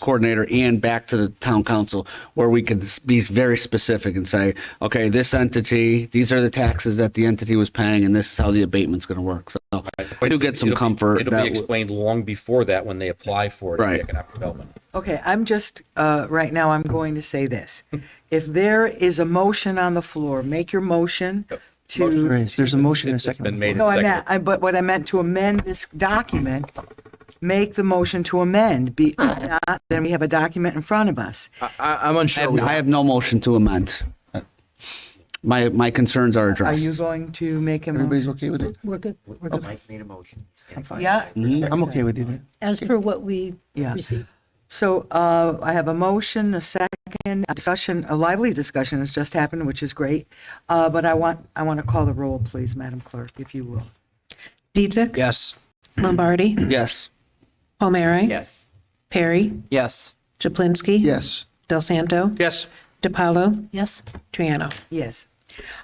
S8: coordinator and back to the town council, where we could be very specific and say, okay, this entity, these are the taxes that the entity was paying, and this is how the abatement's going to work. So I do get some comfort.
S2: It'll be explained long before that when they apply for it in the economic development.
S1: Okay, I'm just, right now, I'm going to say this. If there is a motion on the floor, make your motion to.
S9: There's a motion in a second.
S2: Been made and
S1: No,
S2: seconded.
S1: but what I meant to amend this document, make the motion to amend. Be not, then we have a document in front of us.
S6: I'm unsure.
S8: I have no motion to amend. My concerns are
S1: Are
S8: addressed.
S1: you going to make a motion?
S9: Everybody's okay with it?
S4: We're good. We're good.
S5: Mike made a motion.
S9: I'm fine.
S1: Yeah,
S9: I'm okay with it.
S4: As per what we
S1: Yeah.
S4: received.
S1: so I have a motion, a second, a lively discussion has just happened, which is great. But I want to call the roll, please, Madam Clerk, if you will.
S14: Dietzig?
S6: Yes.
S14: Lombardi?
S8: Yes.
S14: Palmieri?
S5: Yes.
S14: Perry?
S10: Yes.
S14: Chaplinsky?
S9: Yes.
S14: Del Santo?
S6: Yes.
S14: DiPaolo,
S4: Yes?
S14: Triano.
S1: Yes.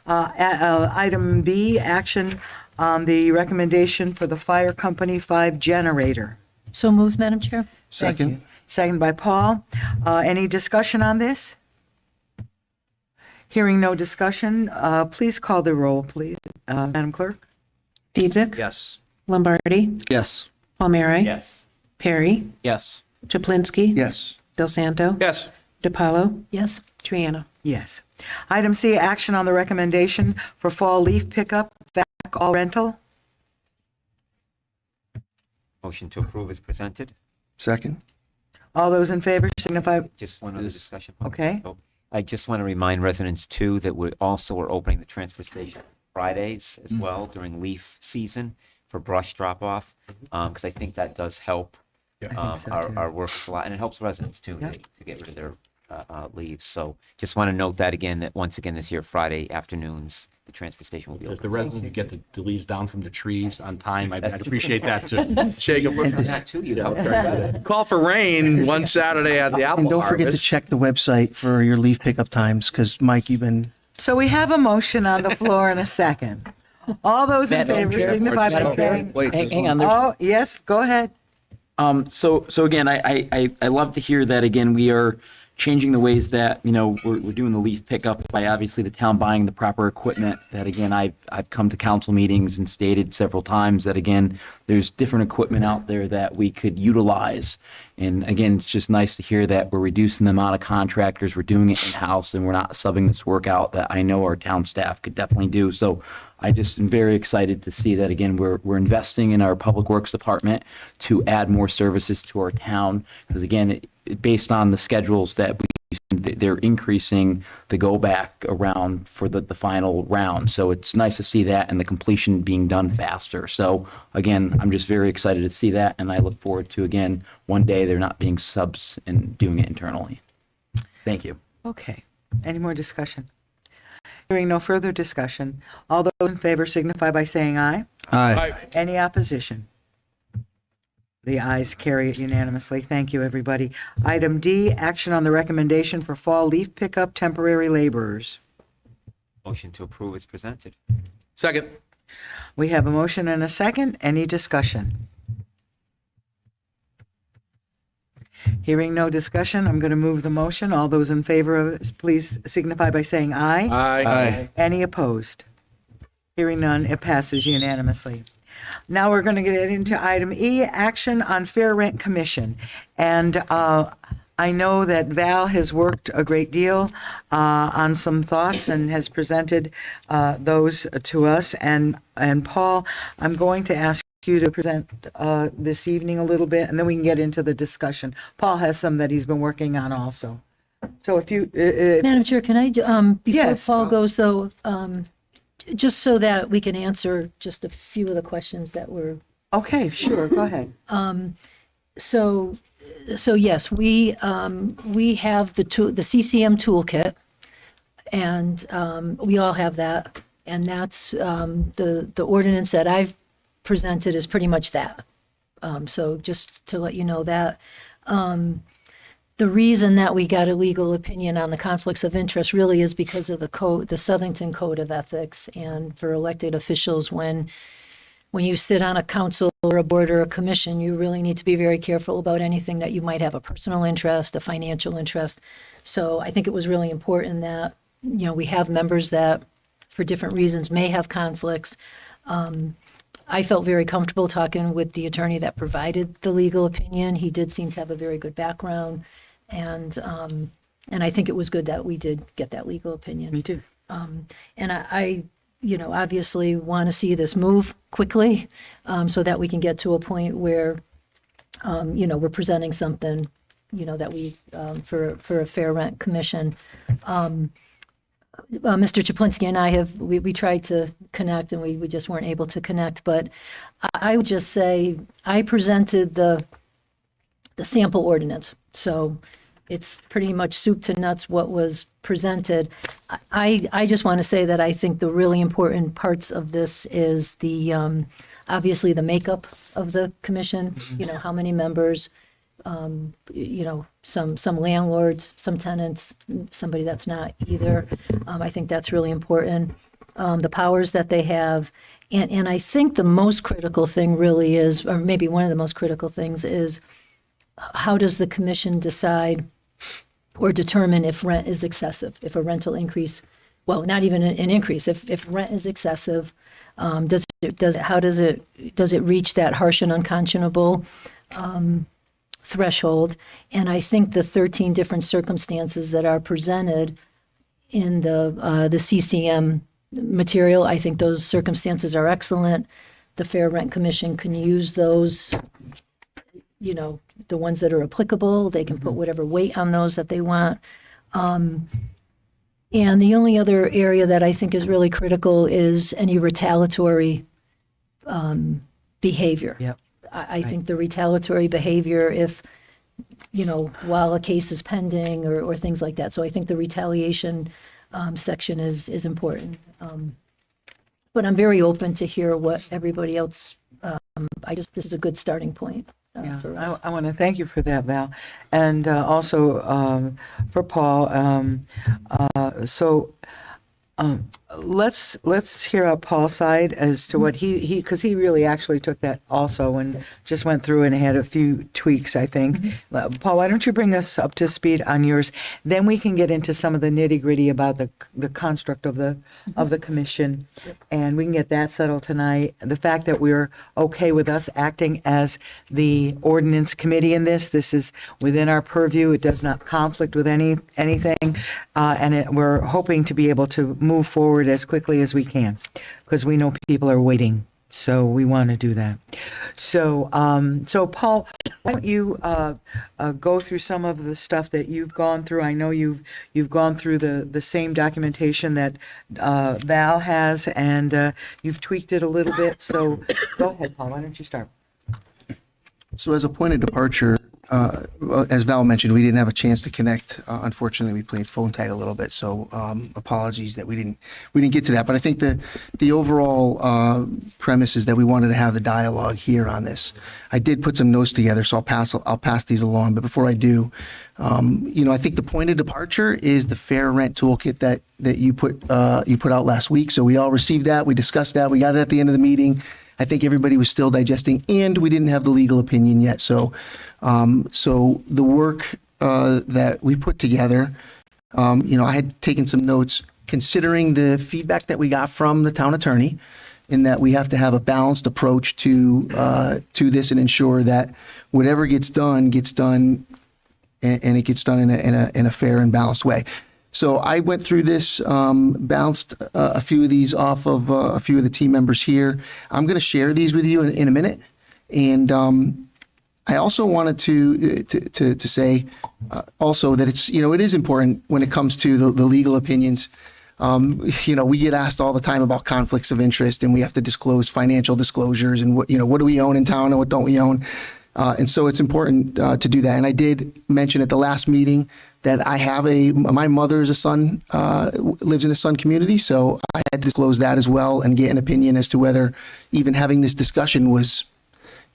S1: Item B, action on the recommendation for the fire company 5 generator.
S4: So moved, Madam Chair?
S1: Thank
S9: Second.
S1: you. Second by Paul. Any discussion on this? Hearing no discussion, please call the roll, please, Madam Clerk.
S14: Dietzick.
S7: Yes.
S14: Lombardi.
S8: Yes.
S14: Palmieri.
S5: Yes.
S14: Perry.
S10: Yes.
S14: Chaplinsky.
S9: Yes.
S14: Del Santo.
S7: Yes.
S14: DiPaolo.
S4: Yes?
S14: Triano.
S1: Yes. Item C, action on the recommendation for fall leaf pickup, vac all rental.
S5: Motion to approve is presented.
S9: Second.
S1: All those in favor signify.
S5: Just one other discussion. point.
S1: Okay.
S5: Oh, I just want to remind residents too that we also are opening the transfer station Fridays as well during leaf season for brush drop off. Because I think that does help
S1: so,
S5: our workers a lot, and it helps residents too
S1: Yeah.
S5: to get rid of their leaves. So just want to note that again, that once again this year, Friday afternoons, the transfer station will be
S2: If
S5: open.
S2: the residents get the leaves down from the trees on time, I'd appreciate that too.
S6: Jacob,
S5: That too, you know.
S6: call for rain one Saturday at the apple
S9: And don't forget to
S6: harvest.
S9: check the website for your leaf pickup times, because Mike, you've been,
S1: So we have a motion on the floor in a second. All those in
S10: Madam
S1: favor
S10: Chair,
S1: signify by
S10: Madam
S1: saying.
S10: Hang on. there's-
S1: Oh, yes, go ahead.
S10: So again, I love to hear that again, we are changing the ways that, we're doing the leaf pickup by obviously the town buying the proper equipment. That again, I've come to council meetings and stated several times that again, there's different equipment out there that we could utilize. And again, it's just nice to hear that we're reducing the amount of contractors, we're doing it in-house, and we're not subbing this work out that I know our town staff could definitely do. So I just am very excited to see that again, we're investing in our public works department to add more services to our town. Because again, based on the schedules that they're increasing the go back around for the final round. So it's nice to see that and the completion being done faster. So again, I'm just very excited to see that. And I look forward to, again, one day they're not being subs and doing it internally. Thank you.
S1: Okay. Any more discussion? Hearing no further discussion, all those in favor signify by saying aye.
S8: Aye.
S1: Any opposition? The ayes carry it unanimously. Thank you, everybody. Item D, action on the recommendation for fall leaf pickup temporary laborers.
S5: Motion to approve is presented.
S6: Second.
S1: We have a motion and a second. Any discussion? Hearing no discussion, I'm going to move the motion. All those in favor of it, please signify by saying aye.
S6: Aye.
S1: Any opposed? Hearing none, it passes unanimously. Now we're going to get into item E, action on fair rent commission. And I know that Val has worked a great deal on some thoughts and has presented those to us. And Paul, I'm going to ask you to present this evening a little bit, and then we can get into the discussion. Paul has some that he's been working on also. So if you...
S4: Madam Chair, can I, before
S1: Yes.
S4: Paul goes though, just so that we can answer just a few of the questions that were.
S1: Okay, sure, go ahead.
S4: So yes, we have the CCM toolkit, and we all have that, and that's the ordinance that I've presented is pretty much that. So just to let you know that. The reason that we got a legal opinion on the conflicts of interest really is because of the code, the Southington Code of Ethics, and for elected officials, when you sit on a council or a board or a commission, you really need to be very careful about anything that you might have a personal interest, a financial interest. So I think it was really important that, we have members that, for different reasons, may have conflicts. I felt very comfortable talking with the attorney that provided the legal opinion. He did seem to have a very good background, and I think it was good that we did get that legal opinion.
S1: Me too.
S4: And I obviously want to see this move quickly, so that we can get to a point where, we're presenting something, that we, for a fair rent commission. Mr. Chaplinsky and I we tried to connect, and we just weren't able to connect. But I would just say I presented the sample ordinance, so it's pretty much soup to nuts what was presented. I just want to say that I think the really important parts of this is the obviously the makeup of the commission. How many members, some landlords, some tenants, somebody that's not either. I think that's really important. The powers that they have. And I think the most critical thing really is, or maybe one of the most critical things is, how does the commission decide or determine if rent is excessive, if a rental increase, well, not even an increase, if rent is excessive, how does it reach that harsh and unconscionable threshold? And I think the 13 different circumstances that are presented in the CCM material, I think those circumstances are excellent. The Fair Rent Commission can use those, the ones that are applicable. They can put whatever weight on those that they want. And the only other area that I think is really critical is any retaliatory behavior.
S1: Yep.
S4: I think the retaliatory behavior, if, while a case is pending or things like that. So I think the retaliation section is important. But I'm very open to hear what everybody else, this is a good starting point for us.
S1: I want to thank you for that, Val, and also for Paul. Let's hear out Paul's side as to what he because he really actually took that also and just went through and had a few tweaks, I think. Paul, why don't you bring us up to speed on yours? Then we can get into some of the nitty gritty about the construct of the commission, and we can get that settled tonight. The fact that we're okay with us acting as the ordinance committee in this is within our purview. It does not conflict with anything, and we're hoping to be able to move forward as quickly as we can, because we know people are waiting. So we want to do that. So, Paul, why don't you go through some of the stuff that you've gone through? I know you've gone through the same documentation that Val has, and you've tweaked it a little bit. So go ahead, Paul. Why don't you start?
S9: So as a point of departure, as Val mentioned, we didn't have a chance to connect. Unfortunately, we played phone tag a little bit, so apologies that we didn't get to that. But I think the overall premise is that we wanted to have the dialogue here on this. I did put some notes together, so I'll pass these along. But before I do, I think the point of departure is the fair rent toolkit that you put out last week. So we all received that. We discussed that. We got it at the end of the meeting. I think everybody was still digesting, and we didn't have the legal opinion yet. So the work that we put together, I had taken some notes considering the feedback that we got from the town attorney, in that we have to have a balanced approach to this and ensure that whatever gets done, and it gets done in a fair and balanced way. So I went through this, bounced a few of these off of a few of the team members here. I'm going to share these with you in a minute. And I also wanted to say also that it's, it is important when it comes to the legal opinions. We get asked all the time about conflicts of interest, and we have to disclose financial disclosures and what do we own in town and what don't we own. And so it's important to do that. And I did mention at the last meeting that I have my mother is a Sun, lives in a Sun community. So I had to disclose that as well and get an opinion as to whether even having this discussion was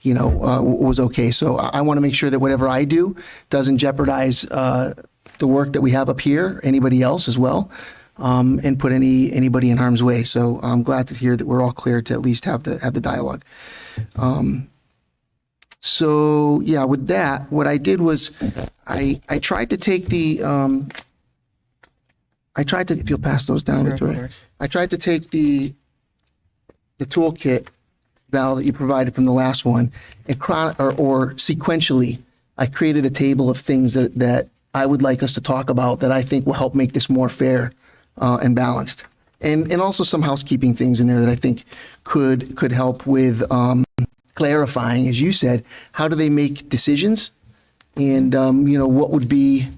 S9: okay. So I want to make sure that whatever I do doesn't jeopardize the work that we have up here, anybody else as well, and put anybody in harm's way. So I'm glad to hear that we're all clear to at least have the dialogue. So yeah, with that, what I did was I tried to take if you'll pass those down, Victoria. I tried to take the toolkit, Val, that you provided from the last one, and or sequentially, I created a table of things that I would like us to talk about that I think will help make this more fair and balanced, and also some housekeeping things in there that I think could help with clarifying, as you said, how do they make decisions, and what would be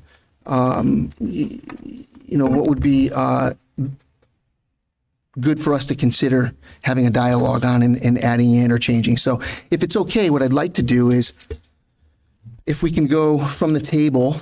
S9: good for us to consider having a dialogue on and adding in or changing. So if it's okay, what I'd like to do is, if we can go from the table,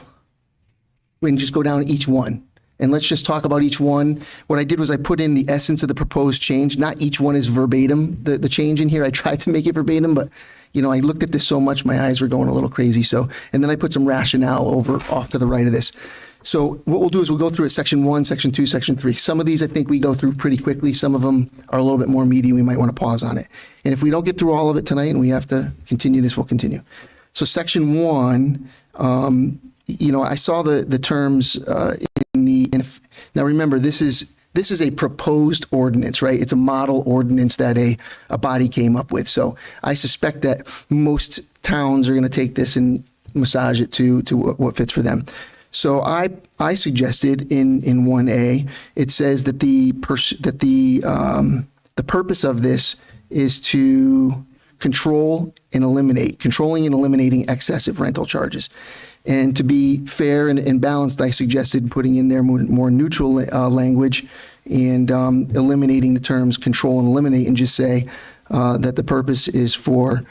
S9: we can just go down each one. And let's just talk about each one. What I did was I put in the essence of the proposed change. Not each one is verbatim, the change in here. I tried to make it verbatim, but I looked at this so much, my eyes were going a little crazy. So, and then I put some rationale off to the right of this. So what we'll do is we'll go through it section 1, section 2, section 3. Some of these I think we go through pretty quickly. Some of them are a little bit more meaty. We might want to pause on it. And if we don't get through all of it tonight and we have to continue this, we'll continue. So section 1, I saw the terms now remember, this is a proposed ordinance, right? It's a model ordinance that a body came up with. So I suspect that most towns are going to take this and massage it to what fits for them. So I suggested in 1A, it says that the purpose of this is to controlling and eliminating excessive rental charges. And to be fair and balanced, I suggested putting in there more neutral language and eliminating the terms control and eliminate, and just say that the purpose is for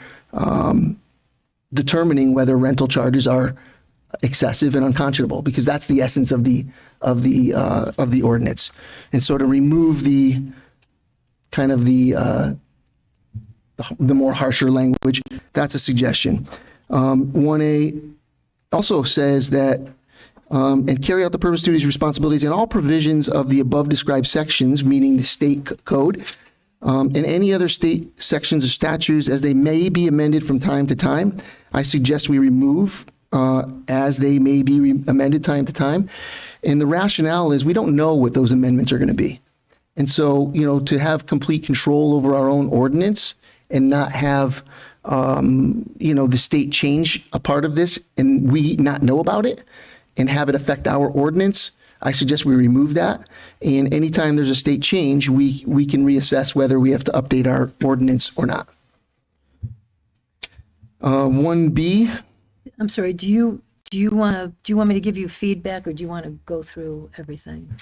S9: determining whether rental charges are excessive and unconscionable, because that's the essence of the ordinance. And so to remove the kind of the more harsher language, that's a suggestion. 1A also says that and carry out the purpose, duties, responsibilities, and all provisions of the above described sections, meaning the state code, and any other state sections or statutes as they may be amended from time to time. I suggest we remove as they may be amended time to time. And the rationale is we don't know what those amendments are going to be. And so, to have complete control over our own ordinance and not have, the state change a part of this and we not know about it and have it affect our ordinance, I suggest we remove that. And anytime there's a state change, we can reassess whether we have to update our ordinance or not. 1B.
S4: I'm sorry, do you want me to give you feedback, or do you want to go through everything?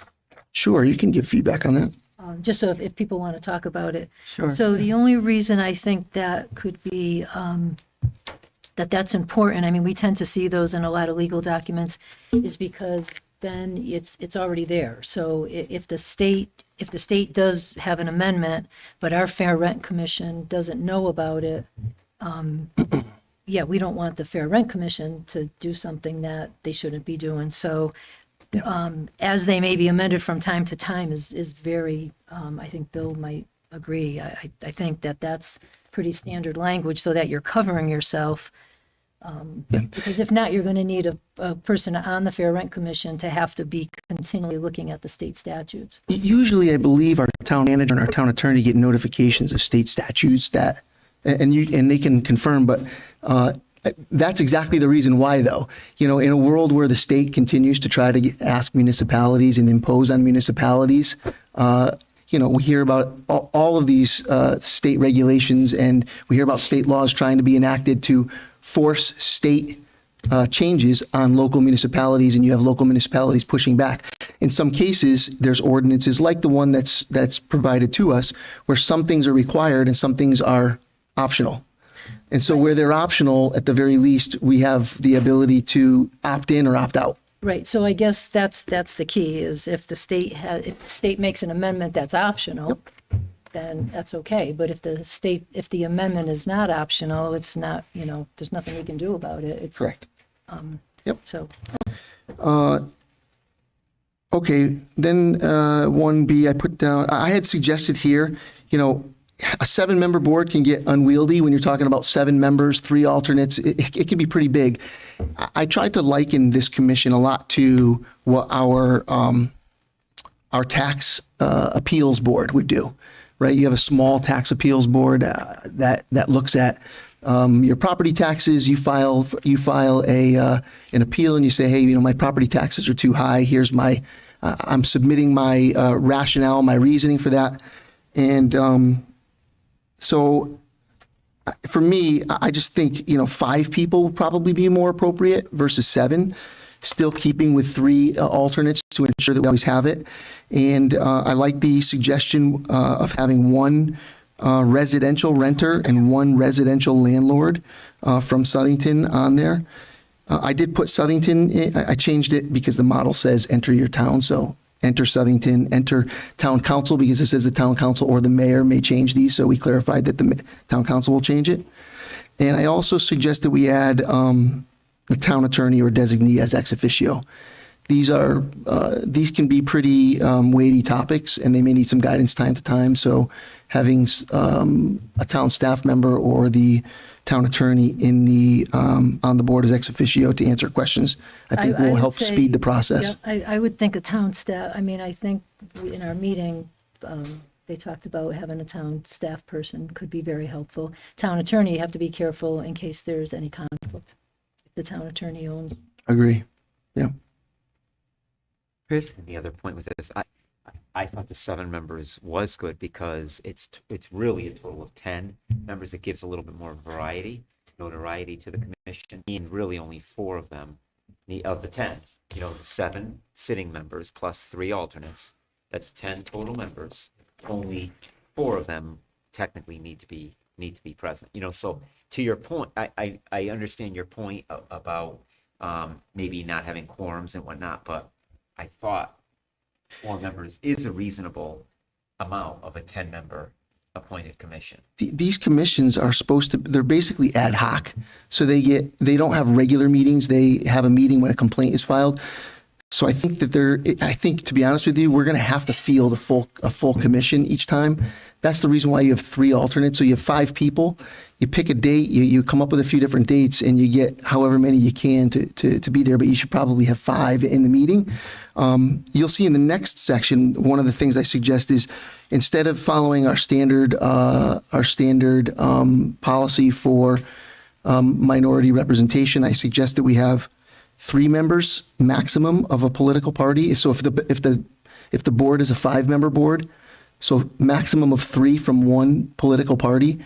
S9: Sure, you can give feedback on that.
S4: Just so if people want to talk about it.
S1: Sure.
S4: So the only reason I think that could be, that's important, I mean, we tend to see those in a lot of legal documents, is because then it's already there. So if the state does have an amendment, but our Fair Rent Commission doesn't know about it, we don't want the Fair Rent Commission to do something that they shouldn't be doing. So as they may be amended from time to time is very, I think Bill might agree. I think that's pretty standard language so that you're covering yourself. Because if not, you're going to need a person on the Fair Rent Commission to have to be continually looking at the state statutes.
S9: Usually, I believe our town manager and our town attorney get notifications of state statutes and they can confirm, but that's exactly the reason why, though. In a world where the state continues to try to ask municipalities and impose on municipalities, we hear about all of these state regulations, and we hear about state laws trying to be enacted to force state changes on local municipalities, and you have local municipalities pushing back. In some cases, there's ordinances like the one that's provided to us, where some things are required and some things are optional. And so where they're optional, at the very least, we have the ability to opt in or opt out.
S4: Right. So I guess that's the key, is if the state makes an amendment that's optional, then that's okay. But if the amendment is not optional, it's not, there's nothing we can do about it. It's
S9: correct.
S4: So.
S9: Okay. Then 1B, I put down, I had suggested here, a 7-member board can get unwieldy when you're talking about 7 members, 3 alternates. It can be pretty big. I tried to liken this commission a lot to what our tax appeals board would do, right? You have a small tax appeals board that looks at your property taxes. You file an appeal and you say, hey, my property taxes are too high. Here's I'm submitting my rationale, my reasoning for that, and so for me, I just think, 5 people would probably be more appropriate versus 7, still keeping with 3 alternates to ensure that we always have it. And I like the suggestion of having 1 residential renter and 1 residential landlord from Southington on there. I did put Southington, I changed it because the model says enter your town. So enter Southington, enter town council, because it says the town council or the mayor may change these. So we clarified that the town council will change it. And I also suggest that we add the town attorney or designee as ex officio. These can be pretty weighty topics, and they may need some guidance time to time. So having a town staff member or the town attorney on the board as ex officio to answer questions, I think will
S4: would
S9: help
S4: say-
S9: speed the process.
S4: Yeah, I would think a town staff, I mean, I think in our meeting, they talked about having a town staff person could be very helpful. Town attorney, you have to be careful in case there's any conflict. If the town attorney owns.
S9: Agree. Yeah.
S1: Chris?
S5: And the other point was this, I thought the 7 members was good because it's really a total of 10 members. It gives a little bit more variety, notoriety to the commission, and really only 4 of them, of the 10, the 7 sitting members plus 3 alternates. That's 10 total members. Only 4 of them technically need to be present. So to your point, I understand your point about maybe not having quorums and whatnot, but I thought 4 members is a reasonable amount of a 10-member appointed commission.
S9: These commissions are they're basically ad hoc. So they don't have regular meetings. They have a meeting when a complaint is filed. So I think to be honest with you, we're going to have to field a full commission each time. That's the reason why you have 3 alternates. So you have 5 people, you pick a date, you come up with a few different dates, and you get however many you can to be there, but you should probably have 5 in the meeting. You'll see in the next section, one of the things I suggest is instead of following our standard policy for minority representation, I suggest that we have 3 members maximum of a political party. So if the board is a 5-member board, so maximum of 3 from one political party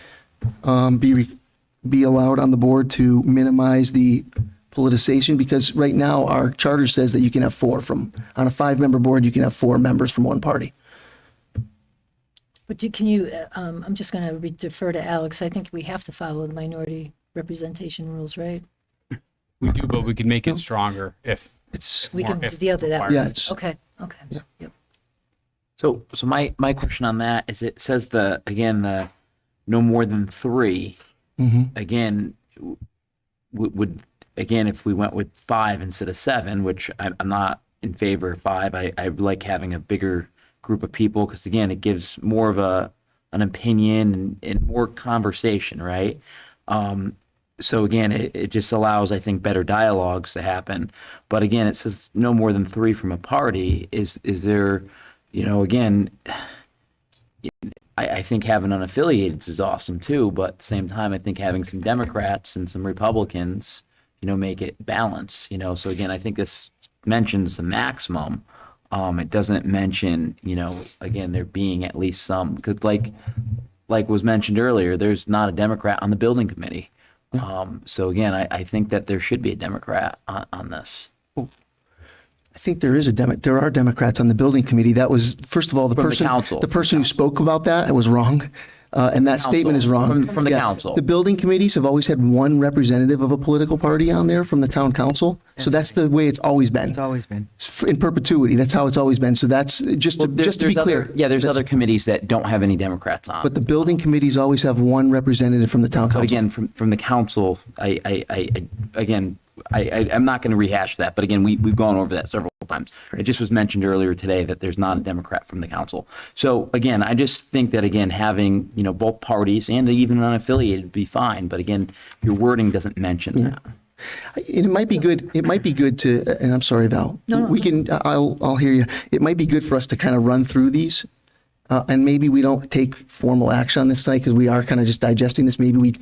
S9: be allowed on the board to minimize the politicization, because right now our charter says that you can have 4 on a 5-member board, you can have 4 members from one party.
S4: But can you, I'm just going to defer to Alex. I think we have to follow the minority representation rules, right?
S16: We do, but we can make it stronger if
S4: We can do
S16: if
S4: the other that.
S9: Yeah, it's-
S4: Okay.
S9: Yeah.
S4: Yep.
S10: So my question on that is, it says the no more than 3. Again, would if we went with 5 instead of 7, which I'm not in favor of 5. I like having a bigger group of people because again, it gives more of an opinion and more conversation, right? So again, it just allows, I think, better dialogues to happen. But again, it says no more than 3 from a party. Is there, again, I think having unaffiliated is awesome too. But at the same time, I think having some Democrats and some Republicans, make it balance. So again, I think this mentions the maximum. It doesn't mention, again, there being at least some, because like was mentioned earlier, there's not a Democrat on the building committee. So again, I think that there should be a Democrat on this.
S9: I think there are Democrats on the building committee. That was, first of all, the
S10: From the
S9: person
S10: council.
S9: who spoke about that was wrong. And that statement is wrong.
S10: From the council.
S9: The building committees have always had one representative of a political party on there from the town council. So that's the way it's always been.
S12: It's always been.
S9: In perpetuity. That's how it's always been. So that's just to be clear.
S10: There's other committees that don't have any Democrats on.
S9: But the building committees always have one representative from the town council.
S10: But again, from the council, I'm not going to rehash that, but again, we've gone over that several times. It just was mentioned earlier today that there's not a Democrat from the council. So again, I just think that again, having, both parties and even unaffiliated would be fine. But again, your wording doesn't mention that.
S9: It might be good. It might be good to, and I'm sorry, Val. We can. I'll hear you. It might be good for us to kind of run through these, and maybe we don't take formal action on this tonight because we are kind of just digesting this. Maybe we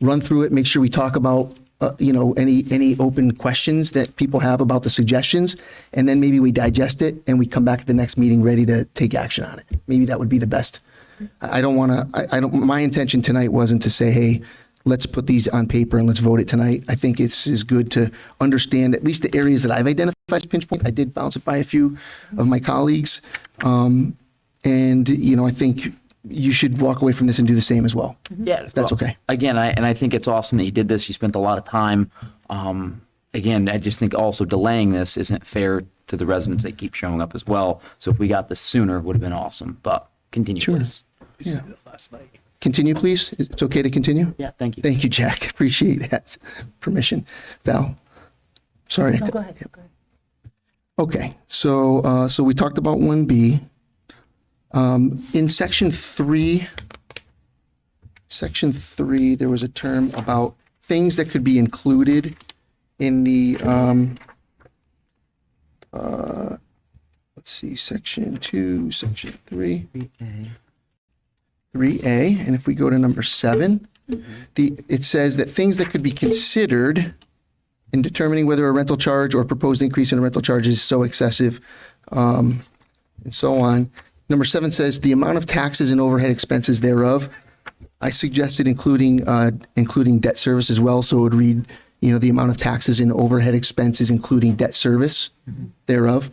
S9: run through it, make sure we talk about any open questions that people have about the suggestions, and then maybe we digest it and we come back to the next meeting ready to take action on it. Maybe that would be the best. I don't want to. My intention tonight wasn't to say, hey, let's put these on paper and let's vote it tonight. I think is good to understand at least the areas that I've identified as pinch point. I did bounce it by a few of my colleagues. And, I think you should walk away from this and do the same as well.
S10: Yeah.
S9: If that's okay.
S10: Again, I think it's awesome that you did this. You spent a lot of time. Again, I just think also delaying this isn't fair to the residents that keep showing up as well. So if we got this sooner, it would have been awesome. But continue, please.
S9: Yeah.
S6: Last night.
S9: continue, please? It's okay to continue?
S10: Yeah, thank you.
S9: Thank you, Jack. Appreciate that permission. Val? Sorry.
S4: No, go ahead. Go ahead.
S9: Okay, so we talked about 1B. In section 3, there was a term about things that could be included in the, let's see, section 2, section 3. 3A, and if we go to number 7, it says that things that could be considered in determining whether a rental charge or proposed increase in a rental charge is so excessive, and so on. Number 7 says the amount of taxes and overhead expenses thereof. I suggested including debt service as well, so it would read, the amount of taxes and overhead expenses, including debt service thereof,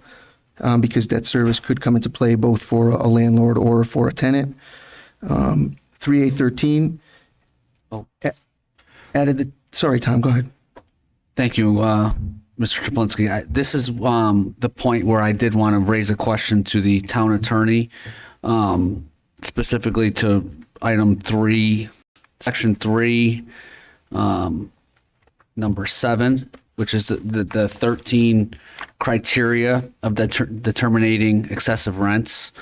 S9: because debt service could come into play both for a landlord or for a tenant. 3A13 added the. Sorry, Tom. Go ahead.
S8: Thank you, Mr. Chaplinsky. This is the point where I did want to raise a question to the town attorney, specifically to item 3, section 3, number 7, which is the 13 criteria of determining excessive rents.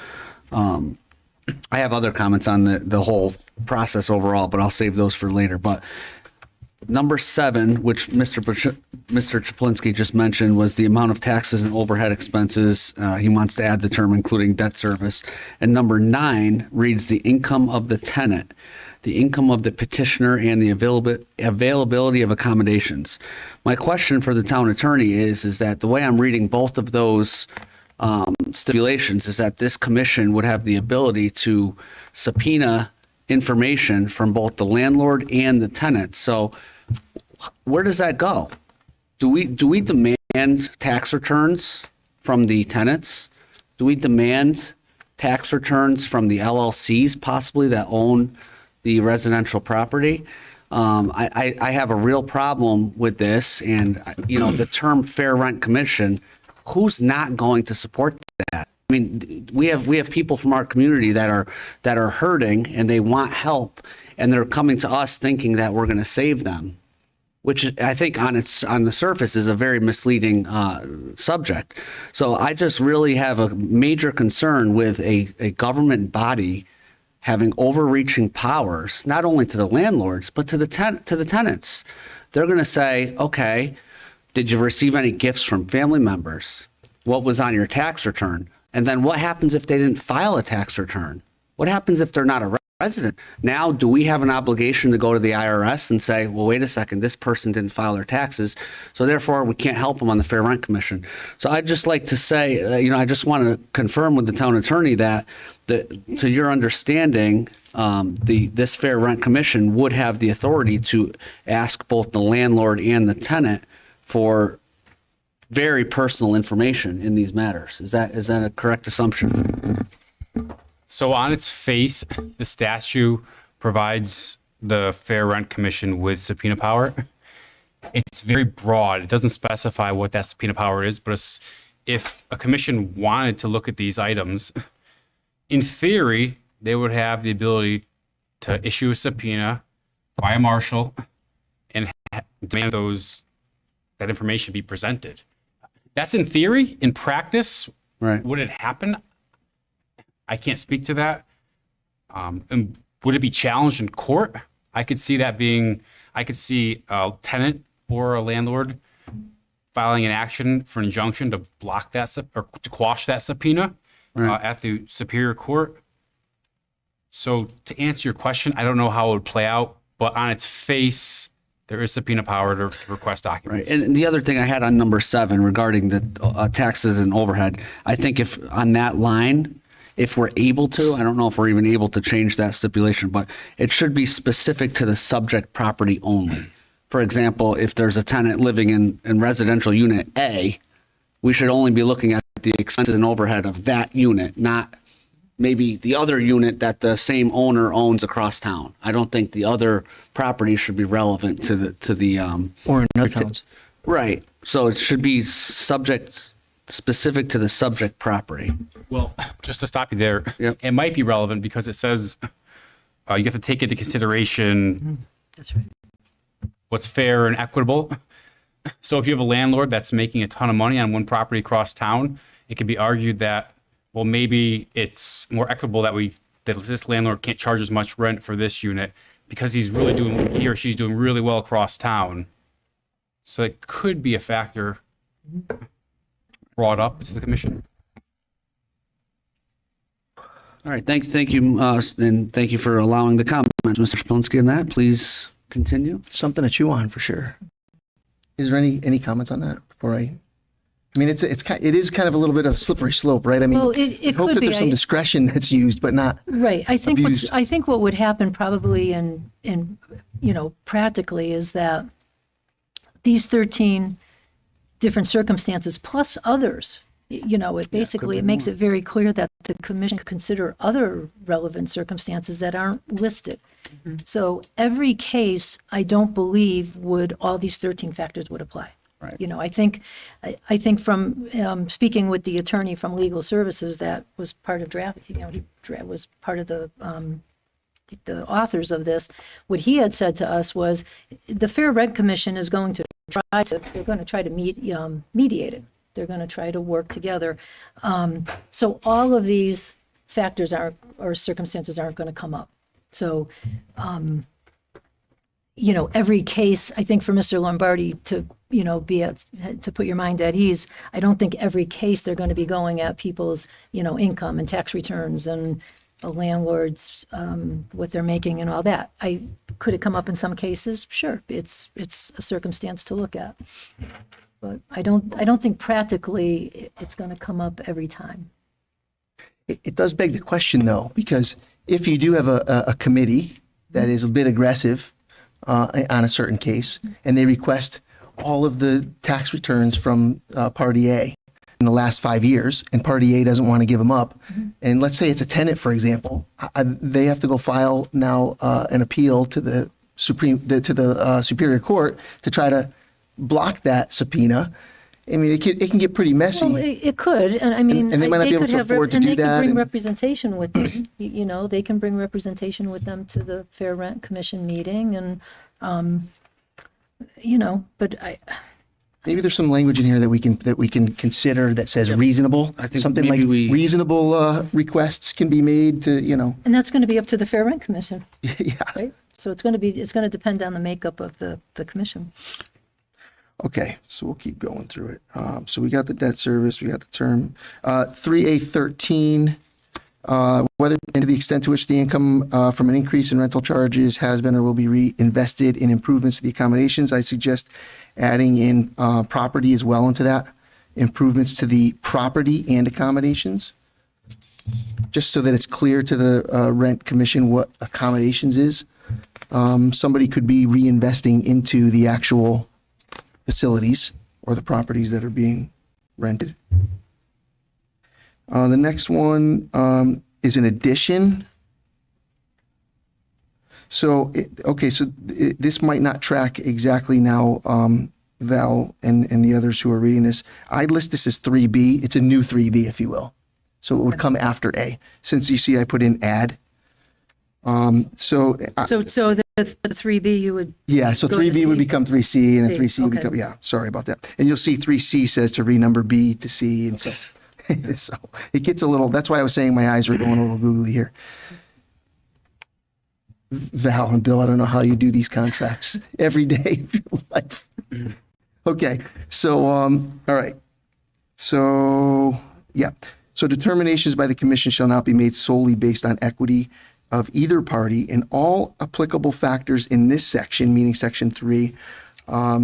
S8: I have other comments on the whole process overall, but I'll save those for later. But number 7, which Mr. Chaplinsky just mentioned, was the amount of taxes and overhead expenses. He wants to add the term including debt service. And number 9 reads the income of the tenant, the income of the petitioner, and the availability of accommodations. My question for the town attorney is that the way I'm reading both of those stipulations is that this commission would have the ability to subpoena information from both the landlord and the tenant. So where does that go? Do we demand tax returns from the tenants? Do we demand tax returns from the LLCs possibly that own the residential property? I have a real problem with this, and the term Fair Rent Commission, who's not going to support that? I mean, we have people from our community that are hurting and they want help, and they're coming to us thinking that we're going to save them, which I think on the surface is a very misleading subject. So I just really have a major concern with a government body having overreaching powers, not only to the landlords but to the tenants. They're going to say, okay, did you receive any gifts from family members? What was on your tax return? And then what happens if they didn't file a tax return? What happens if they're not a resident? Now, do we have an obligation to go to the IRS and say, well, wait a second, this person didn't file their taxes, so therefore we can't help them on the Fair Rent Commission? So I'd just like to say, I just want to confirm with the town attorney that to your understanding, this Fair Rent Commission would have the authority to ask both the landlord and the tenant for very personal information in these matters. Is that a correct assumption?
S16: So on its face, the statute provides the Fair Rent Commission with subpoena power. It's very broad. It doesn't specify what that subpoena power is, but if a commission wanted to look at these items, in theory, they would have the ability to issue a subpoena by a marshal and demand that information be presented. That's in theory. In practice,
S8: right?
S16: Would it happen? I can't speak to that. And would it be challenged in court? I could see a tenant or a landlord filing an action for an injunction to block that or to quash that subpoena at the Superior Court. So to answer your question, I don't know how it would play out, but on its face, there is subpoena power to request documents.
S8: Right. And the other thing I had on number 7 regarding the taxes and overhead, I think if on that line, if we're able to, I don't know if we're even able to change that stipulation, but it should be specific to the subject property only. For example, if there's a tenant living in residential unit A, we should only be looking at the expenses and overhead of that unit, not maybe the other unit that the same owner owns across town. I don't think the other property should be relevant to the
S9: or in other towns.
S8: Right. So it should be specific to the subject property.
S16: Well, just to stop you there,
S8: Yep.
S16: It might be relevant because it says you have to take into consideration
S4: That's right.
S16: what's fair and equitable. So if you have a landlord that's making a ton of money on one property across town, it can be argued that, well, maybe it's more equitable that this landlord can't charge as much rent for this unit because he or she's doing really well across town. So it could be a factor brought up to the commission.
S8: All right, thank you, and thank you for allowing the comments, Mr. Shaplinsky, on that. Please continue.
S9: Something to chew on for sure. Is there any comments on that before I mean, it is kind of a little bit of a slippery slope, right? I mean,
S4: Well, it
S9: I hope
S4: could
S9: that
S4: be.
S9: there's some discretion that's used, but not
S4: Right. I think
S9: abused.
S4: I think what would happen probably in practically is that these 13 different circumstances plus others, it makes it very clear that the commission could consider other relevant circumstances that aren't listed. So every case, I don't believe all these 13 factors would apply.
S8: Right.
S4: I think from speaking with the attorney from Legal Services that was part of draft, he was part of the authors of this. What he had said to us was, the Fair Rent Commission is going to try to mediate it. They're going to try to work together. So all of these factors or circumstances aren't going to come up. So, every case, I think for Mr. Lombardi to put your mind at ease, I don't think every case they're going to be going at people's, income and tax returns and the landlords, what they're making and all that. Could it come up in some cases? Sure, it's a circumstance to look at. But I don't think practically it's going to come up every time.
S9: It does beg the question, though, because if you do have a committee that is a bit aggressive on a certain case, and they request all of the tax returns from Party A in the last 5 years, and Party A doesn't want to give them up, and let's say it's a tenant, for example, they have to go file now an appeal to the Superior Court to try to block that subpoena. I mean, it can get pretty messy.
S4: Well, it could, and I mean,
S9: And they might not be able to afford to do
S4: they
S9: that,
S4: can bring
S9: and-
S4: representation with them. They can bring representation with them to the Fair Rent Commission meeting, and but
S9: Maybe there's some language in here that we can consider that says reasonable.
S8: I think
S9: something like
S8: maybe
S9: reasonable
S4: requests can be made to and that's going to be up to the Fair Rent Commission.
S9: Yeah.
S4: Right. So it's going to depend on the makeup of the commission.
S9: Okay, so we'll keep going through it. So we got the debt service, we got the term. 3A13, whether and to the extent to which the income from an increase in rental charges has been or will be reinvested in improvements to the accommodations. I suggest adding in property as well into that, improvements to the property and accommodations, just so that it's clear to the rent commission what accommodations is. Somebody could be reinvesting into the actual facilities or the properties that are being rented. The next one is an addition. So, this might not track exactly now, Val and the others who are reading this. I'd list this as 3B. It's a new 3B, if you will. So it would come after A. Since you see I put in add. So
S4: the 3B you would.
S9: Yeah, so
S4: go to
S9: 3B would
S4: C.
S9: become 3C, and then
S4: C,
S9: 3C would
S4: okay.
S9: become, yeah, sorry about that. And you'll see 3C says to renumber B to C, and so, so it gets a little, that's why I was saying my eyes were going a little googly here. Val and Bill, I don't know how you do these contracts every day of your life. Okay, so, all right. So, yeah. So determinations by the commission shall not be made solely based on equity of either party, and all applicable factors in this section, meaning section 3,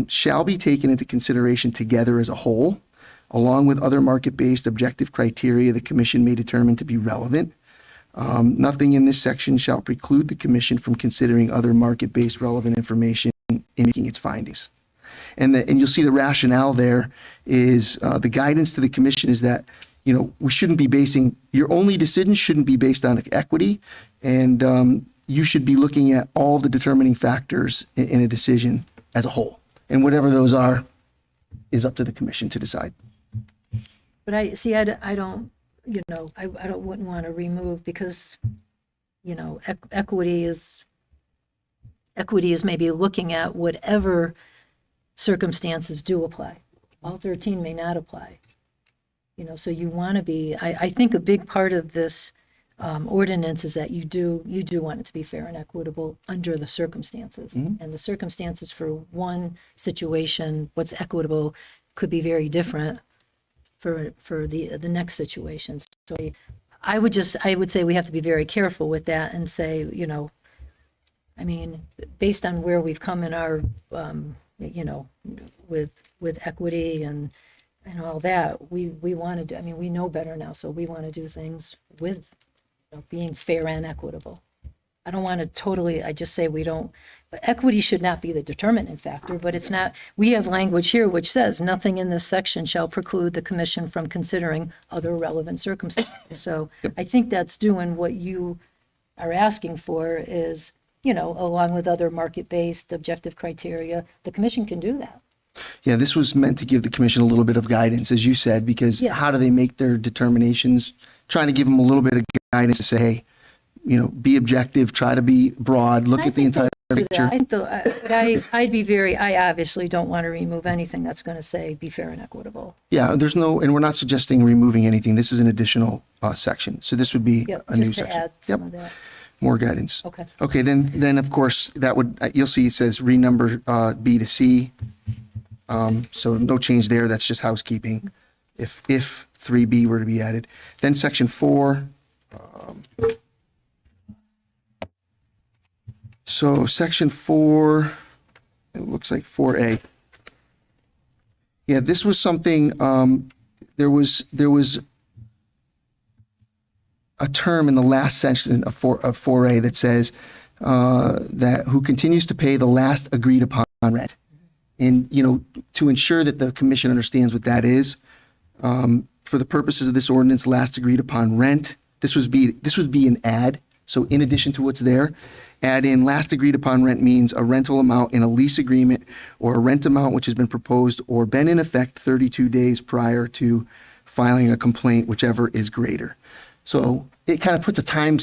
S9: shall be taken into consideration together as a whole, along with other market-based objective criteria the commission may determine to be relevant. Nothing in this section shall preclude the commission from considering other market-based relevant information in making its findings. And you'll see the rationale there is the guidance to the commission is that, we shouldn't be basing, your only decision shouldn't be based on equity, and you should be looking at all the determining factors in a decision as a whole. And whatever those are is up to the commission to decide.
S4: But I don't, I wouldn't want to remove, because equity is maybe looking at whatever circumstances do apply. All 13 may not apply. So you want to be, I think a big part of this ordinance is that you do want it to be fair and equitable under the circumstances. And the circumstances for one situation, what's equitable, could be very different for the next situations. So I would say we have to be very careful with that and say, based on where we've come in our, with equity and all that, we want to do, we know better now, so we want to do things with being fair and equitable. I don't want to totally, I just say equity should not be the determining factor, but it's not, we have language here which says nothing in this section shall preclude the commission from considering other relevant circumstances. So I think that's doing what you are asking for is, along with other market-based objective criteria, the commission can do that.
S9: Yeah, this was meant to give the commission a little bit of guidance, as you said, because how do they make their determinations? Trying to give them a little bit of guidance to say, hey, be objective, try to be broad, look at the entire picture.
S4: I obviously don't want to remove anything that's going to say be fair and equitable.
S9: Yeah, and we're not suggesting removing anything. This is an additional section. So this would be a new
S4: Just to
S9: section.
S4: add some of that.
S9: More guidance.
S4: Okay.
S9: Okay, then of course, that would, you'll see it says renumber B to C. So no change there. That's just housekeeping. If 3B were to be added. Then section 4. So section 4, it looks like 4A. Yeah, this was something, there was a term in the last section of 4A that says that who continues to pay the last agreed upon rent. And, to ensure that the commission understands what that is, for the purposes of this ordinance, last agreed upon rent, this would be an add. So in addition to what's there, add in last agreed upon rent means a rental amount in a lease agreement or a rent amount which has been proposed or been in effect 32 days prior to filing a complaint, whichever is greater. So it kind of puts a time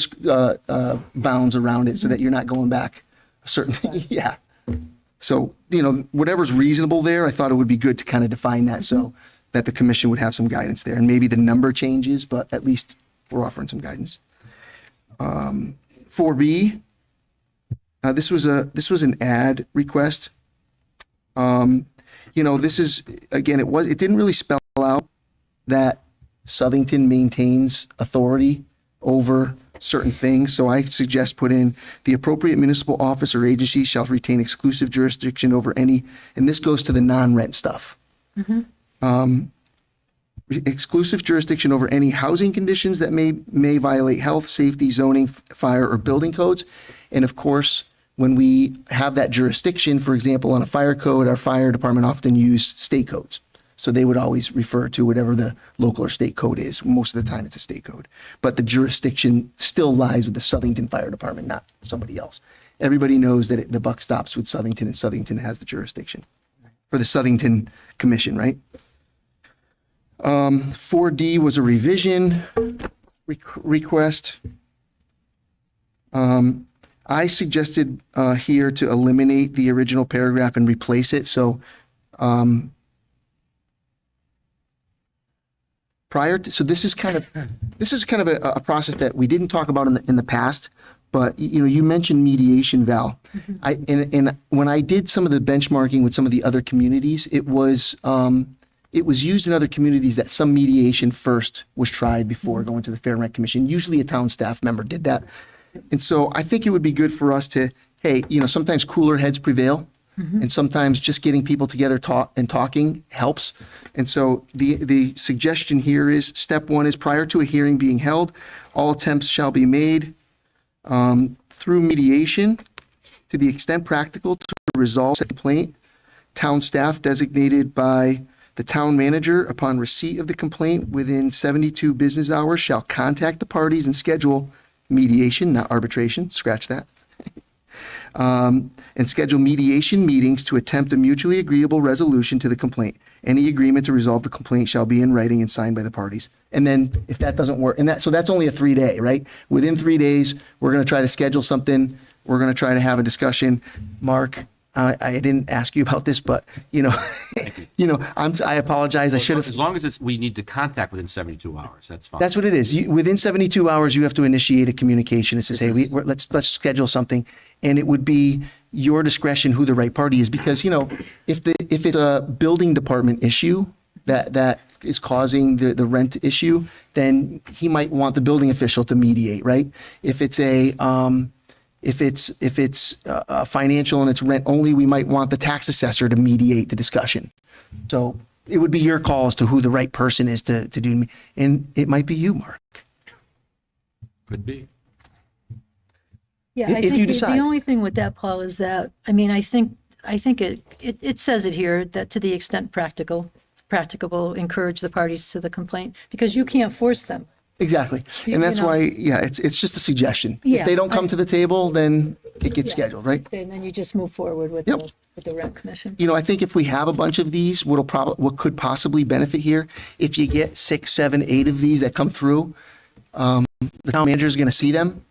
S9: bounds around it so that you're not going back a certain, yeah. So, whatever's reasonable there, I thought it would be good to kind of define that so that the commission would have some guidance there. And maybe the number changes, but at least we're offering some guidance. 4B, this was an ad request. This is, again, it didn't really spell out that Southington maintains authority over certain things. So I suggest put in the appropriate municipal office or agency shall retain exclusive jurisdiction over any, and this goes to the non-rent stuff. Exclusive jurisdiction over any housing conditions that may violate health, safety, zoning, fire, or building codes. And of course, when we have that jurisdiction, for example, on a fire code, our fire department often use state codes. So they would always refer to whatever the local or state code is. Most of the time it's a state code. But the jurisdiction still lies with the Southington Fire Department, not somebody else. Everybody knows that the buck stops with Southington, and Southington has the jurisdiction for the Southington Commission, right? 4D was a revision request. I suggested here to eliminate the original paragraph and replace it. So so this is kind of a process that we didn't talk about in the past, but you mentioned mediation, Val. And when I did some of the benchmarking with some of the other communities, it was used in other communities that some mediation first was tried before going to the Fair Rent Commission. Usually a town staff member did that. And so I think it would be good for us to, hey, sometimes cooler heads prevail. And sometimes just getting people together talking helps. And so the suggestion here is step 1 is prior to a hearing being held, all attempts shall be made through mediation to the extent practical to resolve the complaint. Town staff designated by the town manager upon receipt of the complaint within 72 business hours shall contact the parties and schedule mediation, not arbitration. Scratch that. and schedule mediation meetings to attempt a mutually agreeable resolution to the complaint. Any agreement to resolve the complaint shall be in writing and signed by the parties. And then if that doesn't work, so that's only a 3-day, right? Within 3 days, we're going to try to schedule something. We're going to try to have a discussion. Mark, I didn't ask you about this, but I apologize. I should have.
S2: As long as we need to contact within 72 hours, that's fine.
S9: That's what it is. Within 72 hours, you have to initiate a communication. It says, hey, let's schedule something. And it would be your discretion who the right party is, because, if it's a building department issue that is causing the rent issue, then he might want the building official to mediate, right? If it's financial and it's rent only, we might want the tax assessor to mediate the discussion. So it would be your call as to who the right person is to do, and it might be you, Mark.
S2: Could be.
S4: Yeah, I
S9: If
S4: think
S9: you
S4: the
S9: decide.
S4: only thing with that, Paul, is that, I think it says it here, that to the extent practicable, encourage the parties to the complaint, because you can't force them.
S9: Exactly. And that's why, it's just a suggestion.
S4: Yeah,
S9: If they don't come to the table, then it gets scheduled, right?
S4: And then you just move forward with
S9: Yep.
S4: with the rent commission.
S9: I think if we have a bunch of these, what could possibly benefit here, if you get 6, 7, 8 of these that come through, the town manager is going to see them.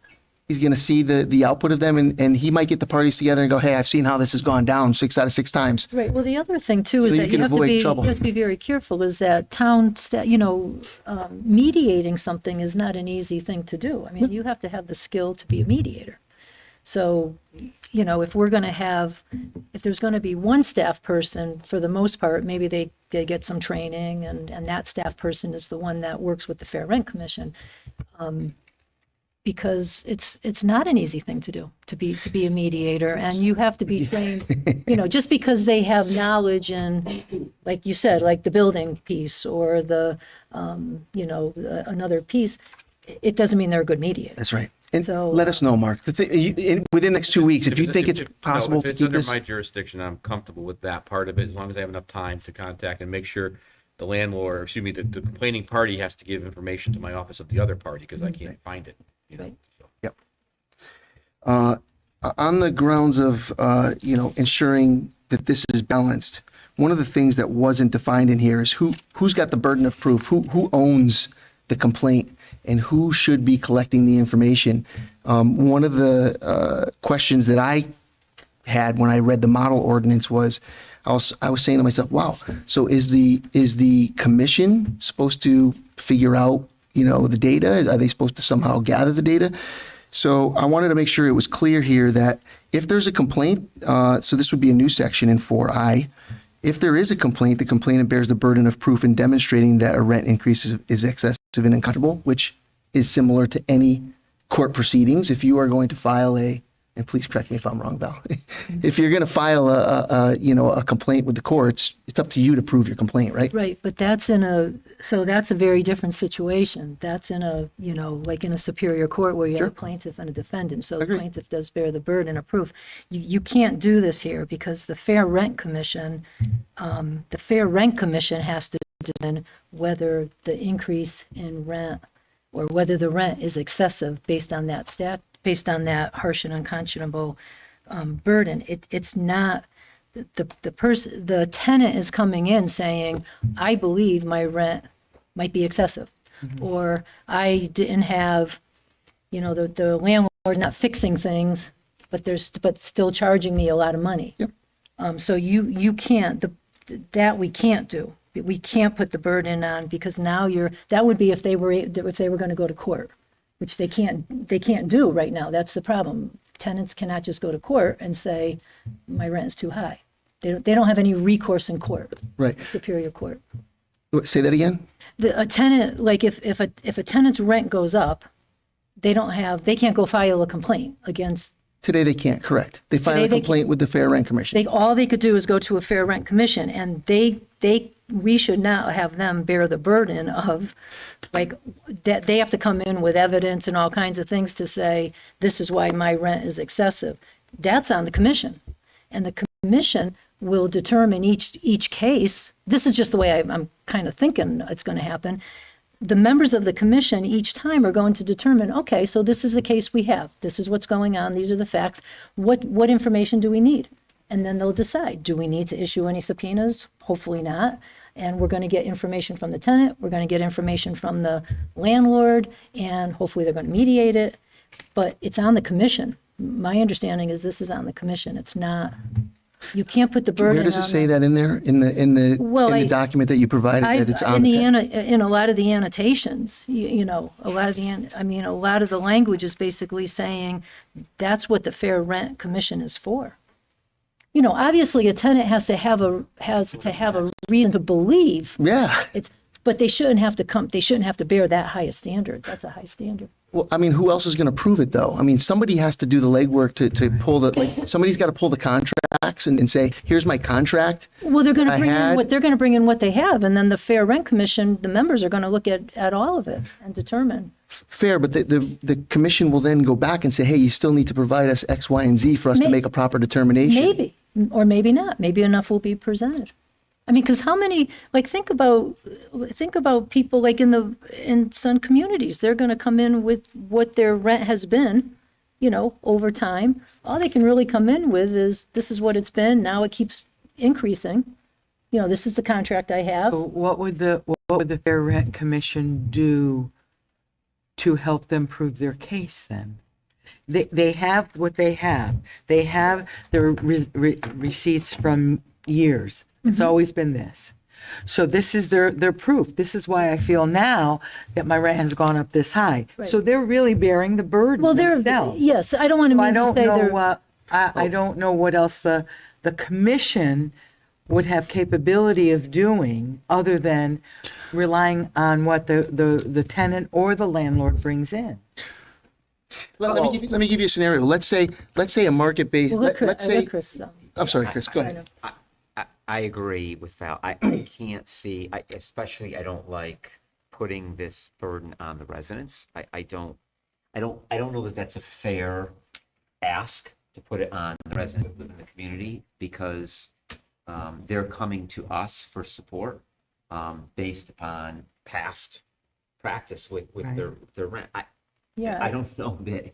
S9: He's going to see the output of them, and he might get the parties together and go, hey, I've seen how this has gone down 6 out of 6 times.
S4: Right. Well, the other thing too is
S9: So you
S4: that
S9: can avoid trouble.
S4: you have to be very careful. Is that mediating something is not an easy thing to do. You have to have the skill to be a mediator. So, if there's going to be one staff person, for the most part, maybe they get some training, and that staff person is the one that works with the Fair Rent Commission. Because it's not an easy thing to do, to be a mediator, and you have to be trained, just because they have knowledge in, like you said, like the building piece or the, another piece, it doesn't mean they're a good mediator.
S9: That's right. And
S4: So,
S9: let us know, Mark. Within the next 2 weeks, if you think it's possible
S2: if
S9: to
S2: it's
S9: keep
S2: under
S9: this.
S2: my jurisdiction, I'm comfortable with that part of it, as long as I have enough time to contact and make sure the landlord, or excuse me, the complaining party has to give information to my office of the other party, because I can't find it.
S9: Yep. On the grounds of, ensuring that this is balanced, one of the things that wasn't defined in here is who's got the burden of proof, who owns the complaint, and who should be collecting the information. One of the questions that I had when I read the model ordinance was, I was saying to myself, wow, so is the commission supposed to figure out, the data? Are they supposed to somehow gather the data? So I wanted to make sure it was clear here that if there's a complaint, so this would be a new section in 4I. If there is a complaint, the complainant bears the burden of proof in demonstrating that a rent increase is excessive and unconscionable, which is similar to any court proceedings. If you are going to file and please correct me if I'm wrong, Val. If you're going to file a complaint with the courts, it's up to you to prove your complaint, right?
S4: Right, but that's a very different situation. That's in like in a superior court where you have a plaintiff and a defendant. So the plaintiff does bear the burden of proof. You can't do this here, because the Fair Rent Commission has to determine whether the increase in rent, or whether the rent is excessive based on that harsh and unconscionable burden. It's not the tenant is coming in saying, I believe my rent might be excessive, or I didn't have, the landlord not fixing things, but still charging me a lot of money.
S9: Yep.
S4: So you can't, that we can't do. We can't put the burden on, because now that would be if they were going to go to court, which they can't do right now. That's the problem. Tenants cannot just go to court and say, my rent is too high. They don't have any recourse in court.
S9: Right.
S4: Superior court.
S9: Say that again?
S4: A tenant, like if a tenant's rent goes up, they can't go file a complaint against.
S9: Today they can't, correct. They file a complaint with the Fair Rent Commission.
S4: All they could do is go to a Fair Rent Commission, and we should not have them bear the burden of, like, that they have to come in with evidence and all kinds of things to say, this is why my rent is excessive. That's on the commission. And the commission will determine each case. This is just the way I'm kind of thinking it's going to happen. the members of the commission each time are going to determine, okay, so this is the case we have. This is what's going on. These are the facts. What information do we need? And then they'll decide, do we need to issue any subpoenas? Hopefully not. And we're going to get information from the tenant. We're going to get information from the landlord, and hopefully they're going to mediate it. But it's on the commission. My understanding is this is on the commission. It's not, you can't put the burden on.
S9: Where does it say that in there, in the document that you provided, that it's on
S4: in a lot of the annotations, a lot of the language is basically saying that's what the Fair Rent Commission is for. Obviously a tenant has to have a reason to believe.
S9: Yeah.
S4: But they shouldn't have to bear that high a standard. That's a high standard.
S9: Well, I mean, who else is going to prove it, though? I mean, somebody has to do the legwork to pull somebody's got to pull the contracts and say, here's my contract.
S4: Well, they're going to bring in what they have, and then the Fair Rent Commission, the members are going to look at all of it and determine.
S9: Fair, but the commission will then go back and say, hey, you still need to provide us X, Y, and Z for us to make a proper determination.
S4: Maybe, or maybe not. Maybe enough will be presented. I mean, because how many, think about people like in some communities, they're going to come in with what their rent has been, over time. All they can really come in with is, this is what it's been. Now it keeps increasing. This is the contract I have.
S1: So what would the Fair Rent Commission do to help them prove their case then? They have what they have. They have their receipts from years. It's always been this. So this is their proof. This is why I feel now that my rent has gone up this high.
S4: Right.
S1: So they're really bearing the burden themselves.
S4: Yes, I don't want to mean to say they're.
S1: I don't know what else the commission would have capability of doing other than relying on what the tenant or the landlord brings in.
S9: Let me give you a scenario. Let's say a market-based. Let's say.
S4: Chris,
S9: I'm sorry, Chris. Go ahead.
S5: I agree with that. I can't see, especially I don't like putting this burden on the residents. I don't know that that's a fair ask to put it on the residents who live in the community, because they're coming to us for support based upon past practice with their rent. I don't know that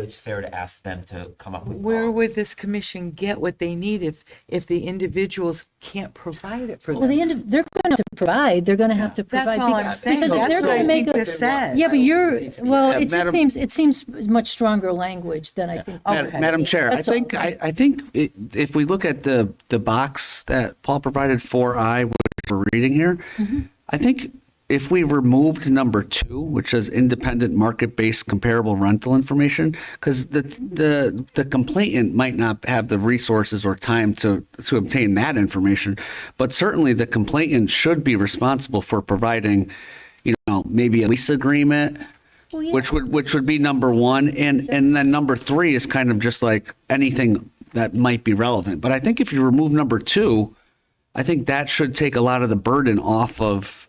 S5: it's fair to ask them to come up with.
S1: Where would this commission get what they need if the individuals can't provide it for them?
S4: Well, they're going to have to provide. They're going to have to provide.
S1: That's all I'm saying.
S4: Because if
S1: That's
S4: they're
S1: what
S4: going
S1: I
S4: to make
S1: think this says.
S4: Yeah, but
S8: Madam-
S4: it seems much stronger language than I think.
S8: Madam Chair,
S4: That's all.
S8: I think if we look at the box that Paul provided 4I, which we're reading here, I think if we removed number 2, which says independent market-based comparable rental information, because the complainant might not have the resources or time to obtain that information, but certainly the complainant should be responsible for providing, maybe a lease agreement, which would be number 1, and then number 3 is kind of just like anything that might be relevant. But I think if you remove number 2, I think that should take a lot of the burden off of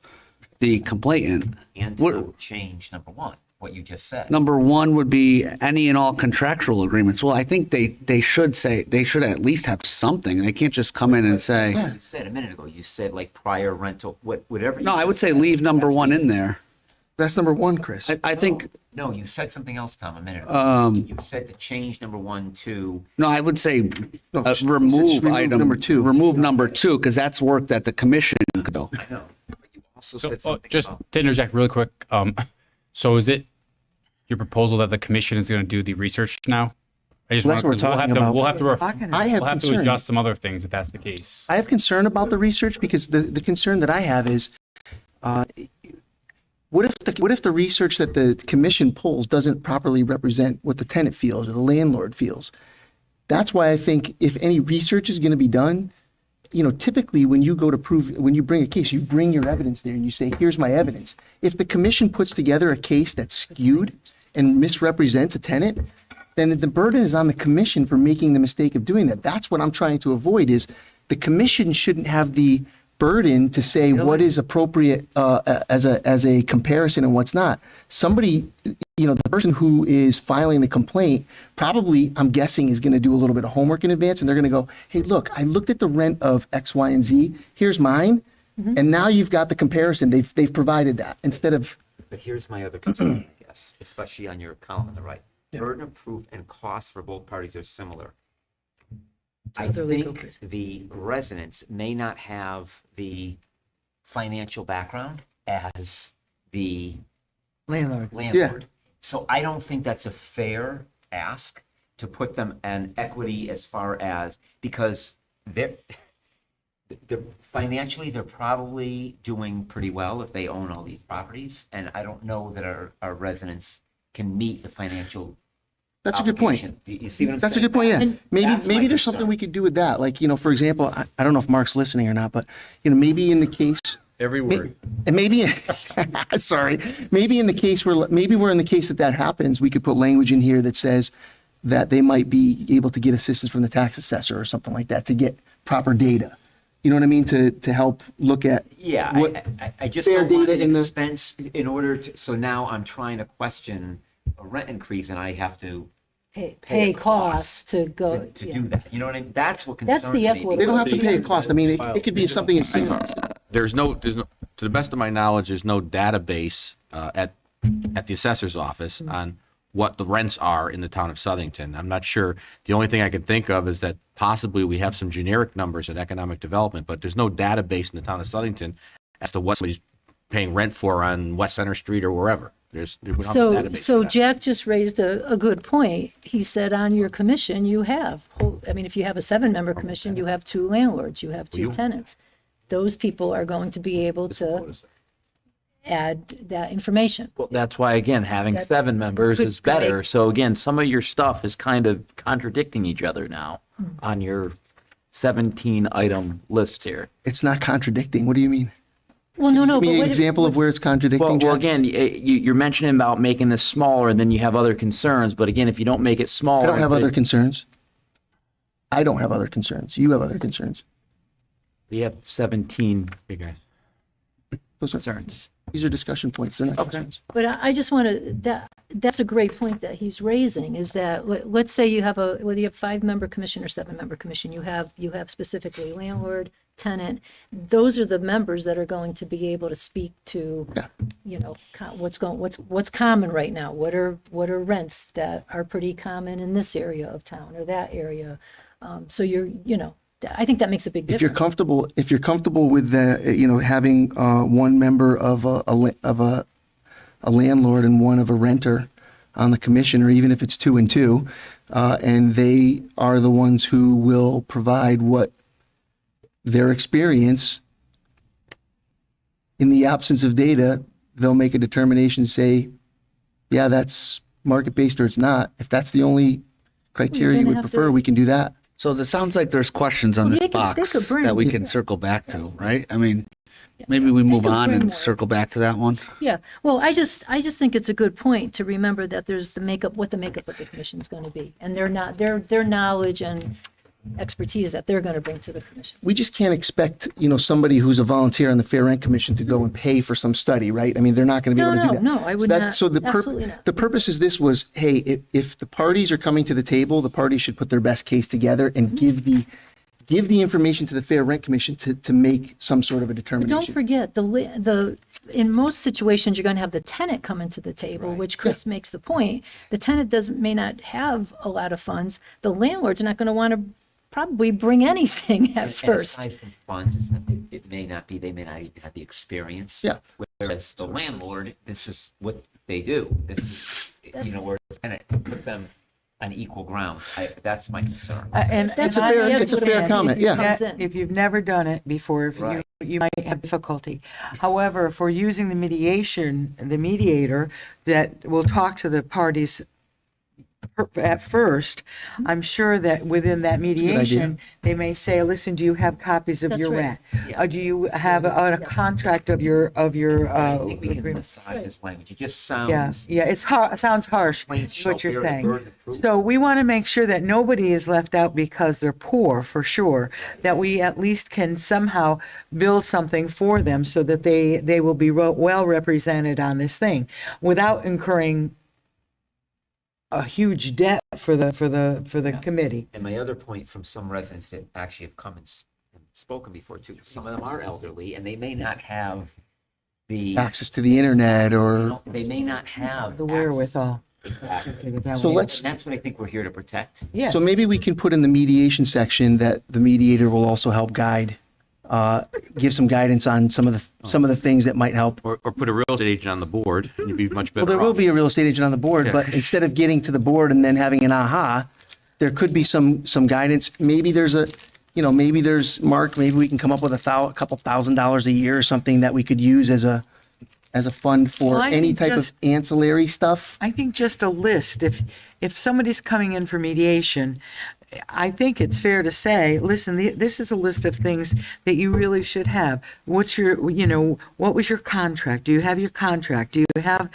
S8: the complainant.
S5: And to change number 1, what you just said.
S8: Number 1 would be any and all contractual agreements. Well, I think they should at least have something. They can't just come in and say.
S5: You said a minute ago, you said like prior rental, whatever.
S8: No, I would say leave number 1 in there.
S9: That's number 1, Chris.
S8: I think.
S5: No, you said something else, Tom, a minute ago. You said to change number 1 to.
S8: No, I would say
S9: remove
S8: item
S9: number 2.
S8: Remove number 2, because that's work that the commission could do.
S5: I know. Also
S16: So,
S5: said something
S16: just
S5: about-
S16: to interject really quick, so is it your proposal that the commission is going to do the research now? I just
S9: Well, that's
S16: want,
S9: what we're
S16: we'll have
S9: talking
S16: to,
S9: about.
S16: we'll have to,
S9: I have
S16: we'll have to
S9: concern.
S16: adjust some other things if that's the case.
S9: I have concern about the research because the concern that I have is, what if the research that the commission pulls doesn't properly represent what the tenant feels or the landlord feels? That's why I think if any research is going to be done, typically when you bring a case, you bring your evidence there and you say, here's my evidence. If the commission puts together a case that's skewed and misrepresents a tenant, then the burden is on the commission for making the mistake of doing that. That's what I'm trying to avoid is the commission shouldn't have the burden to say what is appropriate as a comparison and what's not. Somebody, the person who is filing the complaint probably, I'm guessing, is going to do a little bit of homework in advance, and they're going to go, hey, look, I looked at the rent of X, Y, and Z. Here's mine. And now you've got the comparison. They've provided that instead of,
S5: But here's my other concern, I guess, especially on your column on the right. Burden of proof and cost for both parties are similar. I
S4: other legal
S5: think the residents may not have the financial background as the landlord. So I don't think that's a fair ask to put them in equity as far as, because they're financially, they're probably doing pretty well if they own all these properties. And I don't know that our residents can meet the financial.
S9: that's a good point.
S5: obligation. You see what I'm
S9: That's a
S5: saying?
S9: good point, yeah.
S5: That's my
S9: Maybe there's
S5: concern.
S9: something we could do with that. Like, for example, I don't know if Mark's listening or not, but, maybe in the case.
S21: Every word.
S9: And maybe, sorry, maybe in the case where, maybe we're in the case that happens, we could put language in here that says that they might be able to get assistance from the tax assessor or something like that to get proper data. You know what I mean? To help look at.
S5: Yeah,
S9: what
S5: I just
S9: fair
S5: don't want
S9: data
S5: an
S9: in the-
S5: expense in order to, so now I'm trying to question a rent increase and I have to
S4: Pay
S5: a
S4: costs to go.
S5: to
S4: yeah.
S5: do that. You know what I mean? That's what
S4: That's
S5: concerns
S4: the
S5: me.
S4: equitable.
S9: They don't have to pay a cost. I mean, it could be something as simple as.
S2: There's no, to the best of my knowledge, there's no database at the assessor's office on what the rents are in the town of Southington. I'm not sure. The only thing I can think of is that possibly we have some generic numbers in economic development, but there's no database in the town of Southington as to what somebody's paying rent for on West Center Street or wherever. We don't have a database
S4: So
S2: for that.
S4: Jack just raised a good point. He said on your commission, you have, I mean, if you have a 7-member commission, you have 2 landlords, you have 2 tenants. Those people are going to be able to add that information.
S10: Well, that's why, again, having
S4: That's
S10: 7 members
S4: good-
S10: is better.
S4: good.
S10: So again, some of your stuff is kind of contradicting each other now on your 17-item list here.
S9: It's not contradicting. What do you mean?
S4: Well, no,
S9: Give me
S4: but
S9: an
S4: what-
S9: example of where it's contradicting,
S10: Well,
S9: Jack?
S10: again, you're mentioning about making this smaller, and then you have other concerns. But again, if you don't make it smaller,
S9: I don't have
S10: to-
S9: other concerns. I don't have other concerns. You have other concerns.
S10: you have 17
S2: Hey, guys.
S9: Those are,
S10: concerns.
S9: these are discussion points. They're not concerns.
S4: But I just want to, that's a great point that he's raising, is that, let's say you have whether you have 5-member commission or 7-member commission, you have specifically landlord, tenant. Those are the members that are going to be able to speak to, what's common right now? What are rents that are pretty common in this area of town or that area? So I think that makes a big
S9: If you're
S4: difference.
S9: comfortable with having one member of a landlord and one of a renter on the commission, or even if it's 2 and 2, and they are the ones who will provide what their experience, in the absence of data, they'll make a determination, say, yeah, that's market-based or it's not. If that's the only criteria you
S4: gonna
S9: would
S4: have
S9: prefer,
S4: to-
S9: we can do that.
S8: So it sounds like there's questions on
S4: Well,
S8: this
S4: they could
S8: box
S4: bring-
S8: that we can circle back to, right? I mean, maybe we move
S4: could
S8: on
S4: bring
S8: and
S4: more.
S8: circle back to that one.
S4: Yeah, well, I just think it's a good point to remember that there's what the makeup of the commission is going to be, and their knowledge and expertise that they're going to bring to the commission.
S9: We just can't expect, somebody who's a volunteer on the Fair Rent Commission to go and pay for some study, right? I mean, they're not going to be able to do that.
S4: No, I would not.
S9: So
S4: Absolutely not.
S9: the purpose is this was, hey, if the parties are coming to the table, the parties should put their best case together and give the information to the Fair Rent Commission to make some sort of a
S4: But
S9: determination.
S4: don't forget, in most situations, you're going to have the tenant come into the table, which Chris makes the point. The tenant may not have a lot of funds. The landlord's not going to want to probably bring anything at
S5: And
S4: first.
S5: aside from funds, it may not be, they may not even have the experience.
S9: Yeah.
S5: Whereas the landlord, this is what they do. This is, where it's tenant, to put them on equal ground. That's my concern.
S1: And
S9: It's a fair comment, yeah.
S1: If you've never done it before, if
S5: Right.
S1: you might have difficulty. However, if we're using the mediator that will talk to the parties at first, I'm sure that within that mediation, they may say, listen, do you have copies of
S4: That's
S1: your
S4: right.
S1: rent? Do you have a contract of your
S5: I think we can
S1: agreement?
S5: massage this language. It just
S1: Yeah,
S5: sounds.
S1: it sounds harsh,
S5: Plain
S1: is what you're
S5: shall bear the
S1: saying.
S5: burden of proof.
S1: So we want to make sure that nobody is left out because they're poor, for sure, that we at least can somehow build something for them so that they will be well represented on this thing without incurring a huge debt for the committee.
S5: And my other point from some residents that actually have come and spoken before too, some of them are elderly and they may not have the
S9: Access to the internet or,
S5: they may not have
S1: The wherewithal.
S5: Exactly.
S9: So let's-
S5: And that's what I think we're here to protect.
S1: Yes.
S9: so maybe we can put in the mediation section that the mediator will also help guide, give some guidance on some of the things that might help.
S2: Or put a real estate agent on the board, and you'd be much better
S9: Well, there will
S2: off.
S9: be a real estate agent on the board,
S2: Yeah.
S9: but instead of getting to the board and then having an aha, there could be some guidance. Maybe there's maybe Mark, maybe we can come up with a couple $1,000s a year or something that we could use as a fund for
S1: Well, I
S9: any
S1: think
S9: type of
S1: just-
S9: ancillary stuff.
S1: I think just a list, if somebody's coming in for mediation, I think it's fair to say, listen, this is a list of things that you really should have. What's what was your contract? Do you have your contract? Do you have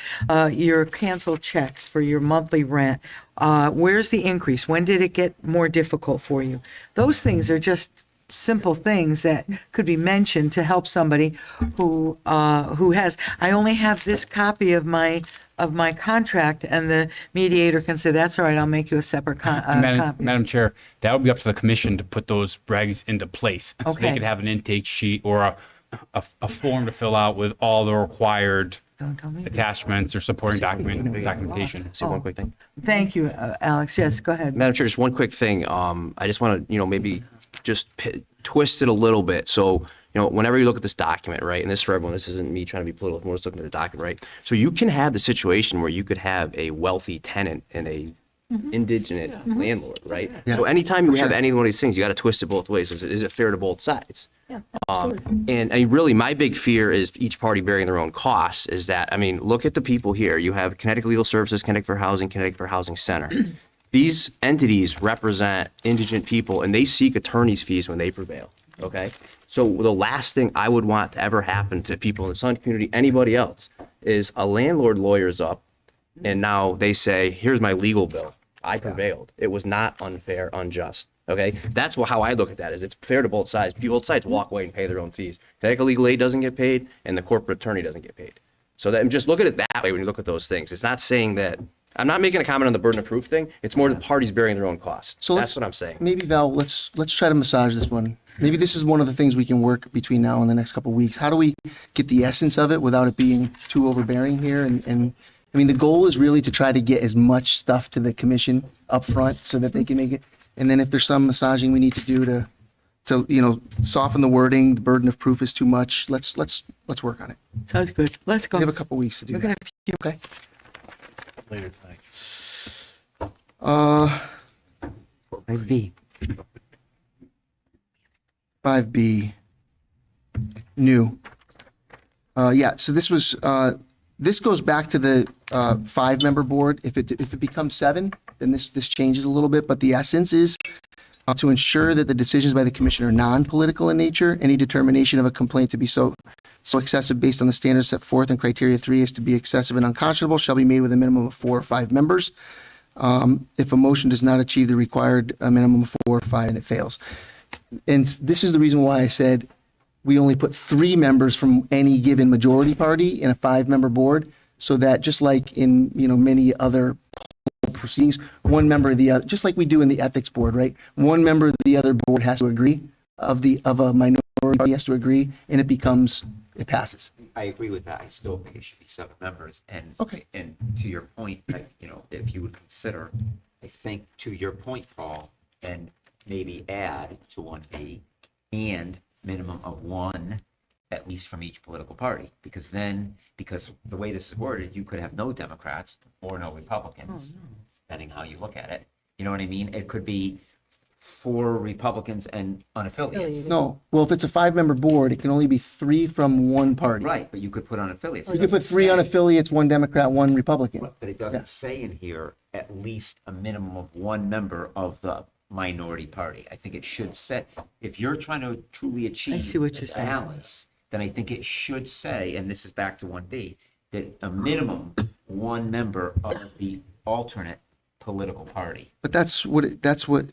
S1: your canceled checks for your monthly rent? Where's the increase? When did it get more difficult for you? Those things are just simple things that could be mentioned to help somebody who has. I only have this copy of my contract, and the mediator can say, that's all right, I'll make you a separate copy.
S16: Madam Chair, that would be up to the commission to put those regs into place. So they
S1: Okay.
S16: could have an intake sheet or a form to fill out with all the required
S1: Don't tell me.
S16: attachments or supporting documentation.
S7: Say one quick thing.
S1: Thank you, Alex. Yes, go ahead.
S7: Madam Chair, just one quick thing. I just want to, maybe just twist it a little bit. So, whenever you look at this document, right, and this is for everyone, this isn't me trying to be political, we're just looking at the document, right? So you can have the situation where you could have a wealthy tenant and a indigent landlord, right?
S9: Yeah.
S7: So anytime you have any one of these things, you got to twist it both ways. Is it fair to both sides?
S4: Yeah,
S7: And really, my big fear is each party bearing their own costs. Is that, look at the people here. You have Connecticut Legal Services, Connecticut for Housing, Connecticut for Housing Center. These entities represent indigent people, and they seek attorney's fees when they prevail. Okay, so the last thing I would want to ever happen to people in the Sun community, anybody else, is a landlord lawyers up, and now they say, "Here's my legal bill. I prevailed. It was not unfair, unjust." Okay, that's how I look at that. Is it's fair to both sides. Both sides walk away and pay their own fees. Connecticut legal aid doesn't get paid, and the corporate attorney doesn't get paid. So that just look at it that way when you look at those things. It's not saying that. I'm not making a comment on the burden of proof thing. It's more the parties bearing their own costs.
S9: So
S7: that's what I'm saying.
S9: Maybe Val, let's try to massage this one. Maybe this is one of the things we can work between now and the next couple of weeks. How do we get the essence of it without it being too overbearing here? And the goal is really to try to get as much stuff to the commission up front so that they can make it. And then if there's some massaging we need to do to soften the wording, the burden of proof is too much. Let's work on it.
S1: Sounds good. Let's go.
S9: We have a couple weeks to do
S1: We're
S9: that.
S1: gonna have a few-
S9: Okay.
S7: Later tonight.
S5: 5B.
S9: 5B, new. So this goes back to the 5-member board. If it becomes 7, then this changes a little bit, but the essence is to ensure that the decisions by the commission are non-political in nature. Any determination of a complaint to be so excessive based on the standards set forth in criteria 3 is to be excessive and unconscionable shall be made with a minimum of 4 or 5 members. If a motion does not achieve the required minimum of 4 or 5, and it fails. And this is the reason why I said we only put 3 members from any given majority party in a 5-member board, so that just like in many other proceedings, one member of the other, just like we do in the ethics board, right? One member of the other board has to agree, of a minority party has to agree, and it passes.
S5: I agree with that. I still think it should be 7 members. And
S9: Okay.
S5: And to your point, if you would consider, I think to your point, Paul, and maybe add to 1B and minimum of 1, at least from each political party, because the way this is worded, you could have no Democrats or no Republicans, depending how you look at it. You know what I mean? It could be 4 Republicans and unaffiliated.
S9: No, well, if it's a 5-member board, it can only be 3 from one party.
S5: Right, but you could put unaffiliates.
S9: You could put 3 unaffiliates, 1 Democrat, 1 Republican.
S5: But it doesn't say in here at least a minimum of 1 member of the minority party. I think it should set, if you're trying to truly achieve
S1: see what you're saying.
S5: balance, then I think it should say, and this is back to 1B, that a minimum 1 member of the alternate political party.
S9: But that's what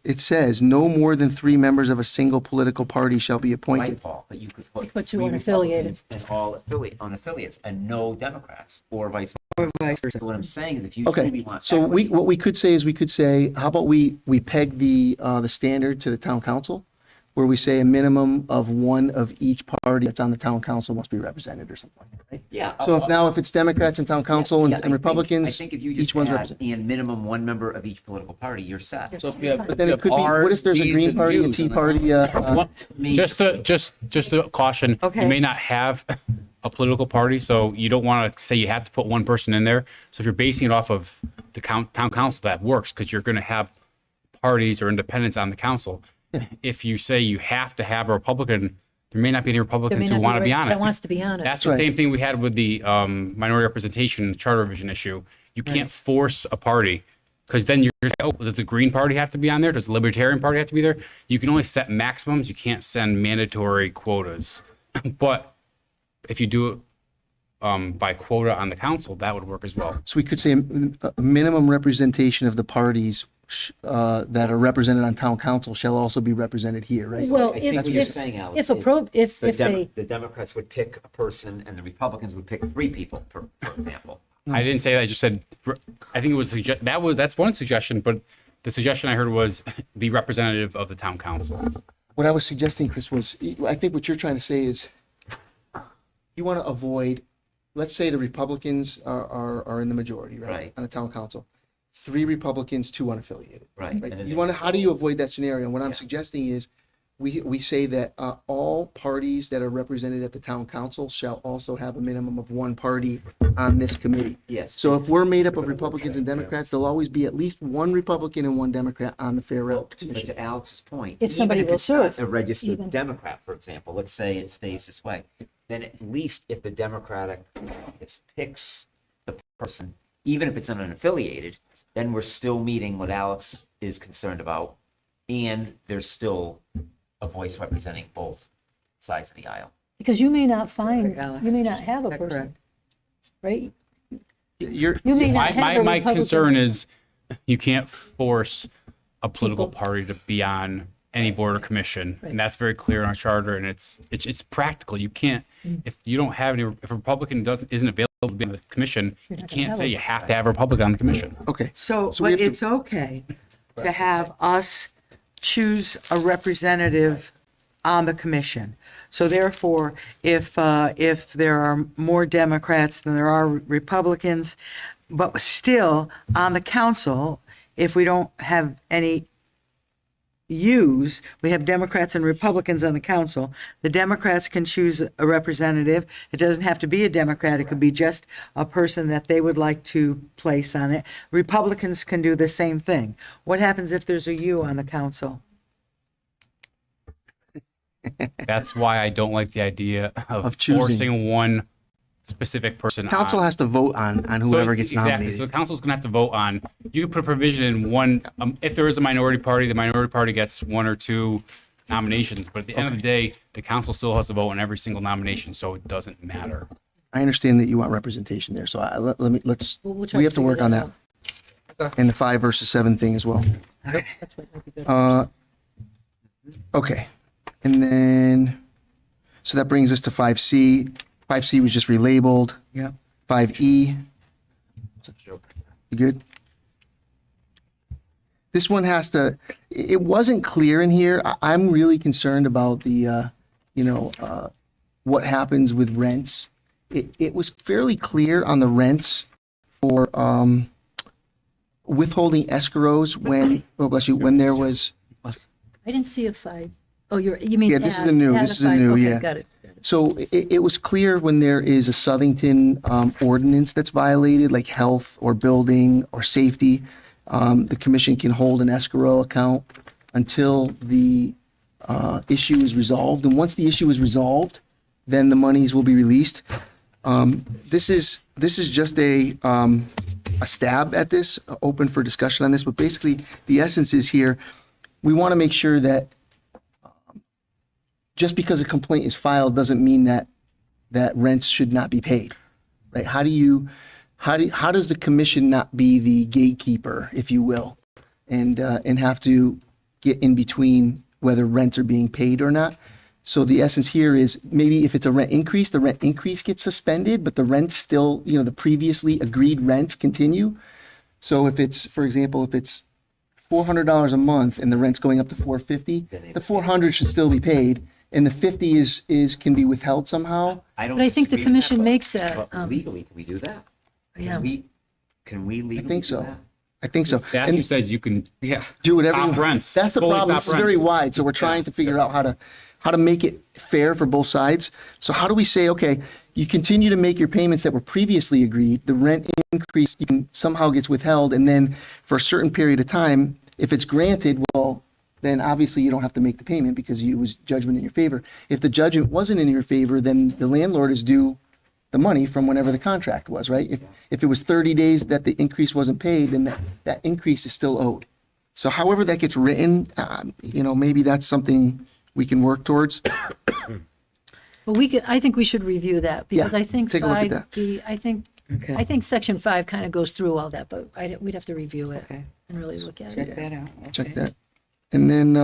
S9: it says. No more than 3 members of a single political party shall be
S5: Right,
S9: appointed.
S5: Paul, but you could put
S4: Put 2
S5: 3
S4: unaffiliated.
S5: Republicans and all unaffiliates and no Democrats or vice versa.
S1: Or vice versa.
S5: So what I'm saying is if you
S9: Okay,
S5: truly want
S9: so
S5: equity,
S9: what we could say is how about we peg the standard to the town council? where we say a minimum of one of each party that's on the town council must be represented or something like that, right?
S5: Yeah.
S9: So if it's Democrats in town council
S5: Yeah,
S9: and Republicans,
S5: I think if you
S9: each
S5: just
S9: one's
S5: add
S9: represented.
S5: and minimum one member of each political party, you're set.
S6: So if you have,
S9: But then it could be, what if there's a Green Party, a Tea Party,
S16: Just to caution,
S1: Okay.
S16: you may not have a political party, so you don't want to say you have to put one person in there. So if you're basing it off of the town council, that works because you're going to have parties or independents on the council. If you say you have to have a Republican, there may not be any
S4: There
S16: Republicans
S4: may
S16: who
S4: not
S16: want to
S4: a
S16: be
S4: rep
S16: on it.
S4: That wants to be on it.
S16: That's the same thing we had with the minority representation, the charter revision issue. You can't force a party because then you're saying, oh, does the Green Party have to be on there? Does the Libertarian Party have to be there? You can only set maximums. You can't send mandatory quotas. But if you do it by quota on the council, that would work as well.
S9: so we could say a minimum representation of the parties that are represented on town council shall also be represented here, right?
S4: Well,
S5: I think
S4: if,
S5: what you're
S4: if,
S5: saying, Alex,
S4: if a
S5: is
S4: pro, if
S5: the
S4: they,
S5: the Democrats would pick a person and the Republicans would pick 3 people, for example.
S16: I didn't say that. I just said I think it was that's one suggestion, but the suggestion I heard was the representative of the town council.
S9: What I was suggesting, Chris, was, I think what you're trying to say is you want to avoid, let's say the Republicans are in the majority, right?
S5: Right.
S9: On the town council. 3 Republicans, 2 unaffiliated.
S5: Right. And then
S9: You want to, how do you avoid that scenario? And what I'm suggesting is we say that all parties that are represented at the town council shall also have a minimum of 1 party on this committee.
S5: Yes.
S9: So if we're made up of Republicans and Democrats, there'll always be at least 1 Republican and 1 Democrat on the Fair Rep
S5: But
S9: Commission.
S5: to Alex's point,
S4: If somebody
S5: even
S4: will
S5: it's not
S4: serve,
S5: a registered
S4: even.
S5: Democrat, for example, let's say it stays this way, then at least if the Democratic picks the person, even if it's unaffiliated, then we're still meeting what Alex is concerned about, and there's still a voice representing both sides of the aisle.
S4: because you may not find,
S1: Alex.
S4: you may not have a
S1: Is that
S4: person,
S1: correct?
S4: right?
S9: You're,
S4: You may not have a
S16: My
S4: Republican.
S16: concern is you can't force a political party to be on any board or commission, and that's very clear in our charter, and it's practical. You can't if you don't have any, if a Republican isn't available to be on the commission, you
S4: not gonna
S16: can't
S4: have
S16: say
S4: one.
S16: you have to have a Republican on the commission.
S9: okay.
S1: So,
S9: So we
S1: but
S9: have to-
S1: it's okay to have us choose a representative on the commission. So therefore, if there are more Democrats than there are Republicans, but still on the council, if we don't have any we have Democrats and Republicans on the council. The Democrats can choose a representative. It doesn't have to be a Democrat. It could be just a person that they would like to place on it. Republicans can do the same thing. What happens if there's a U on the council?
S16: That's why I don't like the idea
S9: Of choosing.
S16: forcing one specific person.
S9: Council
S16: on.
S9: has to vote on whoever gets
S16: Exactly.
S9: nominated.
S16: So the council's gonna have to vote on, you can put a provision in one, if there is a minority party, the minority party gets 1 or 2 nominations, but at the end of the day, the council still has to vote on every single nomination, so it doesn't matter.
S9: I understand that you want representation there, so let's,
S4: We'll try
S9: we
S4: to
S9: have to work
S4: figure
S9: on
S4: that
S9: that. And the 5 versus 7 thing as well.
S4: That's what might be good.
S9: Okay. And then, so that brings us to 5C. 5C was just relabeled.
S1: Yeah.
S9: 5E. You good? This one has to, it wasn't clear in here. I'm really concerned about the, what happens with rents. It was fairly clear on the rents for withholding escrows when, oh bless you, when there was,
S4: I didn't see a 5. Oh, you mean
S9: Yeah, this is
S4: add-
S9: a new,
S4: add
S9: this is a
S4: 5.
S9: new,
S4: Okay,
S9: yeah.
S4: got it.
S9: So it was clear when there is a Southington ordinance that's violated, like health or building or safety, the commission can hold an escrow account until the issue is resolved. And once the issue is resolved, then the monies will be released. This is just a stab at this, open for discussion on this, but basically the essence is here, we want to make sure that just because a complaint is filed doesn't mean that rents should not be paid, right? How does the commission not be the gatekeeper, if you will, and have to get in between whether rents are being paid or not? So the essence here is maybe if it's a rent increase, the rent increase gets suspended, but the rents still, the previously agreed rents continue. So if it's, for example, if it's $400 a month and the rent's going up to $450, the $400 should still be paid, and the $50 can be withheld somehow.
S5: I don't
S4: But I think the
S5: disagree with
S4: commission
S5: that,
S4: makes that,
S5: but legally, can we do that?
S4: yeah.
S5: Can we legally
S9: I think
S5: do
S9: so.
S5: that?
S9: I think so.
S16: Statute
S9: And
S16: says you can
S9: do whatever.
S16: stop rents.
S9: That's the
S16: fully
S9: problem.
S16: stop
S9: This is very
S16: rents.
S9: wide, so we're trying to figure out how to make it fair for both sides. So how do we say, okay, you continue to make your payments that were previously agreed, the rent increase somehow gets withheld, and then for a certain period of time, if it's granted, well, then obviously you don't have to make the payment because it was judgment in your favor. If the judgment wasn't in your favor, then the landlord is due the money from whenever the contract was, right? If it was 30 days that the increase wasn't paid, then that increase is still owed. So however that gets written, maybe that's something we can work towards.
S4: Well, I think we should review that because
S9: Yeah,
S4: I think
S9: take a look at that.
S4: 5B, I think section 5 kind of goes through all that, but we'd have to review it and really look at it.
S14: That out.
S9: Check that. And then,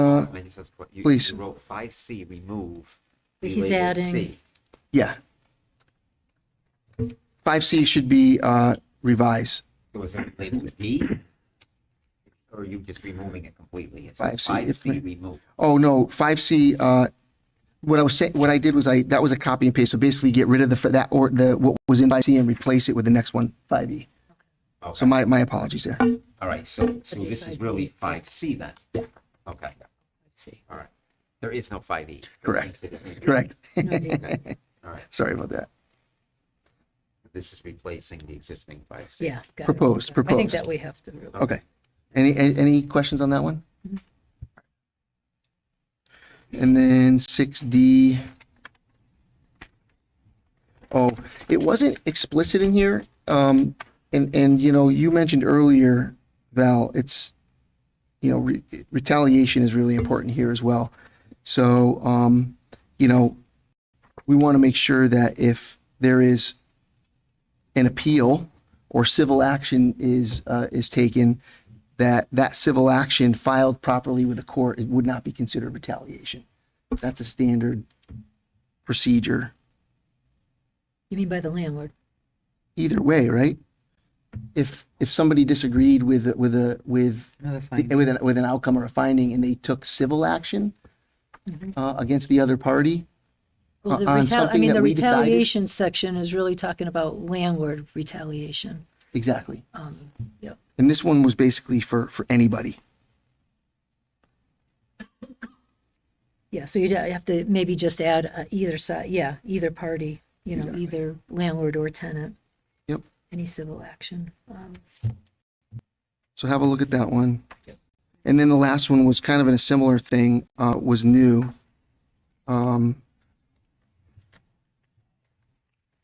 S9: please.
S5: You wrote 5C, remove.
S4: But
S5: you
S4: he's
S5: labeled
S4: adding-
S5: C.
S9: Yeah. 5C should be revised.
S5: So is it labeled D? Or are you just removing it completely? It says
S9: 5C.
S5: 5C, remove.
S9: Oh, no, 5C, what I did was that was a copy and paste. So basically get rid of what was in 5C and replace it with the next one, 5E.
S5: Okay.
S9: So my apologies there.
S5: All right, so this is really 5C then? Okay.
S4: Let's see.
S5: All right. There is no 5E.
S9: Correct.
S5: Okay.
S9: Correct.
S5: Okay. All right.
S9: Sorry about that.
S5: This is replacing the existing 5C.
S4: Yeah. got it.
S9: Proposed.
S4: I think that we have to. Really.
S9: Okay. Any questions on that one? And then 6D. Oh, it wasn't explicit in here. And you mentioned earlier, Val, it's, retaliation is really important here as well. So, we want to make sure that if there is an appeal or civil action is taken, that civil action filed properly with the court, it would not be considered retaliation. That's a standard procedure.
S4: You mean by the landlord?
S9: Either way, right? If somebody disagreed with an outcome or a finding and they took civil action against the other party
S4: Well,
S9: on something
S4: the
S9: that we decided.
S4: retaliation section is really talking about landlord retaliation.
S9: Exactly.
S4: Yep.
S9: And this one was basically for anybody.
S4: Yeah, so you'd have to maybe just add either side, either party,
S9: Exactly.
S4: either landlord or tenant.
S9: Yep.
S4: Any civil action.
S9: So have a look at that one. And then the last one was kind of in a similar thing, was new.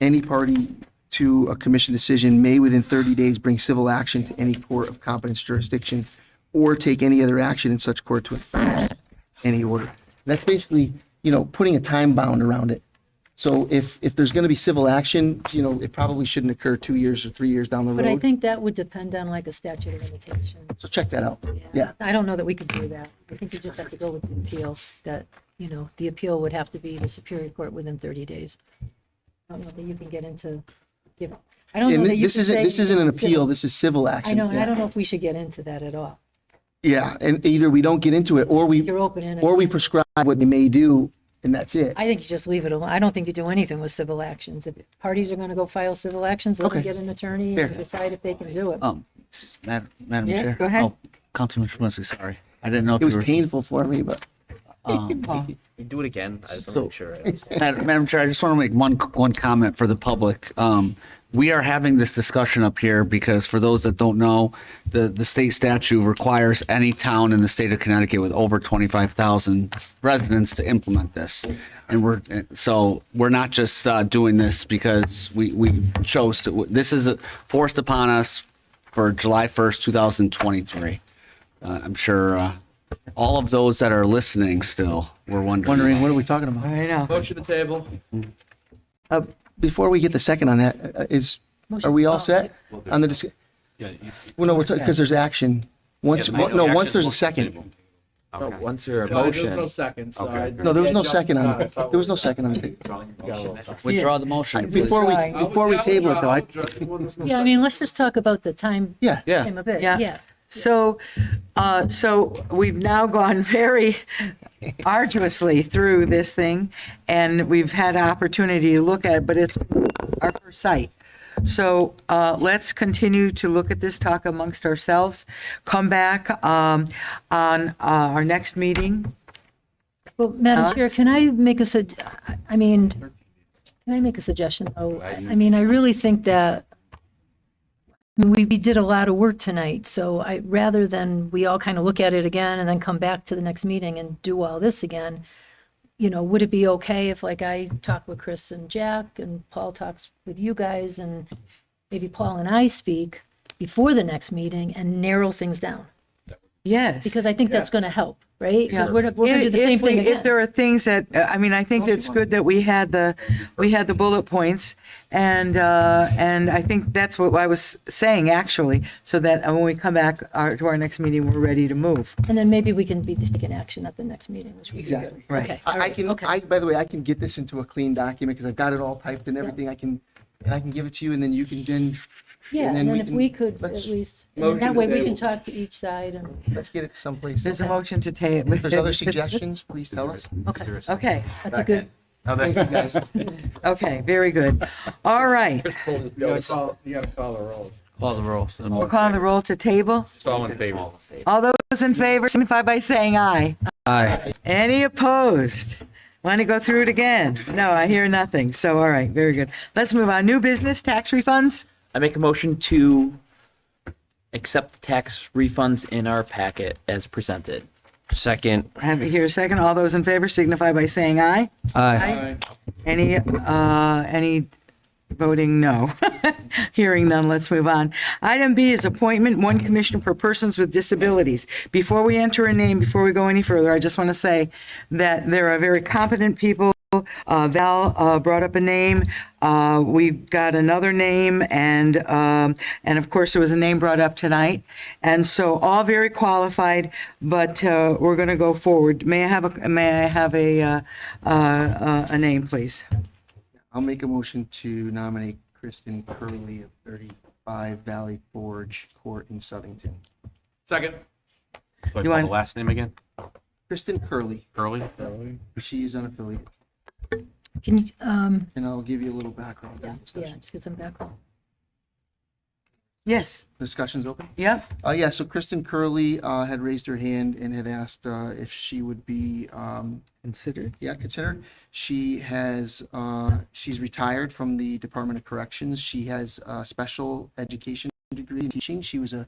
S9: Any party to a commission decision may within 30 days bring civil action to any court of competence jurisdiction or take any other action in such court to enforce any order. That's basically, putting a time bound around it. So if there's going to be civil action, it probably shouldn't occur 2 years or 3 years down the road.
S4: But I think that would depend on like a statute of limitation.
S9: So check that out. Yeah.
S4: I don't know that we could do that. I think you just have to go with the appeal, that, the appeal would have to be the Superior Court within 30 days. I don't know that you can get into, I don't know
S9: And
S4: that you
S9: this
S4: can
S9: isn't,
S4: say
S9: this isn't an
S4: civil.
S9: appeal, this is civil action.
S4: I know, and
S9: Yeah.
S4: I don't know if we should get into that at all.
S9: Yeah, and either we don't get into it or
S4: You're open-ended.
S9: we prescribe what they may do and that's it.
S4: I think you just leave it alone. I don't think you do anything with civil actions. If parties are going to go file civil actions, let them
S9: Okay.
S4: get an attorney
S9: Fair.
S4: and decide if they can do it.
S8: Madam
S12: Yes,
S8: Chair.
S12: go ahead.
S8: Oh, Councilman Tremblay, sorry. I didn't know if
S9: It was
S8: you were.
S9: painful for me, but
S7: You do it again. I just want to make sure.
S8: Madam Chair, I just want to make one comment for the public. We are having this discussion up here because for those that don't know, the state statute requires any town in the state of Connecticut with over 25,000 residents to implement this. And we're not just doing this because we chose to. This is forced upon us for July 1st, 2023. I'm sure all of those that are listening still were wondering
S9: what are we talking about?
S12: I know.
S21: Motion to table.
S9: Before we get the second on that, are we all set on the discussion?
S21: Yeah.
S9: Well, no, because there's action. Once there's a second.
S17: Once there a
S21: No,
S17: motion.
S21: there's no second, so
S17: Okay.
S9: No, there was no second on it. There was no second on it.
S8: Withdraw the motion.
S9: Before we table it though,
S4: Yeah, I mean, let's just talk about the time
S9: yeah.
S4: frame a bit.
S12: Yeah.
S4: Yeah.
S1: So, so we've now gone very arduously through this thing, and we've had an opportunity to look at it, but it's our first sight. So let's continue to look at this, talk amongst ourselves, come back on our next meeting.
S4: Well, Madam Chair,
S1: Alex?
S4: can I make a can I make a suggestion, though? I mean, I really think that we did a lot of work tonight, so rather than we all kind of look at it again and then come back to the next meeting and do all this again, would it be okay if, like, I talk with Chris and Jack and Paul talks with you guys and maybe Paul and I speak before the next meeting and narrow things down?
S1: Yes.
S4: Because I think that's going to help, right? Because
S1: Yeah.
S4: we're going to do the same thing again.
S1: If there are things that, I mean, I think it's good that we had the bullet points, and I think that's what I was saying, actually, so that when we come back to our next meeting, we're ready to move.
S4: And then maybe we can be taking action at the next meeting, which would be good.
S9: Exactly.
S1: Right.
S4: Okay. all
S9: I
S4: right,
S9: can,
S4: okay.
S9: by the way, I can get this into a clean document because I've got it all typed and everything. I can give it to you, and then you can then.
S4: Yeah, and then if we could at least, and then that way we can talk to each side and,
S9: Let's get it to someplace.
S1: There's a motion to table.
S9: If there's other suggestions, please tell us.
S4: okay,
S1: Okay,
S4: that's a good,
S9: Thank you, guys.
S1: okay, very good. All right,
S2: You gotta call the roll.
S7: Call the roll.
S1: we're calling the roll to table.
S2: It's all in favor.
S1: All those in favor signify by saying aye.
S7: Aye.
S1: Any opposed? Want to go through it again? No, I hear nothing. So, all right, very good. Let's move on. New business, tax refunds?
S10: I make a motion to accept the tax refunds in our packet as presented.
S7: Second.
S1: I have it here a second. All those in favor signify by saying aye.
S7: Aye.
S1: Any voting no? Hearing none, let's move on. Item B is appointment, one commissioner for persons with disabilities. Before we enter a name, before we go any further, I just want to say that there are very competent people. Val brought up a name. We've got another name, and of course there was a name brought up tonight. And so all very qualified, but we're going to go forward. May I have a name, please?
S9: I'll make a motion to nominate Kristen Curley of 35 Valley Forge Court in Southington.
S2: Second. So I call
S1: want-
S2: the last name again?
S9: Kristen Curley.
S2: Curly?
S9: She is unaffiliated.
S4: can you,
S9: And I'll give you a little background. during
S4: yeah,
S9: discussion.
S4: just get some background.
S1: Yes.
S9: Discussion's open?
S1: Yep.
S9: Yeah, so Kristen Curley had raised her hand and had asked if she would be
S1: Considered.
S9: considered. She has she's retired from the Department of Corrections. She has a special education degree in teaching. She's a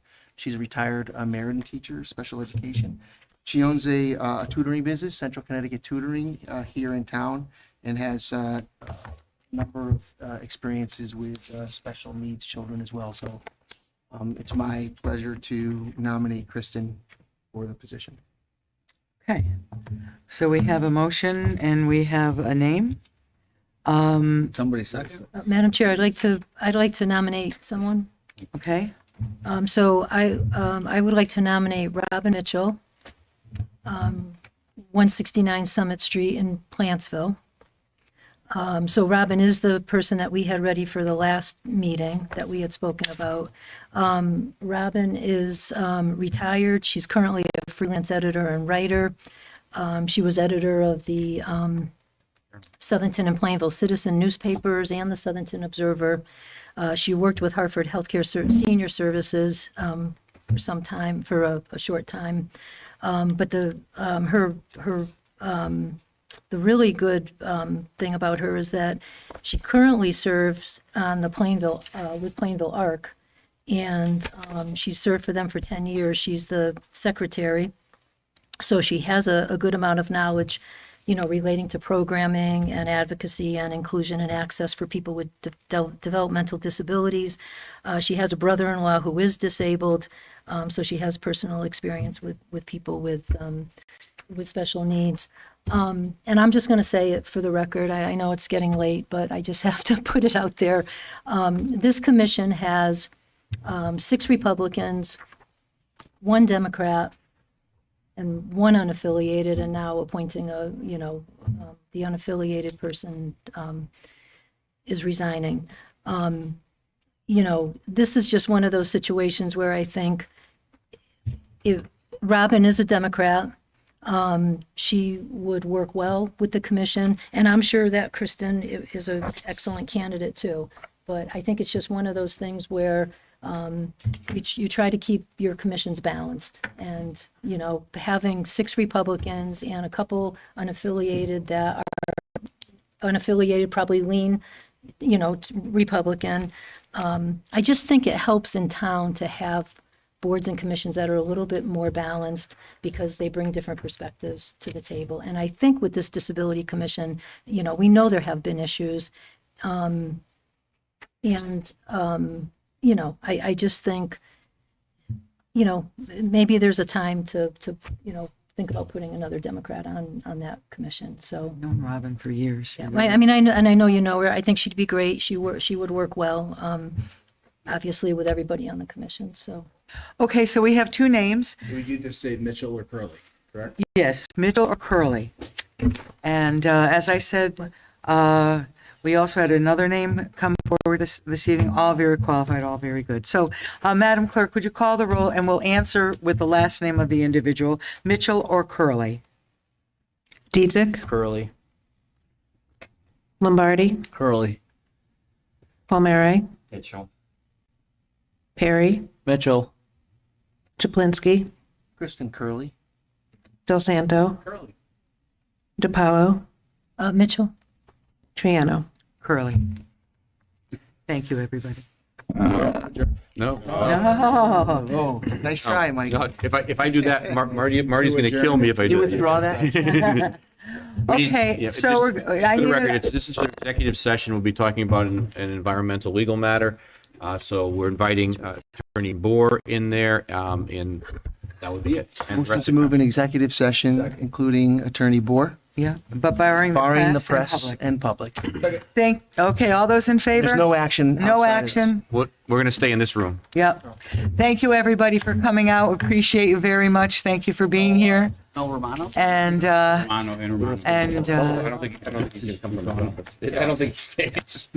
S9: retired Meriden teacher, special education. She owns a tutoring business, Central Connecticut Tutoring, here in town, and has a number of experiences with special needs children as well. So it's my pleasure to nominate Kristen for the position.
S1: Okay. So we have a motion and we have a name.
S8: Somebody sex.
S4: Madam Chair, I'd like to nominate someone.
S1: Okay.
S4: So I would like to nominate Robin Mitchell, 169 Summit Street in Plantsville. So Robin is the person that we had ready for the last meeting that we had spoken about. Robin is retired. She's currently a freelance editor and writer. She was editor of the Southington and Plainville Citizen newspapers and the Southington Observer. She worked with Hartford Healthcare Senior Services for some time, for a short time. But the really good thing about her is that she currently serves on the Plainville, with Plainville ARC, and she's served for them for 10 years. She's the secretary, so she has a good amount of knowledge, relating to programming and advocacy and inclusion and access for people with developmental disabilities. She has a brother-in-law who is disabled, so she has personal experience with people with special needs. And I'm just going to say it for the record. I know it's getting late, but I just have to put it out there. This commission has 6 Republicans, 1 Democrat, and 1 unaffiliated, and now appointing the unaffiliated person is resigning. This is just one of those situations where I think Robin is a Democrat. She would work well with the commission, and I'm sure that Kristen is an excellent candidate too. But I think it's just one of those things where you try to keep your commissions balanced. And, you know, having 6 Republicans and a couple unaffiliated that are unaffiliated, probably lean, you know, Republican. I just think it helps in town to have boards and commissions that are a little bit more balanced because they bring different perspectives to the table. And I think with this Disability Commission, you know, we know there have been issues. You know, I just think, you know, maybe there's a time to you know, think about putting another Democrat on that commission. So,
S1: Known Robin for years.
S4: yeah, I mean, I know you know her. I think she'd be great. She would work well, obviously, with everybody on the commission. So,
S1: Okay, so we have 2 names.
S6: We either say Mitchell or Curley, correct?
S1: Yes, Mitchell or Curley. And as I said, we also had another name come forward this evening, all very qualified, all very good. So, Madam Clerk, would you call the roll, and we'll answer with the last name of the individual, Mitchell or Curley?
S14: Dietzick,
S7: Curly.
S14: Lombardi,
S7: Curly.
S14: Palmieri,
S5: Mitchell.
S14: Perry,
S7: Mitchell.
S14: Chaplinsky,
S9: Kristen Curley.
S14: Del Santo,
S6: Curley.
S14: DiPaolo,
S4: Mitchell?
S14: Triano.
S1: Curley. Thank you, everybody.
S2: No.
S9: Oh, nice try, Mike.
S2: No, if I do that, Marty's going to kill me if I
S9: You
S2: do
S9: withdraw that?
S1: Okay, so
S2: For
S1: I
S2: the
S1: need
S2: record, this is an executive session. We'll be talking about an environmental legal matter. So we're inviting Attorney Bohr in there, and that would be it. And
S9: Motion to move an executive session, including Attorney Bohr,
S1: yeah, but barring
S9: barring the
S1: and
S9: press
S1: public.
S9: and public.
S1: Okay, all those in favor?
S9: There's no action.
S1: No
S9: outside of this.
S1: action?
S2: we're going to stay in this room.
S1: Yep. Thank you, everybody, for coming out. Appreciate you very much. Thank you for being here.
S8: No Romano?
S1: And,
S16: Romano and Romano.
S2: I don't think he's going to come from. I don't think he stays.